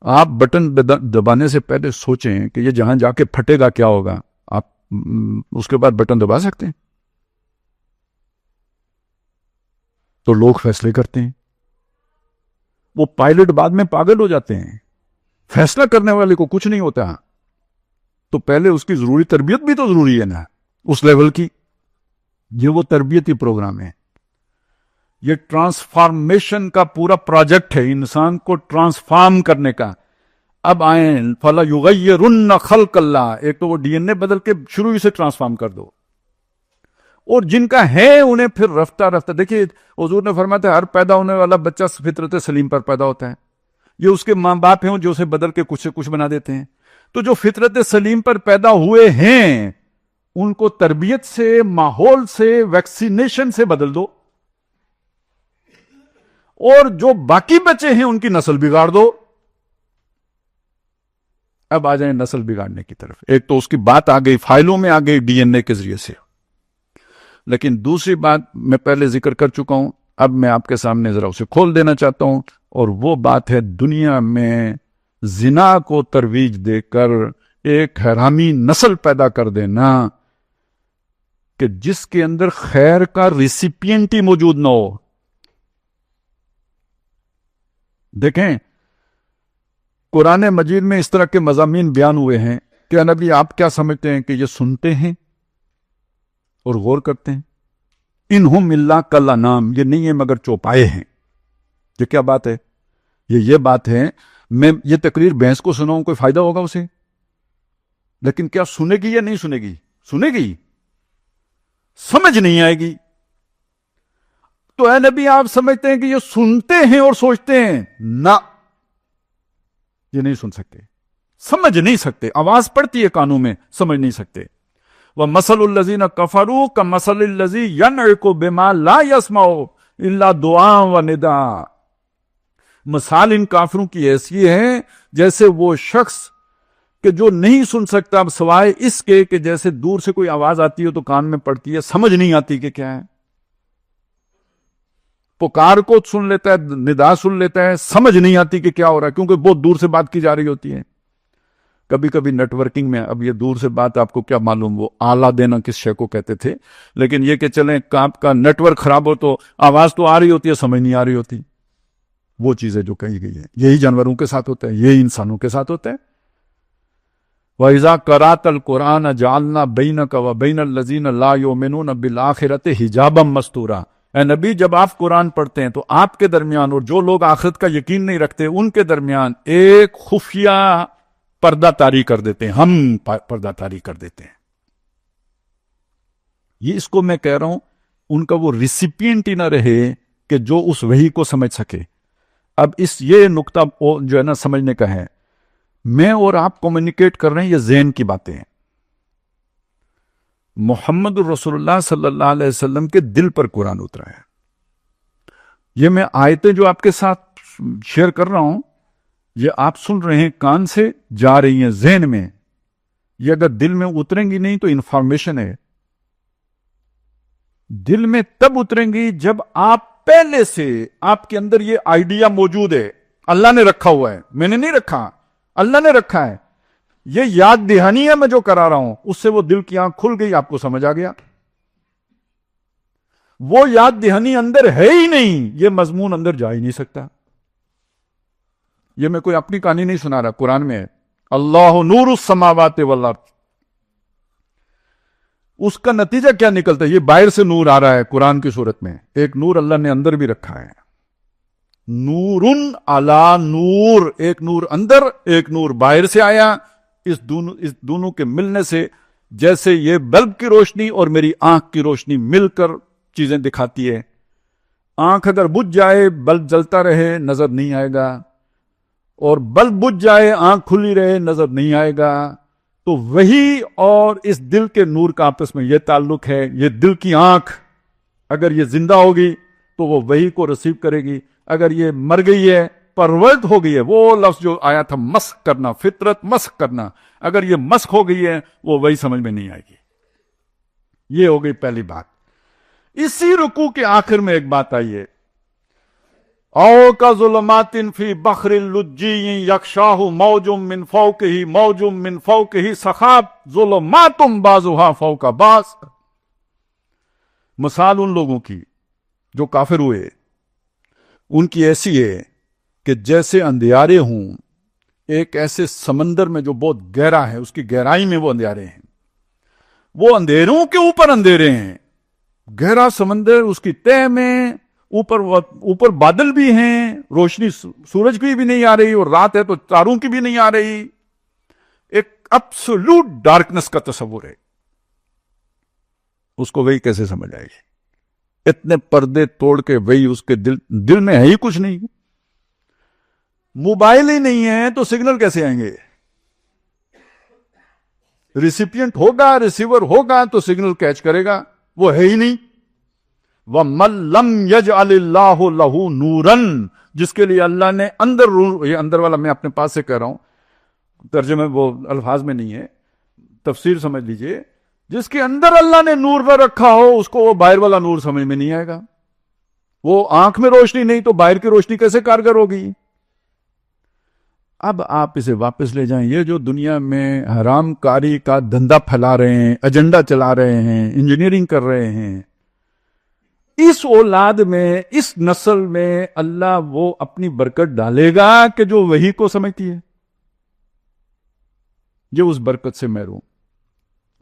آپ بٹن دبانے سے پہلے سوچیں کہ یہ جہاں جا کے پھٹے گا کیا ہوگا. آپ اس کے بعد بٹن دبا سکتے ہیں؟ تو لوگ فیصلے کرتے ہیں. وہ پائلٹ بعد میں پاگل ہو جاتے ہیں. فیصلہ کرنے والے کو کچھ نہیں ہوتا، تو پہلے اس کی ضروری تربیت بھی تو ضروری ہے نا، اس لیول کی. یہ وہ تربیتی پروگرام ہے. یہ ٹرانسفارمیشن کا پورا پروجیکٹ ہے، انسان کو ٹرانسفارم کرنے کا. اب آئیں فَلَا يُغَيِّرُنَّ خَلْقَ اللَّهِ، ایک تو وہ ڈی این اے بدل کے شروع ہی سے ٹرانسفارم کر دو، اور جن کا ہے انہیں پھر رفتہ رفتہ. دیکھیے حضور نے فرمایا تھا ہر پیدا ہونے والا بچہ فطرت سلیم پر پیدا ہوتا ہے. یہ اس کے ماں باپ ہیں جو اسے بدل کے کچھ سے کچھ بنا دیتے ہیں. تو جو فطرت سلیم پر پیدا ہوئے ہیں ان کو تربیت سے، ماحول سے، ویکسینیشن سے بدل دو، اور جو باقی بچے ہیں ان کی نسل بگاڑ دو. اب آ جائیں نسل بگاڑنے کی طرف. ایک تو اس کی بات آ گئی، فائلوں میں آ گئی ڈی این اے کے ذریعے سے، لیکن دوسری بات میں پہلے ذکر کر چکا ہوں، اب میں آپ کے سامنے ذرا اسے کھول دینا چاہتا ہوں. اور وہ بات ہے دنیا میں زنا کو ترویج دے کر ایک حرامی نسل پیدا کر دینا کہ جس کے اندر خیر کا ریسیپینٹ ہی موجود نہ ہو. دیکھیں قرآن مجید میں اس طرح کے مضامین بیان ہوئے ہیں کہ نبی آپ کیا سمجھتے ہیں کہ یہ سنتے ہیں اور غور کرتے ہیں؟ انہم الا کالانعام، یہ نہیں ہے مگر چوپائے ہیں. یہ کیا بات ہے؟ یہ بات ہے میں یہ تقریر بھینس کو سناؤں کوئی فائدہ ہوگا اسے؟ لیکن کیا سنے گی یا نہیں سنے گی؟ سنے گی، سمجھ نہیں آئے گی. تو اے نبی آپ سمجھتے ہیں کہ یہ سنتے ہیں اور سوچتے ہیں؟ نہ، یہ نہیں سن سکتے، سمجھ نہیں سکتے. آواز پڑتی ہے کانوں میں، سمجھ نہیں سکتے. وَمَثَلُ الَّذِينَ كَفَرُوا كَمَثَلِ الَّذِي يَنْعِقُ بِمَا لَا يَسْمَعُ إِلَّا دُعَاءً وَنِدَاءً. مثال ان کافروں کی ایسی ہے جیسے وہ شخص کہ جو نہیں سن سکتا سوائے اس کے کہ جیسے دور سے کوئی آواز آتی ہے تو کان میں پڑتی ہے، سمجھ نہیں آتی کہ کیا ہے. پکار کو سن لیتا ہے، ندا سن لیتا ہے، سمجھ نہیں آتی کہ کیا ہو رہا ہے، کیونکہ بہت دور سے بات کی جا رہی ہوتی ہے. کبھی کبھی نیٹ ورکنگ میں، اب یہ دور سے بات آپ کو کیا معلوم وہ آلہ دینا کس شے کو کہتے تھے، لیکن یہ کہ چلیں آپ کا نیٹ ورک خراب ہو تو آواز تو آ رہی ہوتی ہے، سمجھ نہیں آ رہی ہوتی. وہ چیزیں جو کہی گئی ہیں یہی جانوروں کے ساتھ ہوتا ہے، یہی انسانوں کے ساتھ ہوتا ہے. وَإِذَا قَرَأْتَ الْقُرْآنَ جَعَلْنَا بَيْنَكَ وَبَيْنَ الَّذِينَ لَا يُؤْمِنُونَ بِالْآخِرَةِ حِجَابًا مَسْتُورًا. اے نبی جب آپ قرآن پڑھتے ہیں تو آپ کے درمیان اور جو لوگ آخرت کا یقین نہیں رکھتے ان کے درمیان ایک خفیہ پردہ طاری کر دیتے ہیں، ہم پردہ طاری کر دیتے ہیں. یہ اس کو میں کہہ رہا ہوں ان کا وہ ریسیپینٹ ہی نہ رہے کہ جو اس وحی کو سمجھ سکے. اب یہ نقطہ جو ہے نا سمجھنے کا ہے. میں اور آپ کمیونیکیٹ کر رہے ہیں، یہ ذہن کی باتیں ہیں. محمد الرسول اللہ صلی اللہ علیہ وسلم کے دل پر قرآن اترا ہے. یہ میں آیتیں جو آپ کے ساتھ شیئر کر رہا ہوں یہ آپ سن رہے ہیں، کان سے جا رہی ہیں ذہن میں. یہ اگر دل میں اتریں گی نہیں تو انفارمیشن ہے. دل میں تب اتریں گی جب آپ پہلے سے آپ کے اندر یہ آئیڈیا موجود ہے. اللہ نے رکھا ہوا ہے، میں نے نہیں رکھا، اللہ نے رکھا ہے. یہ یاد دہانی ہے میں جو کرا رہا ہوں، اس سے وہ دل کی آنکھ کھل گئی، آپ کو سمجھ آ گیا. وہ یاد دہانی اندر ہے ہی نہیں، یہ مضمون اندر جا ہی نہیں سکتا. یہ میں کوئی اپنی کہانی نہیں سنا رہا، قرآن میں ہے اللہ نور السماوات والارض. اس کا نتیجہ کیا نکلتا ہے؟ یہ باہر سے نور آ رہا ہے قرآن کی صورت میں، ایک نور اللہ نے اندر بھی رکھا ہے. نورن علی نور، ایک نور اندر ایک نور باہر سے آیا. اس دونوں کے ملنے سے جیسے یہ بلب کی روشنی اور میری آنکھ کی روشنی مل کر چیزیں دکھاتی ہے. آنکھ اگر بجھ جائے بلب جلتا رہے نظر نہیں آئے گا, اور بلب بجھ جائے آنکھ کھلی رہے نظر نہیں آئے گا. تو وہی اور اس دل کے نور کا آپس میں یہ تعلق ہے. یہ دل کی آنکھ اگر یہ زندہ ہوگی تو وہ وہی کو ریسیو کرے گی. اگر یہ مر گئی ہے, پرورت ہو گئی ہے, وہ لفظ جو آیا تھا مسخ کرنا, فطرت مسخ کرنا, اگر یہ مسخ ہو گئی ہے وہ وہی سمجھ میں نہیں آئے گی. یہ ہو گئی پہلی بات. اسی رکوع کے آخر میں ایک بات آئی ہے, او کا ظلمات فی بحر اللجی یغشاہ موج من فوقہ موج من فوقہ سحاب ظلمات بعضها فوق بعض. مثال ان لوگوں کی جو کافر ہوئے, ان کی ایسی ہے کہ جیسے اندھیارے ہوں ایک ایسے سمندر میں جو بہت گہرا ہے, اس کی گہرائی میں وہ اندھیارے ہیں. وہ اندھیروں کے اوپر اندھیرے ہیں, گہرا سمندر, اس کی تہ میں اوپر بادل بھی ہیں, روشنی سورج کی بھی نہیں آ رہی, اور رات ہے تو تاروں کی بھی نہیں آ رہی. ایک ایبسولوٹ ڈارکنس کا تصور ہے. اس کو وہی کیسے سمجھ آئے گی؟ اتنے پردے توڑ کے وہی اس کے دل میں ہے ہی کچھ نہیں. موبائل ہی نہیں ہے تو سگنل کیسے آئیں گے؟ ریسیپینٹ ہوگا, ریسیور ہوگا تو سگنل کیچ کرے گا, وہ ہے ہی نہیں. وَمَن لَّمْ يَجْعَلِ اللَّهُ لَهُ نُورًا, جس کے لیے اللہ نے اندر, یہ اندر والا میں اپنے پاس سے کہہ رہا ہوں, ترجمے وہ الفاظ میں نہیں ہے, تفسیر سمجھ لیجئے. جس کے اندر اللہ نے نور پر رکھا ہو اس کو وہ باہر والا نور سمجھ میں نہیں آئے گا. وہ آنکھ میں روشنی نہیں تو باہر کی روشنی کیسے کارگر ہوگی؟ اب آپ اسے واپس لے جائیں. یہ جو دنیا میں حرام کاری کا دھندا پھیلا رہے ہیں, ایجنڈا چلا رہے ہیں, انجینئرنگ کر رہے ہیں, اس اولاد میں, اس نسل میں اللہ وہ اپنی برکت ڈالے گا کہ جو وہی کو سمجھتی ہے. یہ اس برکت سے محروم.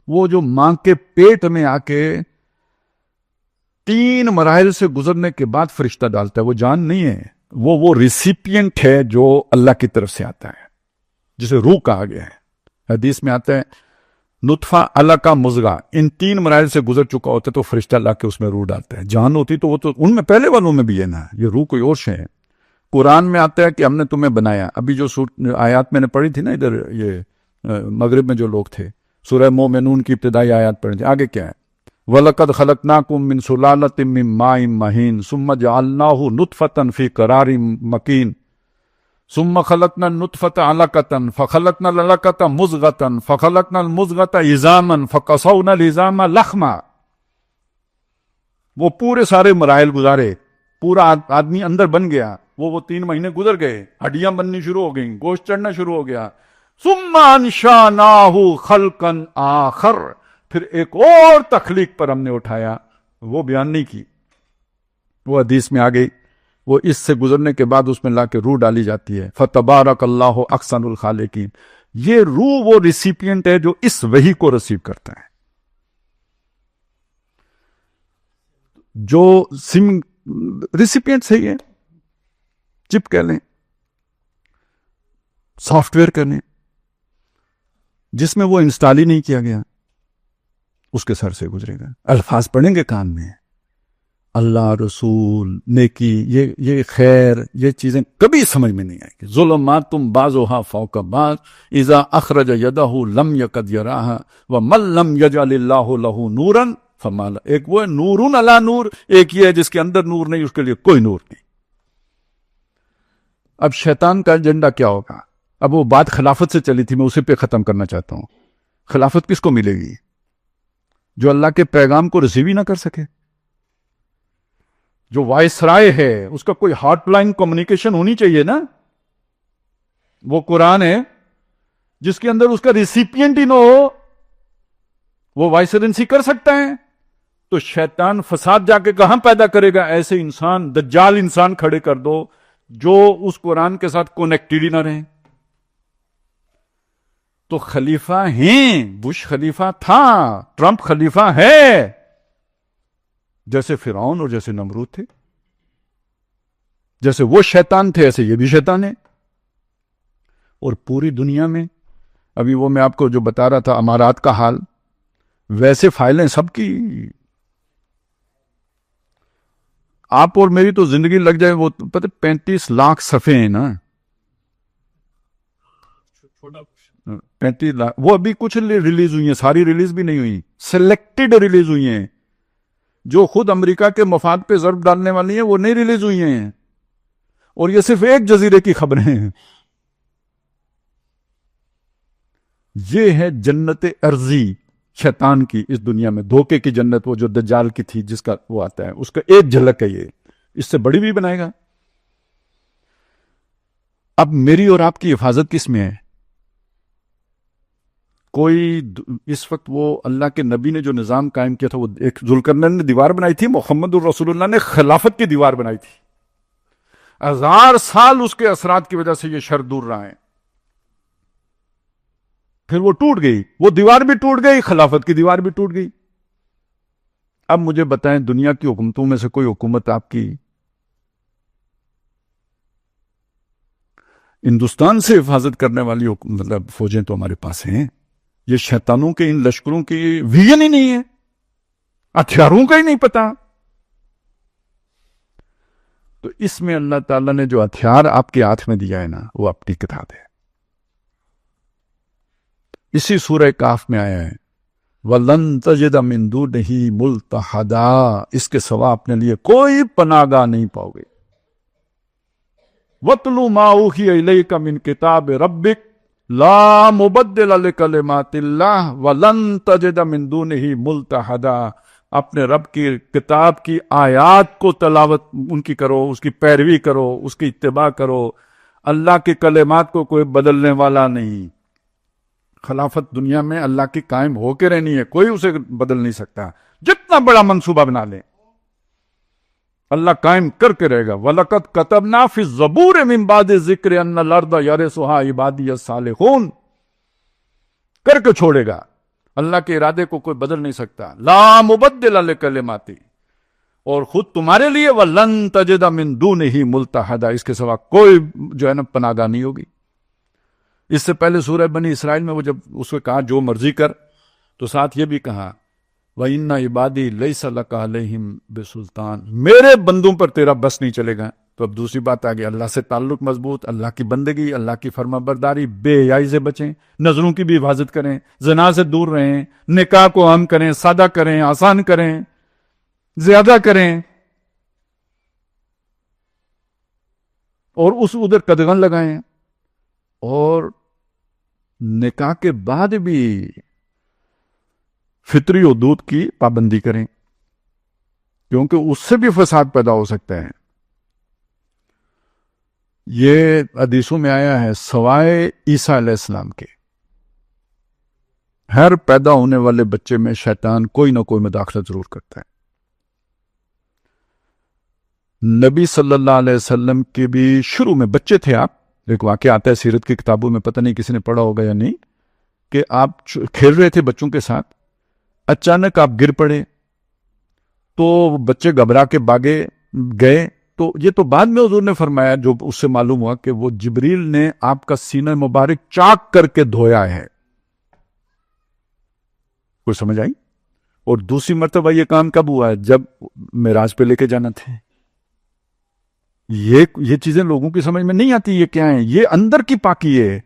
وہ جو ماں کے پیٹ میں آ کے 3 مراحل سے گزرنے کے بعد فرشتہ ڈالتا ہے, وہ جان نہیں ہے, وہ ریسیپینٹ ہے جو اللہ کی طرف سے آتا ہے, جسے روح کہا گیا ہے. حدیث میں آتا ہے نطفہ علقہ مضغہ, ان 3 مراحل سے گزر چکا ہوتا ہے تو فرشتہ لا کے اس میں روح ڈالتا ہے. جان ہوتی تو وہ تو ان میں پہلے والوں میں بھی ہے نا, یہ روح کوئی اور شے ہے. قرآن میں آتا ہے کہ ہم نے تمہیں بنایا. ابھی جو آیات میں نے پڑھی تھی نا ادھر, یہ مغرب میں جو لوگ تھے, سورہ مومنون کی ابتدائی آیات پڑھی تھی. آگے کیا ہے؟ وَلَقَدْ خَلَقْنَاكُم مِّن سُلَالَةٍ مِّن مَّاءٍ مَّهِينٍ ثُمَّ جَعَلْنَاهُ نُطْفَةً فِي قَرَارٍ مَّكِينٍ ثُمَّ خَلَقْنَا النُّطْفَةَ عَلَقَةً فَخَلَقْنَا الْعَلَقَةَ مُضْغَةً فَخَلَقْنَا الْمُضْغَةَ عِظَامًا فَكَسَوْنَا الْعِظَامَ لَحْمًا. وہ پورے سارے مراحل گزارے, پورا آدمی اندر بن گیا. وہ 3 مہینے گزر گئے, ہڈیاں بننی شروع ہو گئیں, گوشت چڑھنا شروع ہو گیا. ثُمَّ أَنشَأْنَاهُ خَلْقًا آخر, پھر ایک اور تخلیق پر ہم نے اٹھایا. وہ بیان نہیں کی, وہ حدیث میں آ گئی. وہ اس سے گزرنے کے بعد اس میں لا کے روح ڈالی جاتی ہے. فَتَبَارَكَ اللَّهُ أَحْسَنُ الْخَالِقِينَ. یہ روح وہ ریسیپینٹ ہے جو اس وحی کو ریسیو کرتا ہے. جو ریسیپینٹ صحیح ہے, چپ کہہ لیں, سافٹ ویئر کہہ لیں, جس میں وہ انسٹال ہی نہیں کیا گیا, اس کے سر سے گزرے گا. الفاظ پڑھیں گے کان میں, اللہ, رسول, نیکی, یہ خیر, یہ چیزیں کبھی سمجھ میں نہیں آئے گی. ظلمات بعضها فوق بعض اذا اخرج يده لم يكد يراها ومن لم يجعل الله له نورا فما له. ایک وہ نورن علی نور, ایک یہ ہے جس کے اندر نور نہیں, اس کے لیے کوئی نور نہیں. اب شیطان کا ایجنڈا کیا ہوگا؟ اب وہ بات خلافت سے چلی تھی, میں اسے پہ ختم کرنا چاہتا ہوں. خلافت کس کو ملے گی؟ جو اللہ کے پیغام کو ریسیو ہی نہ کر سکے. جو وائس رائے ہے اس کا کوئی ہاٹ لائن کمیونیکیشن ہونی چاہیے نا. وہ قرآن ہے جس کے اندر اس کا ریسیپینٹ ہی نہ ہو, وہ وائسرنسی کر سکتا ہے؟ تو شیطان فساد جا کے کہاں پیدا کرے گا؟ ایسے انسان, دجال انسان کھڑے کر دو جو اس قرآن کے ساتھ کنیکٹڈ ہی نہ رہیں. تو خلیفہ ہیں, بش خلیفہ تھا, ٹرمپ خلیفہ ہے, جیسے فرعون اور جیسے نمرود تھے. جیسے وہ شیطان تھے ایسے یہ بھی شیطان ہے. اور پوری دنیا میں ابھی وہ میں آپ کو جو بتا رہا تھا امارات کا حال، ویسے فائلیں سب کی، آپ اور میری تو زندگی لگ جائے، وہ پتہ 35 لاکھ صفحے ہیں نا، 35 لاکھ، وہ ابھی کچھ ریلیز ہوئی ہیں، ساری ریلیز بھی نہیں ہوئی، سلیکٹڈ ریلیز ہوئی ہیں، جو خود امریکہ کے مفاد پہ ضرب ڈالنے والی ہیں وہ نہیں ریلیز ہوئی ہیں، اور یہ صرف ایک جزیرے کی خبریں ہیں۔ یہ ہے جنت ارضی شیطان کی اس دنیا میں، دھوکے کی جنت، وہ جو دجال کی تھی جس کا وہ آتا ہے، اس کا ایک جھلک ہے، یہ اس سے بڑی بھی بنائے گا۔ اب میری اور آپ کی حفاظت کس میں ہے؟ کوئی اس وقت وہ اللہ کے نبی نے جو نظام قائم کیا تھا، وہ ایک ذوالقرنین نے دیوار بنائی تھی، محمد الرسول اللہ نے خلافت کی دیوار بنائی تھی، 1000 سال اس کے اثرات کی وجہ سے یہ شر دور رہا ہے، پھر وہ ٹوٹ گئی، وہ دیوار بھی ٹوٹ گئی، خلافت کی دیوار بھی ٹوٹ گئی۔ اب مجھے بتائیں دنیا کی حکومتوں میں سے کوئی حکومت آپ کی ہندوستان سے حفاظت کرنے والی مطلب فوجیں تو ہمارے پاس ہیں، یہ شیطانوں کے ان لشکروں کی ویژن ہی نہیں ہے، ہتھیاروں کا ہی نہیں پتا۔ تو اس میں اللہ تعالیٰ نے جو ہتھیار آپ کے ہاتھ میں دیا ہے نا، وہ اپنی کتاب ہے، اسی سورہ کاف میں آیا ہے وَلَن تَجِدَ مِن دُونِهِ مُلْتَحَدًا، اس کے سوا اپنے لیے کوئی پناہ گاہ نہیں پاؤ گے۔ وَاتْلُ مَا أُوحِيَ إِلَيْكَ مِن كِتَابِ رَبِّكَ لَا مُبَدِّلَ لِكَلِمَاتِ اللَّهِ وَلَن تَجِدَ مِن دُونِهِ مُلْتَحَدًا، اپنے رب کی کتاب کی آیات کو تلاوت ان کی کرو، اس کی پیروی کرو، اس کی اتباع کرو، اللہ کے کلمات کو کوئی بدلنے والا نہیں۔ خلافت دنیا میں اللہ کی قائم ہو کے رہنی ہے، کوئی اسے بدل نہیں سکتا، جتنا بڑا منصوبہ بنا لے اللہ قائم کر کے رہے گا۔ وَلَقَدْ كَتَبْنَا فِي الزَّبُورِ مِن بَعْدِ الذِّكْرِ أَنَّ الْأَرْضَ يَرِثُهَا عِبَادِيَ الصَّالِحُونَ، کر کے چھوڑے گا، اللہ کے ارادے کو کوئی بدل نہیں سکتا۔ لَا مُبَدِّلَ لِكَلِمَاتِ، اور خود تمہارے لیے وَلَن تَجِدَ مِن دُونِهِ مُلْتَحَدًا، اس کے سوا کوئی جو ہے نا پناہ گاہ نہیں ہوگی۔ اس سے پہلے سورہ بنی اسرائیل میں وہ جب اس کو کہا جو مرضی کر، تو ساتھ یہ بھی کہا وَإِنَّ عِبَادِي لَيْسَ لَكَ عَلَيْهِمْ بِسُلْطَانٍ، میرے بندوں پر تیرا بس نہیں چلے گا۔ تو اب دوسری بات آ گئی، اللہ سے تعلق مضبوط، اللہ کی بندگی، اللہ کی فرما برداری، بے حیائی سے بچیں، نظروں کی بھی حفاظت کریں، زنا سے دور رہیں، نکاح کو عام کریں، سادہ کریں، آسان کریں، زیادہ کریں، اور ادھر قدغن لگائیں، اور نکاح کے بعد بھی فطری حدود کی پابندی کریں، کیونکہ اس سے بھی فساد پیدا ہو سکتا ہے۔ یہ حدیثوں میں آیا ہے سوائے عیسیٰ علیہ السلام کے ہر پیدا ہونے والے بچے میں شیطان کوئی نہ کوئی مداخلت ضرور کرتا ہے۔ نبی صلی اللہ علیہ وسلم کے بھی شروع میں بچے تھے، آپ ایک واقعہ آتا ہے سیرت کی کتابوں میں، پتہ نہیں کسی نے پڑھا ہوگا یا نہیں، کہ آپ کھیل رہے تھے بچوں کے ساتھ، اچانک آپ گر پڑے، تو بچے گھبرا کے بھاگے گئے، تو یہ تو بعد میں حضور نے فرمایا، جو اس سے معلوم ہوا کہ وہ جبریل نے آپ کا سینہ مبارک چاک کر کے دھویا ہے۔ کوئی سمجھ آئی؟ اور دوسری مرتبہ یہ کام کب ہوا ہے؟ جب معراج پہ لے کے جانا تھے۔ یہ چیزیں لوگوں کی سمجھ میں نہیں آتی، یہ کیا ہیں؟ یہ اندر کی پاکی ہے۔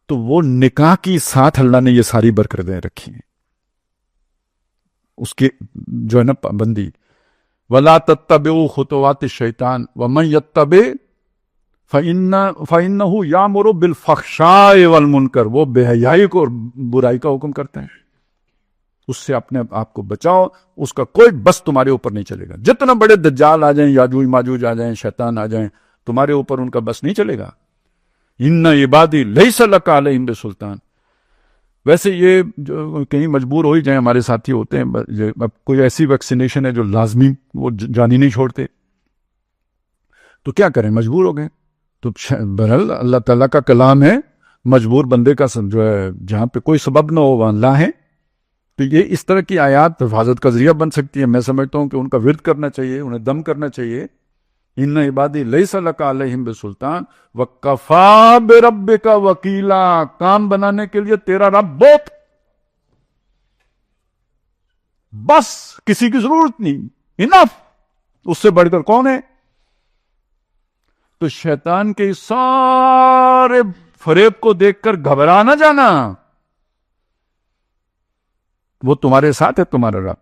تو وہ نکاح کی ساتھ اللہ نے یہ ساری برکتیں رکھی ہیں، اس کی جو ہے نا پابندی۔ وَلَا تَتَّبِعُوا خُطُوَاتِ الشَّيْطَانِ وَمَن يَتَّبِعْ فَإِنَّهُ يَأْمُرُ بِالْفَحْشَاءِ وَالْمُنکَرِ، وہ بے حیائی کو اور برائی کا حکم کرتا ہے۔ اس سے اپنے آپ کو بچاؤ، اس کا کوئی بس تمہارے اوپر نہیں چلے گا، جتنا بڑے دجال آ جائیں، یاجوج ماجوج آ جائیں، شیطان آ جائیں، تمہارے اوپر ان کا بس نہیں چلے گا۔ اِنَّ عِبَادِي لَيْسَ لَكَ عَلَيْهِمْ بِسُلْطَانٍ۔ ویسے یہ جو کہیں مجبور ہو ہی جائیں، ہمارے ساتھی ہوتے ہیں، اب کوئی ایسی ویکسینیشن ہے جو لازمی وہ جانی نہیں چھوڑتے، تو کیا کریں، مجبور ہو گئے۔ تو بہرحال اللہ تعالیٰ کا کلام ہے، مجبور بندے کا جو ہے جہاں پہ کوئی سبب نہ ہو وہاں لا ہے۔ تو یہ اس طرح کی آیات حفاظت کا ذریعہ بن سکتی ہے۔ میں سمجھتا ہوں کہ ان کا ورد کرنا چاہیے، انہیں دم کرنا چاہیے، ان عبادی لیس لک علیہم بسلطان وکفا بربک وکیلا، کام بنانے کے لیے تیرا رب بہت، بس کسی کی ضرورت نہیں، انف، اس سے بڑھ کر کون ہے؟ تو شیطان کے سارے فریب کو دیکھ کر گھبرا نہ جانا، وہ تمہارے ساتھ ہے، تمہارا رب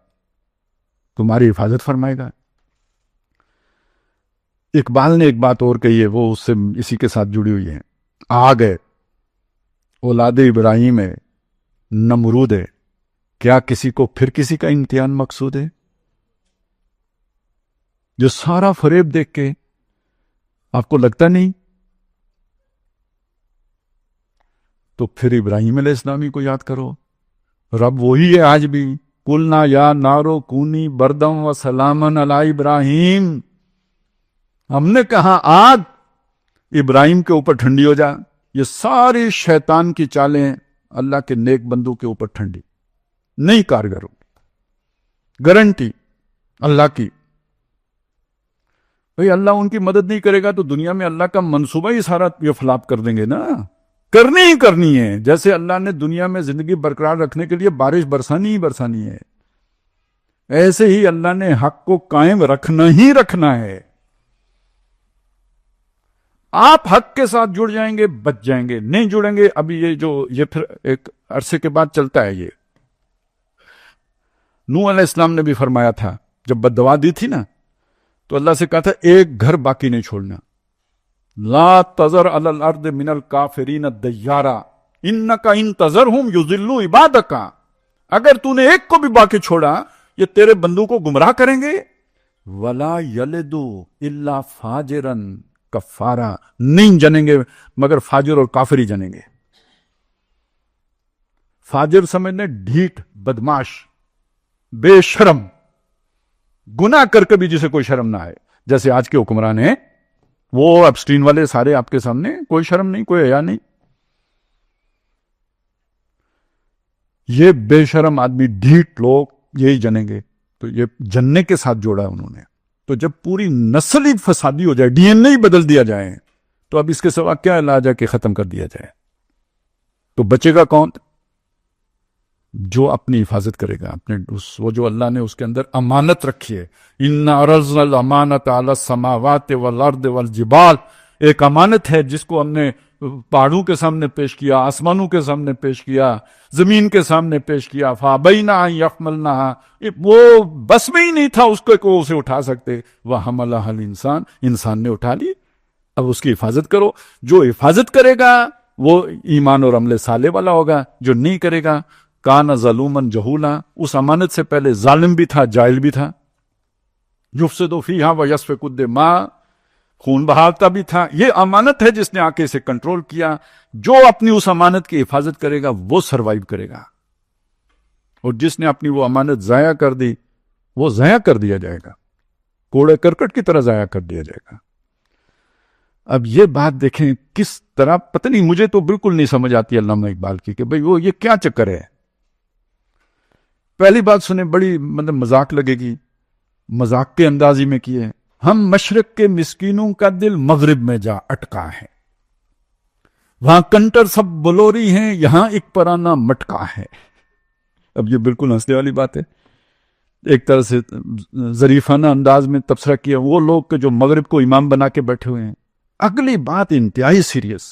تمہاری حفاظت فرمائے گا۔ اقبال نے ایک بات اور کہی ہے، وہ اس سے اسی کے ساتھ جڑی ہوئی ہے، آگ ہے، اولاد ابراہیم ہے، نمرود ہے، کیا کسی کو پھر کسی کا امتحان مقصود ہے؟ جو سارا فریب دیکھ کے آپ کو لگتا نہیں، تو پھر ابراہیم علیہ السلامی کو یاد کرو، رب وہی ہے آج بھی، قلنا یا نارو کونی بردم و سلامن علی ابراہیم، ہم نے کہا آگ ابراہیم کے اوپر ٹھنڈی ہو جا۔ یہ ساری شیطان کی چالیں اللہ کے نیک بندوں کے اوپر ٹھنڈی نہیں کارگر ہوگی، گارنٹی اللہ کی۔ بھئی اللہ ان کی مدد نہیں کرے گا تو دنیا میں اللہ کا منصوبہ ہی سارا یہ فلاپ کر دیں گے نا، کرنی ہی کرنی ہے۔ جیسے اللہ نے دنیا میں زندگی برقرار رکھنے کے لیے بارش برسانی ہی برسانی ہے، ایسے ہی اللہ نے حق کو قائم رکھنا ہی رکھنا ہے۔ آپ حق کے ساتھ جڑ جائیں گے بچ جائیں گے، نہیں جڑیں گے، ابھی یہ پھر ایک عرصے کے بعد چلتا ہے۔ یہ نوح علیہ السلام نے بھی فرمایا تھا، جب بد دعا دی تھی نا تو اللہ سے کہا تھا ایک گھر باقی نہیں چھوڑنا، لا تذر علی الارض من الکافرین دیارا انک ان تذرہم یضلوا عبادک، اگر تو نے ایک کو بھی باقی چھوڑا یہ تیرے بندوں کو گمراہ کریں گے، ولا یلدوا الا فاجرا کفارا، نہیں جنیں گے مگر فاجر اور کافر ہی جنیں گے۔ فاجر سمجھنے ڈھیٹ، بدماش، بے شرم، گناہ کر کے بھی جسے کوئی شرم نہ آئے، جیسے آج کے حکمران ہیں، وہ ابسٹین والے سارے آپ کے سامنے، کوئی شرم نہیں، کوئی حیا نہیں۔ یہ بے شرم آدمی، ڈھیٹ لوگ یہی جنیں گے، تو یہ جننے کے ساتھ جوڑا انہوں نے۔ تو جب پوری نسل ہی فسادی ہو جائے، ڈی این اے ہی بدل دیا جائے، تو اب اس کے سوا کیا علاج ہے کہ ختم کر دیا جائے؟ تو بچے گا کون؟ جو اپنی حفاظت کرے گا، اپنے وہ جو اللہ نے اس کے اندر امانت رکھی ہے، اِنَّا عَرَضْنَا الْأَمَانَةَ عَلَى السَّمَاوَاتِ وَالْأَرْضِ وَالْجِبَالِ، ایک امانت ہے جس کو ہم نے پہاڑوں کے سامنے پیش کیا، آسمانوں کے سامنے پیش کیا، زمین کے سامنے پیش کیا، فَأَبَيْنَا أَن يَحْمِلْنَهَا، وہ بس میں ہی نہیں تھا اس کو اسے اٹھا سکتے، وَحَمَلَهَا الْإِنسَانُ، انسان نے اٹھا لی۔ اب اس کی حفاظت کرو، جو حفاظت کرے گا وہ ایمان اور عمل صالح والا ہوگا، جو نہیں کرے گا کان ظلومن جہولا، اس امانت سے پہلے ظالم بھی تھا، جاہل بھی تھا، یفسد فیہا ویسفک الدماء، خون بہاتا بھی تھا۔ یہ امانت ہے جس نے آ کے اسے کنٹرول کیا، جو اپنی اس امانت کی حفاظت کرے گا وہ سروائیو کرے گا، اور جس نے اپنی وہ امانت ضائع کر دی وہ ضائع کر دیا جائے گا، کوڑے کرکٹ کی طرح ضائع کر دیا جائے گا۔ اب یہ بات دیکھیں کس طرح، پتہ نہیں، مجھے تو بالکل نہیں سمجھ آتی علامہ اقبال کی کہ بھئی وہ یہ کیا چکر ہے۔ پہلی بات سنیں، بڑی مطلب مذاق لگے گی، مذاق کے اندازی میں کیے، ہم مشرق کے مسکینوں کا دل مغرب میں جا اٹکا ہے، وہاں کنٹر سب بلوری ہیں، یہاں ایک پرانا مٹکا ہے۔ اب یہ بالکل ہنسنے والی بات ہے، ایک طرح سے ظریفانہ انداز میں تبصرہ کیا وہ لوگ کہ جو مغرب کو امام بنا کے بیٹھے ہوئے ہیں۔ اگلی بات انتہائی سیریس،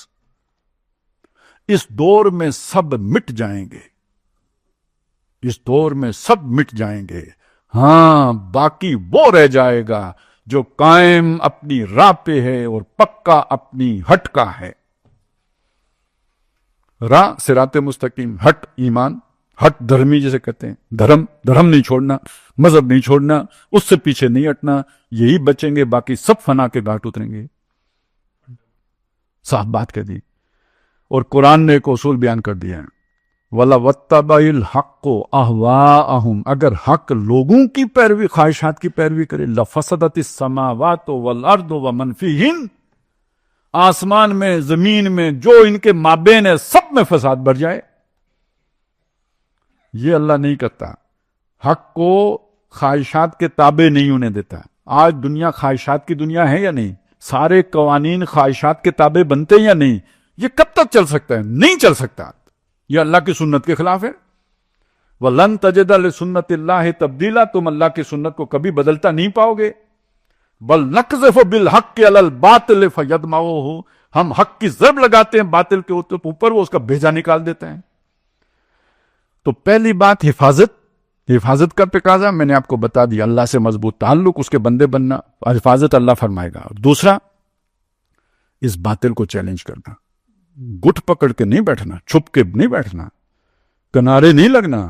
اس دور میں سب مٹ جائیں گے، اس دور میں سب مٹ جائیں گے، ہاں باقی وہ رہ جائے گا جو قائم اپنی راہ پہ ہے اور پکا اپنی ہٹ کا ہے۔ راہ صراط مستقیم، ہٹ ایمان، ہٹ دھرمی جسے کہتے ہیں، دھرم نہیں چھوڑنا، مذہب نہیں چھوڑنا، اس سے پیچھے نہیں ہٹنا، یہی بچیں گے، باقی سب فنا کے گھاٹ اتریں گے۔ صاف بات کہہ دی، اور قرآن نے ایک اصول بیان کر دیا ہے، وَلَوْ اتَّبَعَ الْحَقُّ أَهْوَاءَهُمْ، اگر حق لوگوں کی پیروی، خواہشات کی پیروی کرے، لَفَسَدَتِ السَّمَاوَاتُ وَالْأَرْضُ وَمَنْ فِيهِنَّ، آسمان میں، زمین میں، جو ان کے مابین ہے، سب میں فساد بڑھ جائے۔ یہ اللہ نہیں کرتا، حق کو خواہشات کے تابع نہیں ہونے دیتا، آج دنیا خواہشات کی دنیا ہے یا نہیں؟ سارے قوانین خواہشات کے تابع بنتے ہیں یا نہیں؟ یہ کب تک چل سکتا ہے؟ نہیں چل سکتا. یہ اللہ کی سنت کے خلاف ہے. وَلَن تَجِدَ لِسُنَّتِ اللَّهِ تَبْدِيلًا، تم اللہ کی سنت کو کبھی بدلتا نہیں پاؤ گے. بل نقذف بالحق علی الباطل فیدمغہ، ہم حق کی ضرب لگاتے ہیں باطل کے اوپر، وہ اس کا بھیجا نکال دیتے ہیں. تو پہلی بات حفاظت کا تقاضا میں نے آپ کو بتا دیا، اللہ سے مضبوط تعلق، اس کے بندے بننا، حفاظت اللہ فرمائے گا. دوسرا، اس باطل کو چیلنج کرنا، گٹ پکڑ کے نہیں بیٹھنا، چھپ کے نہیں بیٹھنا، کنارے نہیں لگنا،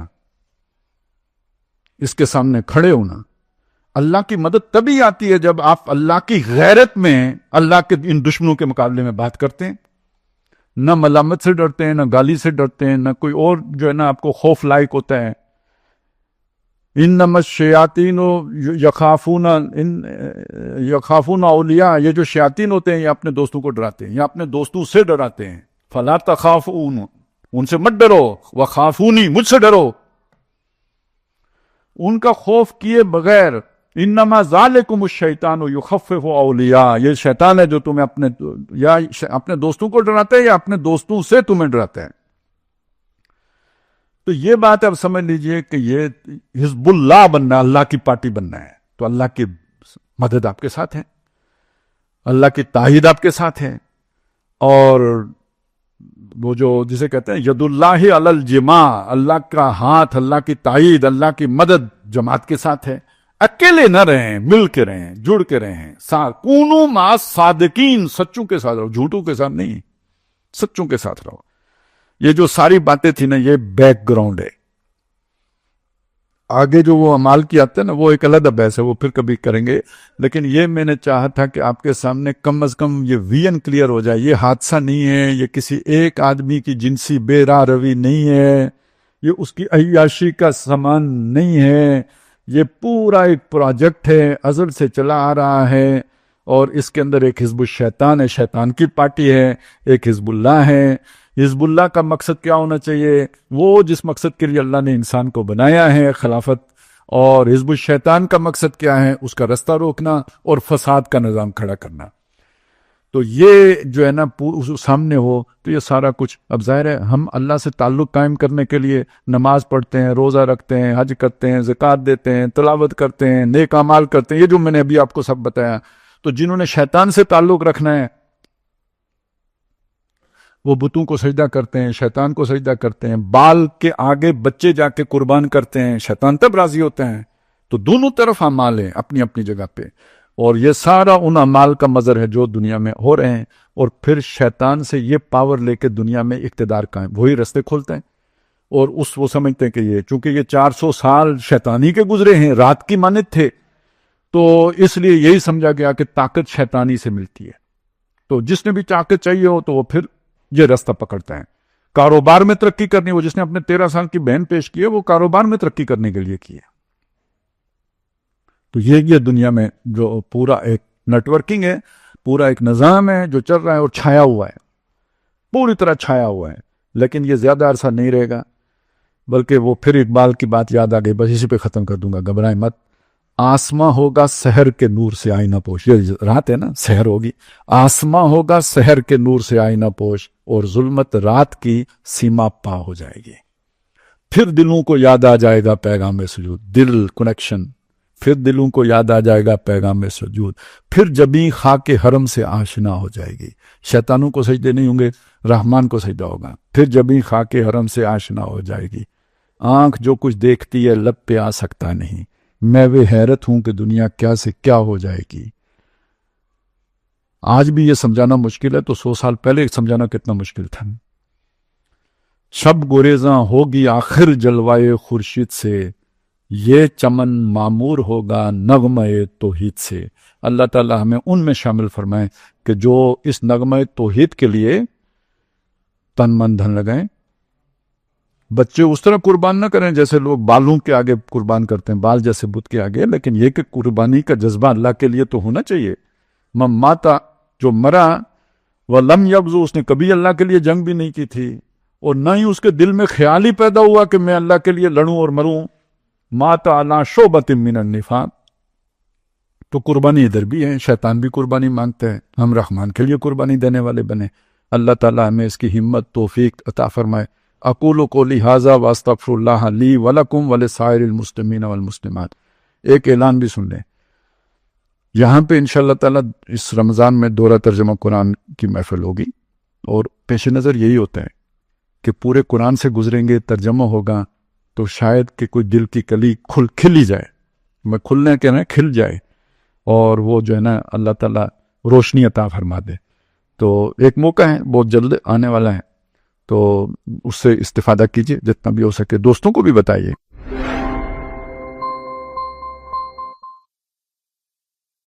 اس کے سامنے کھڑے ہونا. اللہ کی مدد تبھی آتی ہے جب آپ اللہ کی غیرت میں اللہ کے ان دشمنوں کے مقابلے میں بات کرتے ہیں. نہ ملامت سے ڈرتے ہیں، نہ گالی سے ڈرتے ہیں، نہ کوئی اور جو ہے نا آپ کو خوف لائق ہوتا ہے. انما الشیاطین یخافون اولیاء، یہ جو شیاطین ہوتے ہیں یہ اپنے دوستوں کو ڈراتے ہیں، یا اپنے دوستوں سے ڈراتے ہیں. فلا تخافون، ان سے مت ڈرو، وخافونی، مجھ سے ڈرو. ان کا خوف کیے بغیر، انما ذالکم الشیطان یخفف اولیاء، یہ شیطان ہے جو تمہیں اپنے دوستوں کو ڈراتا ہے یا اپنے دوستوں سے تمہیں ڈراتا ہے. تو یہ بات اب سمجھ لیجئے کہ یہ حزب اللہ بننا ہے، اللہ کی پارٹی بننا ہے. تو اللہ کی مدد آپ کے ساتھ ہے، اللہ کی تائید آپ کے ساتھ ہے. اور وہ جو جسے کہتے ہیں ید اللہ علی الجماع، اللہ کا ہاتھ، اللہ کی تائید، اللہ کی مدد جماعت کے ساتھ ہے. اکیلے نہ رہیں، مل کے رہیں، جڑ کے رہیں. کونوا مع الصادقین، سچوں کے ساتھ رہو، جھوٹوں کے ساتھ نہیں، سچوں کے ساتھ رہو. یہ جو ساری باتیں تھی نا، یہ بیک گراؤنڈ ہے. آگے جو وہ اعمال کی آتے ہیں نا، وہ ایک علیحدہ بحث ہے، وہ پھر کبھی کریں گے. لیکن یہ میں نے چاہا تھا کہ آپ کے سامنے کم از کم یہ ویژن کلیئر ہو جائے. یہ حادثہ نہیں ہے، یہ کسی ایک آدمی کی جنسی بے راہ روی نہیں ہے، یہ اس کی عیاشی کا سامان نہیں ہے. یہ پورا ایک پروجیکٹ ہے، ازل سے چلا آ رہا ہے. اور اس کے اندر ایک حزب الشیطان ہے، شیطان کی پارٹی ہے، ایک حزب اللہ ہے. حزب اللہ کا مقصد کیا ہونا چاہیے؟ وہ جس مقصد کے لیے اللہ نے انسان کو بنایا ہے، خلافت. اور حزب الشیطان کا مقصد کیا ہے؟ اس کا رستہ روکنا اور فساد کا نظام کھڑا کرنا. تو یہ جو ہے نا سامنے ہو تو یہ سارا کچھ. اب ظاہر ہے ہم اللہ سے تعلق قائم کرنے کے لیے نماز پڑھتے ہیں، روزہ رکھتے ہیں، حج کرتے ہیں، زکوٰۃ دیتے ہیں، تلاوت کرتے ہیں، نیک اعمال کرتے ہیں، یہ جو میں نے ابھی آپ کو سب بتایا. تو جنہوں نے شیطان سے تعلق رکھنا ہے وہ بتوں کو سجدہ کرتے ہیں، شیطان کو سجدہ کرتے ہیں، بال کے آگے بچے جا کے قربان کرتے ہیں، شیطان تب راضی ہوتے ہیں. تو دونوں طرف اعمال ہیں اپنی اپنی جگہ پہ. اور یہ سارا ان اعمال کا مظہر ہے جو دنیا میں ہو رہے ہیں. اور پھر شیطان سے یہ پاور لے کے دنیا میں اقتدار قائم، وہی رستے کھولتے ہیں. اور وہ سمجھتے ہیں کہ یہ چونکہ یہ 400 سال شیطانی کے گزرے ہیں، رات کی مانند تھے، تو اس لیے یہی سمجھا گیا کہ طاقت شیطانی سے ملتی ہے. تو جس نے بھی طاقت چاہیے ہو تو وہ پھر یہ رستہ پکڑتا ہے. کاروبار میں ترقی کرنی، وہ جس نے اپنے 13 سال کی بہن پیش کی ہے وہ کاروبار میں ترقی کرنے کے لیے کی ہے. تو یہ دنیا میں جو پورا ایک نیٹ ورکنگ ہے، پورا ایک نظام ہے جو چل رہا ہے اور چھایا ہوا ہے، پوری طرح چھایا ہوا ہے. لیکن یہ زیادہ عرصہ نہیں رہے گا، بلکہ وہ پھر اقبال کی بات یاد آ گئی، بس اسی پہ ختم کر دوں گا، گھبرائیں مت. آسماں ہوگا سحر کے نور سے آئینہ پوش، یہ رات ہے نا، سحر ہوگی. آسماں ہوگا سحر کے نور سے آئینہ پوش، اور ظلمت رات کی سیما پا ہو جائے گی. پھر دلوں کو یاد آ جائے گا پیغام سجود، دل کنیکشن. پھر دلوں کو یاد آ جائے گا پیغام سجود. پھر جبیں خاک حرم سے آشنا ہو جائے گی. شیطانوں کو سجدے نہیں ہوں گے، رحمان کو سجدہ ہوگا. پھر جبیں خاک حرم سے آشنا ہو جائے گی. آنکھ جو کچھ دیکھتی ہے لب پہ آ سکتا نہیں، میں وہ حیرت ہوں کہ دنیا کیا سے کیا ہو جائے گی. آج بھی یہ سمجھانا مشکل ہے، تو 100 سال پہلے سمجھانا کتنا مشکل تھا. شب گریزاں ہوگی آخر جلوائے خورشید سے، یہ چمن معمور ہوگا نغمہ توحید سے. اللہ تعالی ہمیں ان میں شامل فرمائیں کہ جو اس نغمہ توحید کے لیے تن من دھن لگائیں. بچے اس طرح قربان نہ کریں جیسے لوگ بالوں کے آگے قربان کرتے ہیں، بال جیسے بت کے آگے. لیکن یہ کہ قربانی کا جذبہ اللہ کے لیے تو ہونا چاہیے. من ماتا، جو مرا، وَلَمْ يَبْزُ، اس نے کبھی اللہ کے لیے جنگ بھی نہیں کی تھی، اور نہ ہی اس کے دل میں خیال ہی پیدا ہوا کہ میں اللہ کے لیے لڑوں اور مروں. ماتا علی شعبۃ من النفاق، تو قربانی ادھر بھی ہے، شیطان بھی قربانی مانگتا ہے، ہم رحمان کے لیے قربانی دینے والے بنے۔ اللہ تعالیٰ ہمیں اس کی ہمت توفیق عطا فرمائے۔ اقول قولی ھذا واستغفر اللہ لی ولکم ولسائر المسلمین والمسلمات۔ ایک اعلان بھی سن لیں، یہاں پہ انشاءاللہ تعالیٰ اس رمضان میں دورہ ترجمہ قرآن کی محفل ہوگی، اور پیش نظر یہی ہوتا ہے کہ پورے قرآن سے گزریں گے، ترجمہ ہوگا، تو شاید کہ کوئی دل کی کلی کھل ہی جائے، میں کھلنے کے نا کھل جائے، اور وہ جو ہے نا اللہ تعالیٰ روشنی عطا فرما دے۔ تو ایک موقع ہے بہت جلد آنے والا ہے، تو اس سے استفادہ کیجئے جتنا بھی ہو سکے، دوستوں کو بھی بتائیے۔